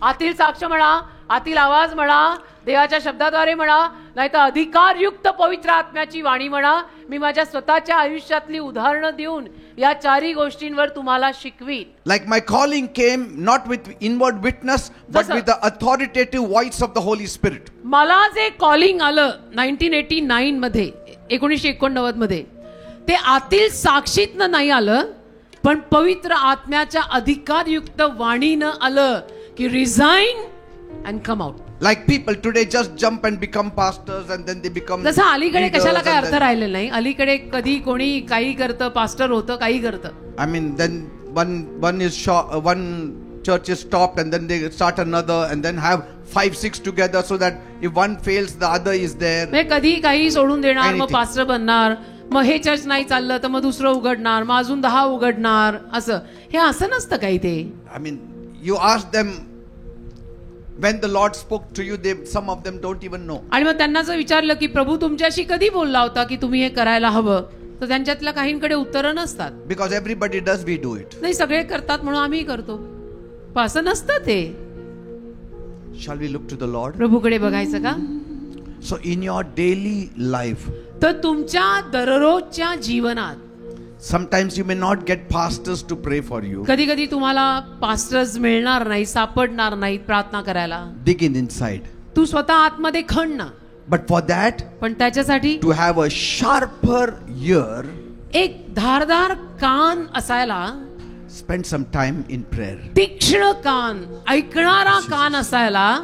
आतील साक्ष म्हणा, आतील आवाज म्हणा, देवाच्या शब्दाद्वारे म्हणा, नाहीतर अधिकारयुक्त पवित्र आत्म्याची वाणी म्हणा. मी माझ्या स्वतःच्या आयुष्यातली उदाहरणं देऊन या चारही गोष्टींवर तुम्हाला शिकवीन. Like my calling came not with inward witness but जसं- with the authoritative voice of the Holy Spirit. मला जे कॉलिंग आलं 1989 मध्ये, 1989 मध्ये, ते आतील साक्षीतनं नाही आलं, पण पवित्र आत्म्याच्या अधिकारयुक्त वाणीनं आलं की resign and come out. Like people today just jump and become pastors and then they become जसं अलीकडे leaders कशाला काय and अर्थ then- राहिलेला नाही. अलीकडे कधी कोणी काही करतं, पास्टर होतं, काही करतं. I mean, then one church is stopped and then they start another and then have 5-6 together so that if one fails the other is there. म्हणजे कधी काही सोडून देणार, मग Anything. पास्टर बनणार, मग हे चर्च नाही चाललं तर मग दुसरं उघडणार, मग अजून 10 उघडणार. असं हे असं नसतं काही. ते I mean, you ask them when the Lord spoke to you, some of them don't even know. आणि मग त्यांना जर विचारलं की प्रभू तुमच्याशी कधी बोलला होता की तुम्ही हे करायला हवं, तर त्यांच्यातल्या काहींकडे उत्तरं नसतात. Because everybody does, we do it. नाही, सगळे करतात म्हणून आम्ही करतो. पण असं नसतं ते. Shall we look to the Lord? प्रभूकडे बघायचं का? So in your daily life, तर तुमच्या दररोजच्या जीवनात sometimes you may not get pastors to pray for you. कधी कधी तुम्हाला पास्टर्स मिळणार नाही, सापडणार नाहीत प्रार्थना करायला. Dig in inside. तू स्वतः आतमध्ये खण ना. But for that, पण त्याच्यासाठी to have a sharper ear, एक धारदार कान असायला, spend some time in prayer. तीक्ष्ण कान, ऐकणारा कान असायला,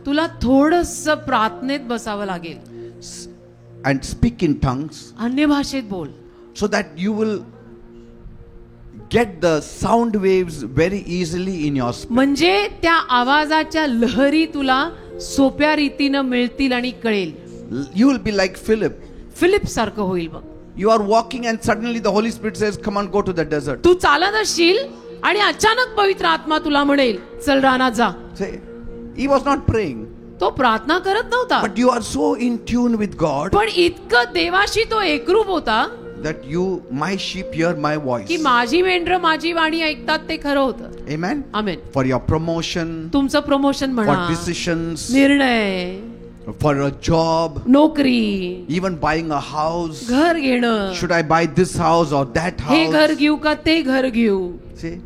तुला थोडंसं प्रार्थनेत बसावं लागेल. And speak in tongues अन्य भाषेत बोल, so that you will get the sound waves very easily in your spirit. म्हणजे त्या आवाजाच्या लहरी तुला सोप्या रीतीनं मिळतील आणि कळेल. You will be like Philip. Philip सारखं होईल बघ. You are walking and suddenly the Holy Spirit says, come on, go to the desert. तू चालत असशील आणि अचानक पवित्र आत्मा तुला म्हणेल, चल रानात जा. Say, he was not praying. तो प्रार्थना करत नव्हता, But you are so in tune with God पण इतकं देवाशी तो एकरूप होता that my sheep hear my voice. की माझी मेंढरं माझी वाणी ऐकतात. ते खरं होतं. Amen. Amen. For your promotion, तुमचं प्रमोशन for म्हणा, decisions, निर्णय, for a job, नोकरी, even buying a house. घर घेणं, Should I buy this house or that हे घर house? घेऊ का ते घर घेऊ. See,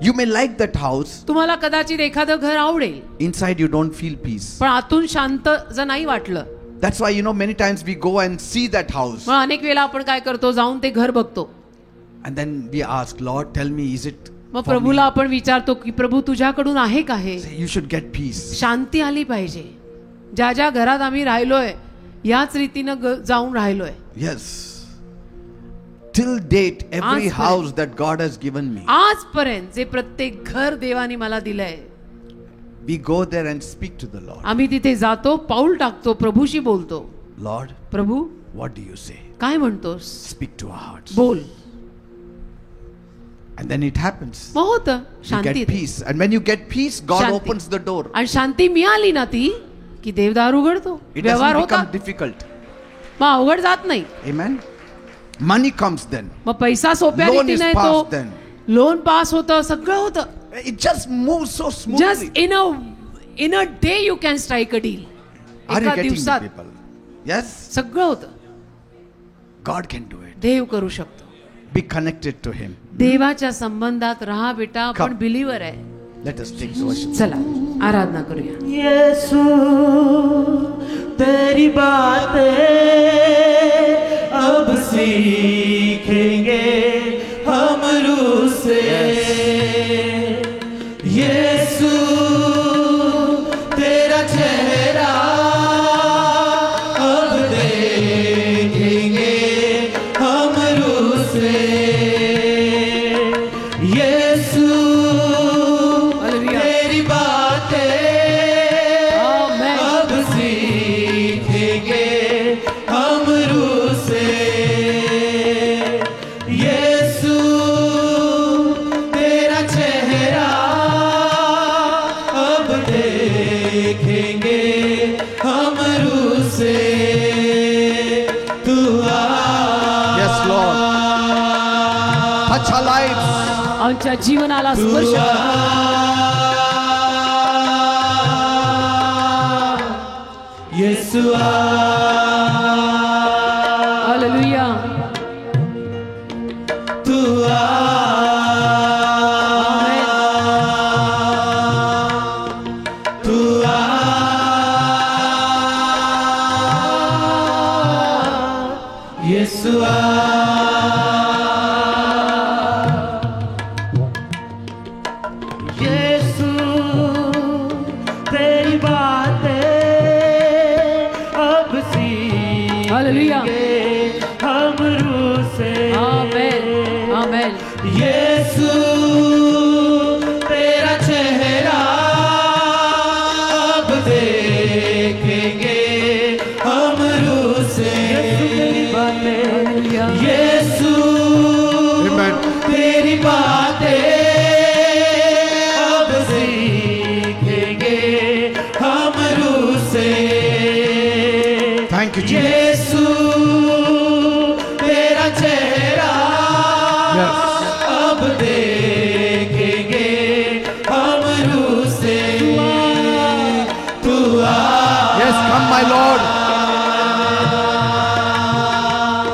you may like that house. तुम्हाला कदाचित एखादं घर आवडेल, Inside you don't feel peace. पण आतून शांत जर नाही वाटलं. That's why many times we go and see that house. मग अनेक वेळा आपण काय करतो, जाऊन ते घर बघतो. And then we ask, Lord, tell me, is it मग for me? प्रभूला आपण विचारतो की प्रभू तुझ्याकडून आहे का हे? Say, you should get peace. शांती आली पाहिजे. ज्या ज्या घरात आम्ही राहिलोय याच रीतीनं जाऊन राहिलोय. Yes. Till date, every आजपर्यंत. house that God has given me, आजपर्यंत जे प्रत्येक घर देवाने मला दिलंय, we go there and speak to the Lord. आम्ही तिथे जातो, पाऊल टाकतो, प्रभूशी बोलतो. Lord, Prabhu what do you say? काय म्हणतोस? Speak to our hearts. बोल. And then it happens. मग होतं, You शांती get येते. peace. And when you get peace, God Shanti. opens the door. आणि शांती मिळाली ना ती की देवदार उघडतो, It व्यवहार doesn't होता, become difficult. मग अवघड जात नाही. Amen. Money comes then. मग पैसा सोप्या Loan is रीतीने passed येतो, then. लोन पास होतं, सगळं होतं. It just moves so smoothly. Just in a day you can strike a deal. Are you एका getting me, दिवसात people? Yes, सगळं होतं. God can do it. देव करू शकतो. Be connected to Him. देवाच्या संबंधात राहा बेटा. आपण Come. बिलीवर आहे. Let us take worship. चला आराधना करूया. यीशु तेरी बातें अब सीखेंगे हम रूह से। यीशु तेरा चेहरा अब देखेंगे हम रूह से। यीशु तेरी बातें अब सीखेंगे हम रूह से। यीशु तेरा चेहरा अब देखेंगे हम रूह से। तू आ Yes, Lord. Touch our lives. आमच्या जीवनाला तू स्पर्श आ कर. यीशु आ हालेलुया. तू आ तू आ यीशु आ यीशु तेरी बातें अब हालेलुया. सीखेंगे हम रूह से। आमेन. आमेन. यीशु तेरा चेहरा अब देखेंगे हम रूह से। हालेलुया. यीशु Amen. तेरी बातें अब सीखेंगे हम रूह से। Thank you, Jesus. यीशु तेरा चेहरा Yes. अब देखेंगे हम रूह से। तू आ Yes, come, my Lord.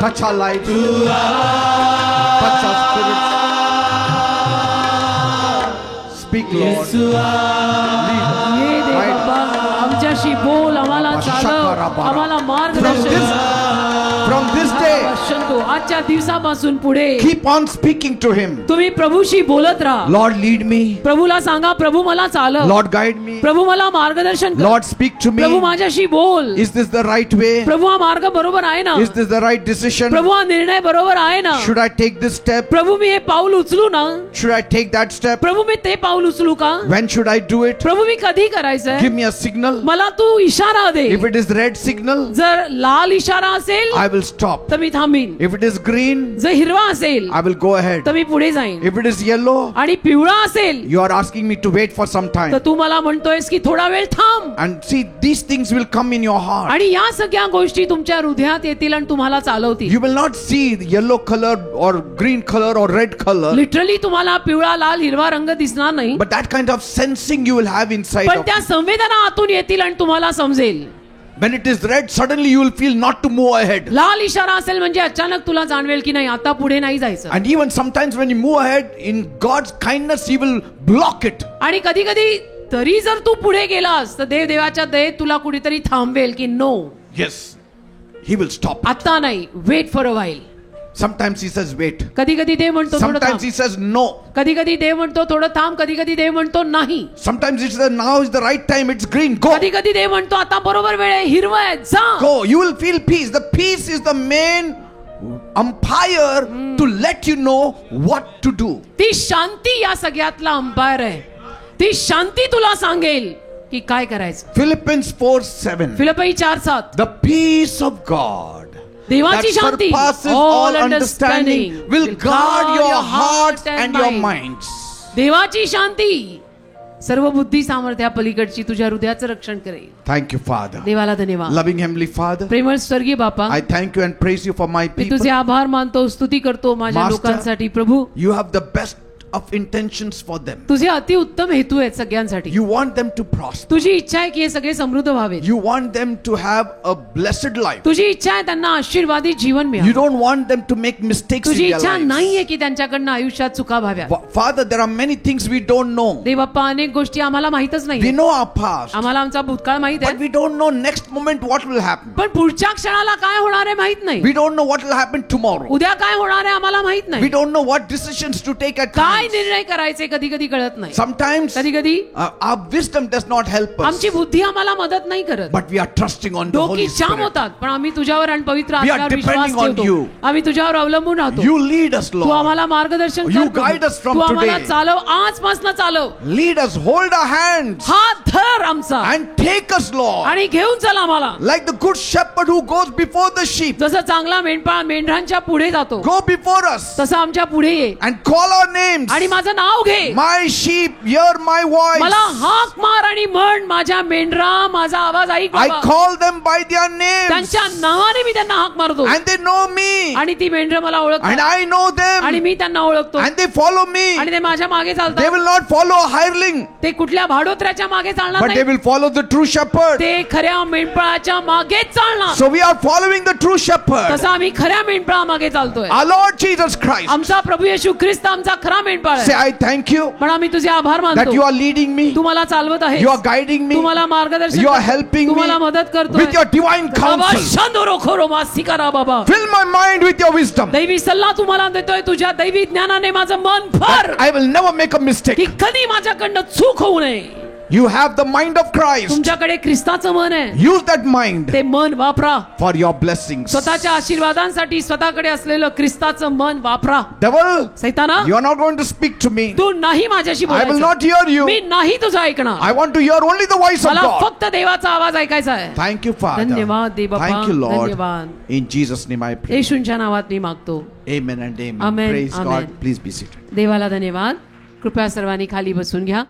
Touch our lives. Tu a Touch our spirits. Speak, Lord. Yeshu a Lead us. ये दे Right. बाबा, आमच्याशी बोल, आम्हाला चालव, आम्हाला मार्गदर्शन. From this day, वचनतो आजच्या दिवसापासून पुढे keep on speaking to Him. तुम्ही प्रभूशी बोलत राहा. Lord, lead me. प्रभूला सांगा, प्रभू मला चालव. Lord, guide me. प्रभू मला मार्गदर्शन कर. Lord, speak to me. प्रभू माझ्याशी बोल. Is this the right way? प्रभू हा मार्ग बरोबर आहे ना? Is this the right decision? प्रभू हा निर्णय बरोबर आहे ना? Should I take this step? प्रभू मी हे पाऊल उचलू ना? Should I take that step? प्रभू मी ते पाऊल उचलू का? When should I do it? प्रभू मी कधी करायचंय? Give me a signal. मला तू इशारा दे. If it is red signal, जर लाल इशारा असेल I will stop. तर मी थांबीन. If it is green, जर हिरवा असेल I will go ahead. तर मी पुढे जाईन. If it is yellow, आणि पिवळा असेल you are asking me to wait for some तर time. तू मला म्हणतोयस की थोडा वेळ थांब. And see, these things will come in your heart. आणि या सगळ्या गोष्टी तुमच्या हृदयात येतील आणि तुम्हाला चालवतील. You will not see the yellow color or green color or red color, literally तुम्हाला पिवळा लाल हिरवा रंग दिसणार नाही, but that kind of sensing you will have inside पण of त्या you. संवेदना आतून येतील आणि तुम्हाला समजेल. When it is red, suddenly you will feel not to move ahead. लाल इशारा असेल म्हणजे अचानक तुला जाणवेल की नाही आता पुढे नाही जायचं. And even sometimes when you move ahead, in God's kindness, He will block it. आणि कधी कधी तरी जर तू पुढे गेलास तर देवाच्या दयेत तुला कुठेतरी थांबवेल की no Yes, He will stop. आता नाही, wait for a while. Sometimes He says, wait. कधी कधी देव म्हणतो थोडं Sometimes थांब. He says, no. कधी कधी देव म्हणतो थोडं थांब. कधी कधी देव म्हणतो नाही. Sometimes it's now is the right time, it's green, go. कधी कधी देव म्हणतो आता बरोबर वेळ आहे, हिरवं आहे, जा. Go, you will feel peace. The peace is the main umpire to let you know what to do. ती शांती या सगळ्यातला अंपायर आहे. ती शांती तुला सांगेल की काय करायचं. Philippians 4:7. Philippi 4:7. The peace of God that देवाची शांती surpasses all understanding will guard your hearts and your minds. देवाची शांती सर्व बुद्धी सामर्थ्या पलीकडची तुझ्या हृदयाचं रक्षण करेल. Thank you, Father. देवाला धन्यवाद. Loving Heavenly Father, प्रेमळ स्वर्गीय बापा, I thank you and praise you for my me people. तुझे आभार मानतो, स्तुती करतो माझ्या Master, लोकांसाठी. प्रभू You have the best of intentions for them. तुझे अति उत्तम हेतू आहेत सगळ्यांसाठी. You want them to prosper. तुझी इच्छा आहे की हे सगळे समृद्ध व्हावेत. You want them to have a blessed life. तुझी इच्छा आहे त्यांना आशीर्वादी जीवन You मिळावं. don't want them to make mistakes in तुझी their इच्छा lives. नाहीये की त्यांच्याकडनं आयुष्यात चुका व्हाव्यात. Father, there are many things we don't know. देवप्पा अनेक गोष्टी आम्हाला माहितच We नाही. know our past, आम्हाला आमचा भूतकाळ माहित but आहे, we don't know next moment what will happen. पण पुढच्या क्षणाला काय होणार आहे माहित नाही. We don't know what will happen tomorrow. उद्या काय होणार आहे आम्हाला माहित We नाही. don't know what decisions to take at काय times. निर्णय करायचे कधी कधी कळत नाही. Sometimes कधी कधी our wisdom does not help us, आमची बुद्धी आम्हाला मदत नाही करत. but we are trusting on the डोकी Holy jam Spirit. होतात, पण आम्ही तुझ्यावर आणि पवित्र We are आत्म्यावर Vishwas depending on ठेवतो. you. आम्ही तुझ्यावर अवलंबून राहतो. You lead us, Tu Lord. आम्हाला मार्गदर्शन You कर. guide us from तू आम्हाला today. चालव, आजपासून चालव. Lead us, hold our hands, हात धर आमचा and take us, Lord. आणि घेऊन चल आम्हाला. Like the good shepherd who goes before the sheep. जसं चांगला मेंढपाळ मेंढरांच्या पुढे जातो, Go before us तसं आमच्या पुढे ये and call our names. आणि माझं नाव घे. My sheep, hear my voice. मला हाक मार आणि म्हण, माझ्या मेंढरा माझा आवाज ऐक I बाबा. call them by their names, त्यांच्या नावाने मी त्यांना हाक मारतो and they know me, आणि ती मेंढरं मला and ओळखतात I know आणि them, मी त्यांना ओळखतो and they follow me. आणि ते माझ्या मागे They चालतात. will not follow a hireling, ते कुठल्या भाडोत्र्याच्या मागे चालणार but they नाही, will follow the true shepherd. ते खऱ्या मेंढपाळाच्या मागेच चालणार. So we are following the true shepherd, तसं आम्ही खऱ्या मेंढपाळा मागे चालतोय. our Lord Jesus Christ. आमचा प्रभू येशू ख्रिस्त आमचा खरा मेंढपाळ Say, आहे. I thank you पण आम्ही तुझे आभार that मानतो. you are leading me, तू मला चालवत आहे, you are guiding me, तू मला मार्गदर्शन you are करतो. helping तू me मला मदत करतो with your divine counsel. बाबा. Fill my mind with your wisdom. दैवी सल्ला तुम्हाला देतोय, तुझ्या दैवी ज्ञानाने माझं मन भर, I will never make a mistake. की कधी माझ्याकडनं चूक होऊ नये. You have the mind of Christ. तुमच्याकडे ख्रिस्ताचं मन आहे, Use that mind ते मन वापरा. for your blessings. स्वतःच्या आशीर्वादांसाठी स्वतःकडे असलेलं ख्रिस्ताचं मन वापरा. Devil, सैताना, you are not going to speak to me. तू नाही माझ्याशी I will बोलायचं. not hear you. मी नाही तुझं ऐकणार. I want to hear only the voice of मला God. फक्त देवाचा आवाज ऐकायचा आहे. Thank you, Father. धन्यवाद देव बाबा. Thank you, Lord. धन्यवाद. In Jesus' name I pray. येशूंच्या नावात मी मागतो. Amen and amen. Amen, Praise amen. God. Please be seated. देवाला धन्यवाद. कृपया सर्वांनी खाली बसून घ्या.